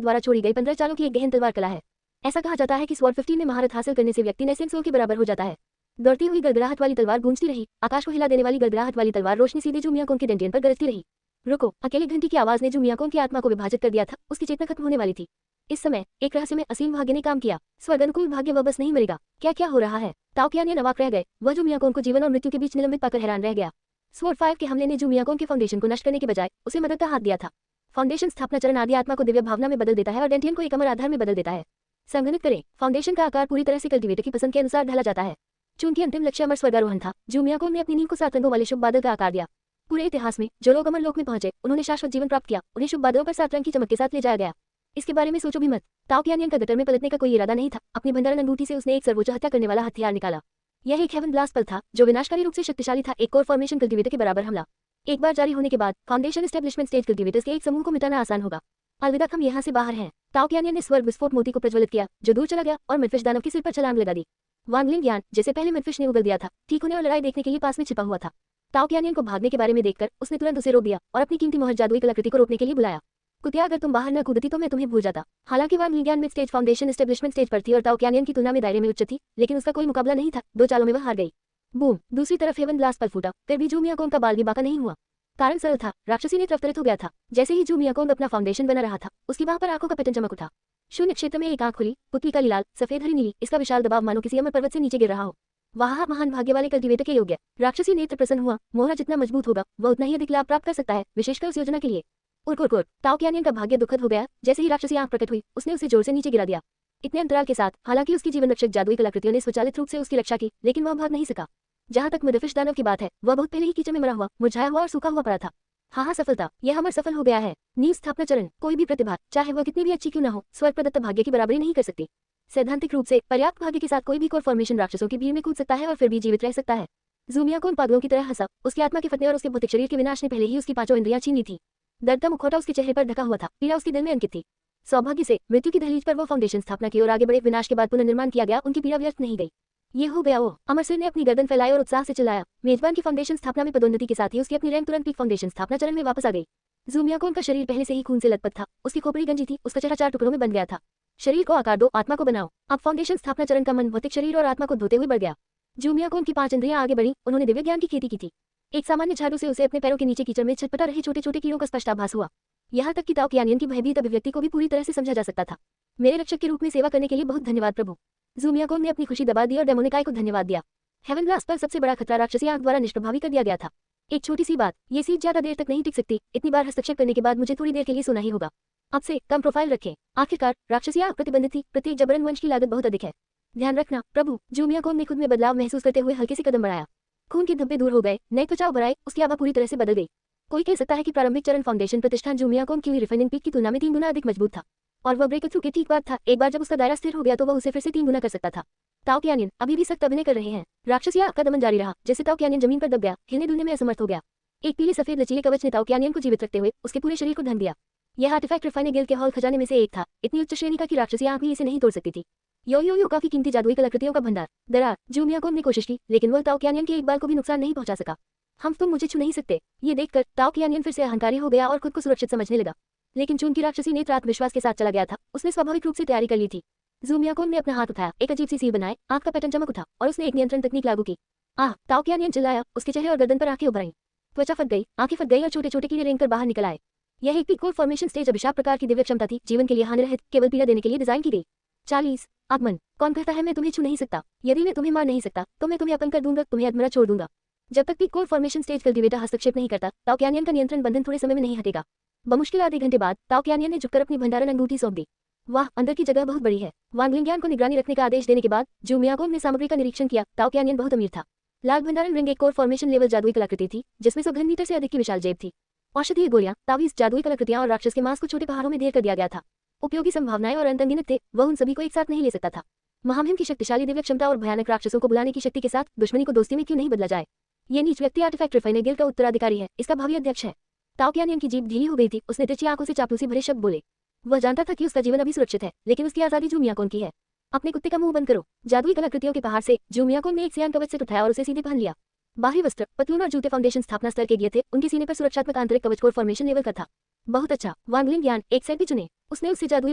द्वारा छोड़ी गई 15 चालों की एक गहन तलवार कला है। ऐसा कहा जाता है कि स्वॉर्ड 15 में महारत हासिल करने से व्यक्ति नेसेंट सोल के बराबर हो जाता है। दौड़ती हुई गड़गड़ाहट वाली तलवार गूंजती रही। आकाश को हिला देने वाली गड़गड़ाहट वाली तलवार रोशनी सीधे जुमिया कोंग के डेंटियन पर गरजती रही। रुको। अकेले घंटी की आवाज ने जुमिया कोंग की आत्मा को विभाजित कर दिया था। उसकी चेतना खत्म होने वाली थी। इस समय एक रहस्य में असीम भाग्य ने काम किया। स्वर्ग अनुकूल भाग्य वह बस नहीं मरेगा। क्या हो रहा है? ताओ कियानियन अवाक रह गए। वह जुमिया कोंग को जीवन और मृत्यु के बीच निलंबित पाकर हैरान रह गया। स्वॉर्ड 5 के हमले ने जुमिया कोंग के फाउंडेशन को नष्ट करने के बजाय उसे मदद का हाथ दिया था। फाउंडेशन स्थापना चरण आदि आत्मा को दिव्य भावना में बदल देता है और डेंटियन को एक अमर आधार में बदल देता है। संगठित करें। फाउंडेशन का आकार पूरी तरह से कल्टीवेटर की पसंद के अनुसार ढाला जाता है। चूंकि अंतिम लक्ष्य अमर स्वर्गारोहण था, जुमिया कोंग ने अपनी नींव को 7 रंगों वाले शुभ बादल का आकार दिया। पूरे इतिहास में जो लोग अमर लोक में पहुंचे, उन्होंने शाश्वत जीवन प्राप्त किया। उन्हें शुभ बादलों पर 7 रंग की चमक के साथ ले जाया गया। इसके बारे में सोचो भी मत। ताओ कियानियन का गटर में पलटने का कोई इरादा नहीं था। अपनी भंडारण अंगूठी से उसने एक सर्वोच्च हत्या करने वाला हथियार निकाला। यह एक हेवन ब्लास्ट पल था जो विनाशकारी रूप से शक्तिशाली था। एक कोर फॉर्मेशन कल्टीवेटर के बराबर हमला। एक बार जारी होने के बाद फाउंडेशन एस्टेब्लिशमेंट स्टेज कल्टीवेटर्स के एक समूह को मिटाना आसान होगा। अलविदा, हम यहाँ से बाहर हैं। ताओ कियानियन ने स्वर्ग विस्फोट मोती को प्रज्वलित किया, जो दूर चला गया और मिडफिश दानव के सिर पर छलांग लगा दी। वांग लिंगयान, जिसे पहले मिडफिश ने उगल दिया था, ठीक होने और लड़ाई देखने के लिए पास में छिपा हुआ था। ताओ कियानियन को भागने के बारे में देखकर उसने तुरंत उसे रोक दिया और अपनी कीमती मोहर जादुई कलाकृति को रोकने के लिए बुलाया। कुतिया, अगर तुम बाहर न कूदती तो मैं तुम्हें भूल जाता। हालांकि Wang Lingyan mid stage foundation establishment stage पर थी और ताओ कियानियन की तुलना में दायरे में उच्च थी, लेकिन उसका कोई मुकाबला नहीं था। 2 चालों में वह हार गई। बूम! दूसरी तरफ हेवन ब्लास्ट पर फूटा, फिर भी जू मियाकोंग का बाल भी बाका नहीं हुआ। कारण सरल था, राक्षसी ने तरफ हो गया था। जैसे ही जू मियाकोंग अपना फाउंडेशन बना रहा था, उसकी वहां पर आंखों का पैटर्न चमक उठा। शून्य क्षेत्र में एक आंख खुली, पुतली काली लाल, सफेद हरी नीली, इसका विशाल दबाव मानो किसी अमर पर्वत से नीचे गिर रहा हो। वाह, महान भाग्य वाले कल्टीवेटर के योग्य। राक्षसी नेत्र प्रसन्न हुआ। मोहरा जितना मजबूत होगा, वह उतना ही अधिक लाभ प्राप्त कर सकता है, विशेषकर उस योजना के लिए। उर्कुर, ताओ कियानियन का भाग्य दुखद हो गया। जैसे ही राक्षसी आंख प्रकट हुई, उसने उसे जोर से नीचे गिरा दिया। इतने अंतराल के साथ, हालांकि उसकी जीवन रक्षक जादुई कलाकृतियों ने स्वचालित रूप से उसकी रक्षा की, लेकिन वह भाग नहीं सका। जहां तक मिडफिश दानव की बात है, वह बहुत पहले ही कीचड़ में मरा हुआ, मुरझाया हुआ और सूखा हुआ पड़ा था। हाँ, सफलता, यह हमर सफल हो गया है। नींव स्थापना चरण, कोई भी प्रतिभा, चाहे वह कितनी भी अच्छी क्यों न हो, स्वर्ग प्रदत्त भाग्य की बराबरी नहीं कर सकती। सैद्धांतिक रूप से पर्याप्त भाग्य के साथ कोई भी कोर फॉर्मेशन राक्षसों की भीड़ में कूद सकता है और फिर भी जीवित रह सकता है। जू मियाकोंग पागलों की तरह हंसा। उसकी आत्मा के फटने और उसके भौतिक शरीर के विनाश ने पहले ही उसकी 5 इंद्रियां छीन ली थी। दर्द का मुखौटा उसके चेहरे पर ढका हुआ था, पीड़ा उसके दिल में अंकित थी। सौभाग्य से मृत्यु की दहलीज पर वो फाउंडेशन स्थापना की और आगे बढ़े। विनाश के बाद पुनर्निर्माण किया गया, उनकी पीड़ा व्यर्थ नहीं गई। ये हो गया वो। अमरसिर ने अपनी गर्दन फैलाई और उत्साह से चिल्लाया। मेजबान की फाउंडेशन स्थापना में पदोन्नति के साथ ही उसकी अपनी रैंक तुरंत पीक फाउंडेशन स्थापना चरण में वापस आ गई। जू मियाकोंग का शरीर पहले से ही खून से लथपथ था, उसकी खोपड़ी गंजी थी, उसका चेहरा 4 टुकड़ों में बन गया था। शरीर को आकार दो, आत्मा को बनाओ। अब फाउंडेशन स्थापना चरण का मन भौतिक शरीर और आत्मा को धोते हुए बढ़ गया। जू मियाकोंग की 5 इंद्रियां आगे बढ़ी, उन्होंने दिव्य ज्ञान की खेती की थी। एक सामान्य झाड़ू से उसे अपने पैरों के नीचे कीचड़ में छटपटा रहे छोटे छोटे कीड़ों का स्पष्ट आभास हुआ। यहाँ तक कि ताओ कियानियन की भयभीत अभिव्यक्ति को भी पूरी तरह से समझा जा सकता था। मेरे रक्षक के रूप में सेवा करने के लिए बहुत धन्यवाद प्रभु। जू मियाकोंग ने अपनी खुशी दबा दी और डेमोनिकाई को धन्यवाद दिया। हेवन ब्लास्ट पर सबसे बड़ा खतरा राक्षसी आंख द्वारा निष्प्रभावी कर दिया गया था। एक छोटी सी बात, ये सीट ज्यादा देर तक नहीं टिक सकती। इतनी बार हस्तक्षेप करने के बाद मुझे थोड़ी देर के लिए सोना ही होगा। अब से कम प्रोफाइल रखें। आखिरकार राक्षसी आंख प्रतिबंधित थी, प्रत्येक जबरन वंश की लागत बहुत अधिक है। ध्यान रखना प्रभु। जू मियाकोंग ने खुद में बदलाव महसूस करते हुए हल्के से कदम बढ़ाया। खून के धब्बे दूर हो गए, नए त्वचा उभर आए, उसकी आभा पूरी तरह से बदल गई। कोई कह सकता है कि प्रारंभिक चरण फाउंडेशन प्रतिष्ठान जू मियाकोंग की रिफाइनिंग पीक की तुलना में 3 गुना अधिक मजबूत था। और वह ब्रेक थ्रू के ठीक बाद था। एक बार जब उसका दायरा स्थिर हो गया तो वह उसे फिर से 3 गुना कर सकता था। ताओ कियानियन अभी भी सख्त अभिनय कर रहे हैं। राक्षसी आंख का दमन जारी रहा, जैसे ताओ कियानियन जमीन पर दब गया, हिलने डुलने में असमर्थ हो गया। एक पीले सफेद लचीले कवच ने ताओ कियानियन को जीवित रखते हुए उसके पूरे शरीर को ढक दिया। यह आर्टिफैक्ट रिफाइनिंग गिल्ड के हॉल खजाने में से एक था, इतनी उच्च श्रेणी का कि राक्षसी आंख भी इसे नहीं तोड़ सकती थी। यो काफी कीमती जादुई कलाकृतियों का भंडार। दरार, जू मियाकोंग ने कोशिश की, लेकिन वह ताओ कियानियन के एक बाल को भी नुकसान नहीं पहुंचा सका। हम तुम मुझे छू नहीं सकते। ये देखकर ताओ कियानियन फिर से अहंकारी हो गया और खुद को सुरक्षित समझने लगा। लेकिन चून की राक्षसी नेत्र आत्मविश्वास के साथ चला गया था, उसने स्वाभाविक रूप से तैयारी कर ली थी। जू मियाकोंग ने अपना हाथ उठाया, एक अजीब सी सील बनाए, आंख का पैटर्न चमक उठा और उसने एक नियंत्रण तकनीक लागू की। आह! ताओ कियानियन चिल्लाया, उसके चेहरे और गर्दन पर आंखें उभर आईं। त्वचा फट गई, आंखें फट गई और छोटे छोटे कीड़े रेंगकर बाहर निकल आए। यह एक पीक कोर फॉर्मेशन स्टेज अभिशाप प्रकार की दिव्य क्षमता थी, जीवन के लिए हानिरहित, केवल पीड़ा देने के लिए डिजाइन की गई। 40 आगमन। कौन कहता है मैं तुम्हें छू नहीं सकता? यदि मैं तुम्हें मार नहीं सकता तो मैं तुम्हें अपन कर दूंगा, तुम्हें अधमरा छोड़ दूंगा। जब तक peak core formation stage cultivator हस्तक्षेप नहीं करता, ताओ कियानियन का नियंत्रण बंधन थोड़े समय में नहीं हटेगा। बमुश्किल आधे घंटे बाद ताओ कियानियन ने झुककर अपनी भंडारण अंगूठी सौंप दी। वाह, अंदर की जगह बहुत बड़ी है। वांग लिंगयान को निगरानी रखने का आदेश देने के बाद जू मियाकोंग ने सामग्री का निरीक्षण किया। ताओ कियानियन बहुत अमीर था। लाल भंडारण रिंग एक कोर फॉर्मेशन लेवल जादुई कलाकृति थी, जिसमें 100 घन मीटर से अधिक की विशाल जेब थी। औषधीय गोलियां, तावीज, जादुई कलाकृतियां और राक्षस के मांस को छोटे पहाड़ों में ढेर कर दिया गया था। उपयोगी संभावनाएं और अनगिनत थे, वह उन सभी को एक साथ नहीं ले सकता था। महामहिम की शक्तिशाली दिव्य क्षमता और भयानक राक्षसों को बुलाने की शक्ति के साथ दुश्मनी को दोस्ती में क्यों नहीं बदला जाए। ये नीच व्यक्ति आर्टिफैक्ट रिफाइनर गिल्ड का उत्तराधिकारी है, इसका भावी अध्यक्ष है। ताओ कियानियन की जीभ ढीली हो गई थी, उसने तिरछी आंखों से चापलूसी भरे शब्द बोले। वह जानता था कि उसका जीवन अभी सुरक्षित है, लेकिन उसकी आजादी जू मियाकोंग की है। अपने कुत्ते का मुंह बंद करो। जादुई कलाकृतियों के पहाड़ से जू मियाकोंग ने एक सियान कवच सेट उठाया और उसे सीधे पहन लिया। बाहरी वस्त्र, पतलून और जूते फाउंडेशन स्थापना स्तर के गिए थे, उनके सीने पर सुरक्षात्मक आंतरिक कवच कोर फॉर्मेशन लेवल का था। बहुत अच्छा, वांग लिंगयान, एक सेट भी चुने। उसने उससे जादुई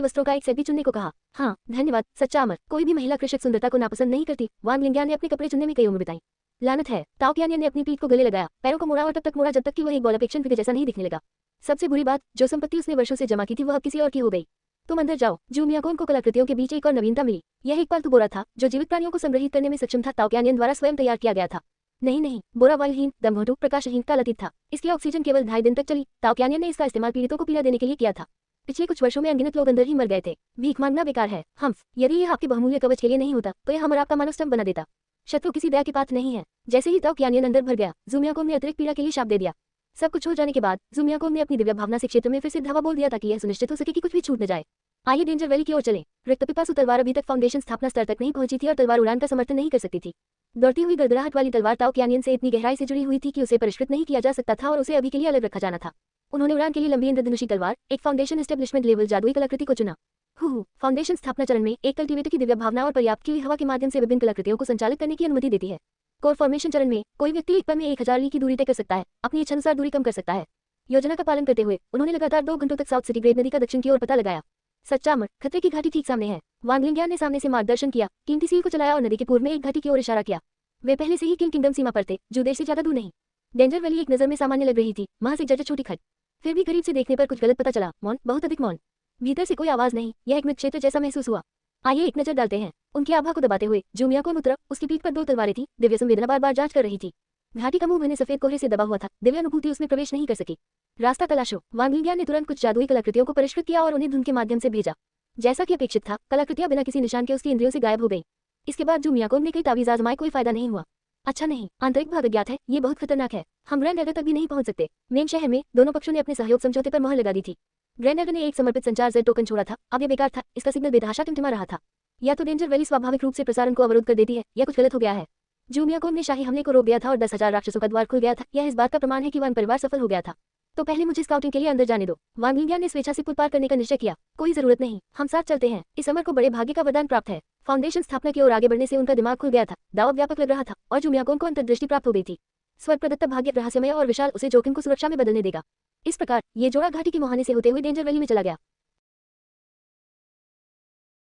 वस्त्रों का एक सेट भी चुनने को कहा। हाँ धन्यवाद, सच्चा अमर। कोई भी महिला कृषक सुंदरता को नापसंद नहीं करती। वांग लिंगयान ने अपने कपड़े चुनने में कई उम्र बिताई। लानत है। ताओ कियानियन ने अपनी पीठ को गले लगाया, पैरों को मोड़ा और तब तक मोड़ा जब तक कि वह एक बॉल अपेक्षण फिगर जैसा नहीं दिखने लगा। सबसे बुरी बात, जो संपत्ति उसने वर्षों से जमा की थी वह अब किसी और की हो गई। तुम अंदर जाओ। जू मियाकोंग को कलाकृतियों के बीच एक और नवीनता मिली। यह एक पालतू बोरा था जो जीवित प्राणियों को संग्रहित करने में सक्षम था। ताओ कियानियन द्वारा स्वयं तैयार किया गया था। नहीं, बोरा वायुहीन, दमघोटू, प्रकाशहीन, कालातीत था। इसकी ऑक्सीजन केवल 2.5 दिन तक चली। ताओ कियानियन ने इसका इस्तेमाल पीड़ितों को पीड़ा देने के लिए किया था। पिछले कुछ वर्षों में अनगिनत लोग अंदर ही मर गए थे। भीख मांगना बेकार है। हम्फ, यदि यह आपके बहुमूल्य कवच के लिए नहीं होता तो यह हमारा आपका मानव स्तंभ बना देता। शत्रु किसी दया के पात्र नहीं है। जैसे ही ताओ कियानियन अंदर भर गया, जू मियाकोंग ने अतिरिक्त पीड़ा के लिए शाप दे दिया। सब कुछ हो जाने के बाद जू मियाकोंग ने अपनी दिव्य भावना से क्षेत्र में फिर से धावा बोल दिया ताकि यह सुनिश्चित हो सके कि कुछ भी छूट न जाए। आइए डेंजर वैली की ओर चलें। रक्तपिपासु तलवार अभी तक फाउंडेशन स्थापना स्तर तक नहीं पहुंची थी और तलवार उड़ान का समर्थन नहीं कर सकती थी। दौड़ती हुई गड़गड़ाहट वाली तलवार ताओ कैनियन से इतनी गहराई से जुड़ी हुई थी कि उसे परिष्कृत नहीं किया जा सकता था और उसे अभी के लिए अलग रखा जाना था। उन्होंने उड़ान के लिए लंबी इंद्रधनुषी तलवार, एक फाउंडेशन एस्टेब्लिशमेंट लेवल जादुई कलाकृति को चुना। फाउंडेशन स्थापना चरण में एक कल्टीवेटर की दिव्य भावना और पर्याप्त की हुई हवा के माध्यम से विभिन्न कलाकृतियों को संचालित करने की अनुमति देती है। कोर फॉर्मेशन चरण में कोई व्यक्ति एक पल में 1000 ली की दूरी तय कर सकता है, अपनी इच्छानुसार दूरी कम कर सकता है। योजना का पालन करते हुए उन्होंने लगातार 2 घंटों तक साउथ सिटी ग्रेड नदी का दक्षिण की ओर पता लगाया। सच्चा अमर, खतरे की घाटी ठीक सामने है। वांग लिंगयान ने सामने से मार्गदर्शन किया, कीमती सील को चलाया और नदी के पूर्व में एक घाटी की ओर इशारा किया। वे पहले से ही किंग किंगडम सीमा पर थे, जो देश से ज्यादा दूर नहीं। डेंजर वैली एक नजर में सामान्य लग रही थी, महज एक जर्जर छोटी खट। फिर भी करीब से देखने पर कुछ गलत पता चला, मौन, बहुत अधिक मौन। भीतर से कोई आवाज नहीं, यह एक मृत क्षेत्र जैसा महसूस हुआ। आइए एक नजर डालते हैं। उनकी आभा को दबाते हुए जूमिया को उतरा, उसकी पीठ पर 2 तलवारें थी, दिव्य संवेदना बार-बार जांच कर रही थी। घाटी का मुंह घने सफेद कोहरे से दबा हुआ था, दिव्य अनुभूति उसमें प्रवेश नहीं कर सकी। रास्ता तलाशो। वांग लिंगयान ने तुरंत कुछ जादुई कलाकृतियों को परिष्कृत किया और उन्हें धुंध के माध्यम से भेजा। जैसा कि अपेक्षित था, कलाकृतियां बिना किसी निशान के उसकी इंद्रियों से गायब हो गई। इसके बाद जूमिया ने कई तावीज आजमाए, कोई फायदा नहीं हुआ। अच्छा नहीं, आंतरिक भाग अज्ञात है, ये बहुत खतरनाक है। हम ग्रैंड एडर तक भी नहीं पहुंच सकते। मेन शहर में दोनों पक्षों ने अपने सहयोग समझौते पर मोहर लगा दी थी। ग्रैंड एडर ने एक समर्पित संचार जेड टोकन छोड़ा था, अब यह बेकार था, इसका सिग्नल बेतहाशा टिमटिमा रहा था। या तो डेंजर वैली स्वाभाविक रूप से प्रसारण को अवरुद्ध कर देती है, या कुछ गलत हो गया है। जूमिया ने शाही हमले को रोक दिया था और 10,000 राक्षसों का द्वार खुल गया था। यह इस बात का प्रमाण है कि वन परिवार सफल हो गया था। तो पहले मुझे स्काउटिंग के लिए अंदर जाने दो। वांग लिंगयान ने स्वेच्छा से पुल पार करने का निश्चय किया। कोई जरूरत नहीं, हम साथ चलते हैं। इस अमर को बड़े भाग्य का वरदान प्राप्त है। फाउंडेशन स्थापना की ओर आगे बढ़ने से उनका दिमाग खुल गया था, दावा व्यापक लग रहा था और जूमिया को अंतर्दृष्टि प्राप्त हो गई थी। स्वर्ग प्रदत्त भाग्य रहस्यमय और विशाल उसे जोखिम को सुरक्षा में बदलने देगा। इस प्रकार ये जोड़ा घाटी के मुहाने से होते हुए डेंजर वैली में चला गया।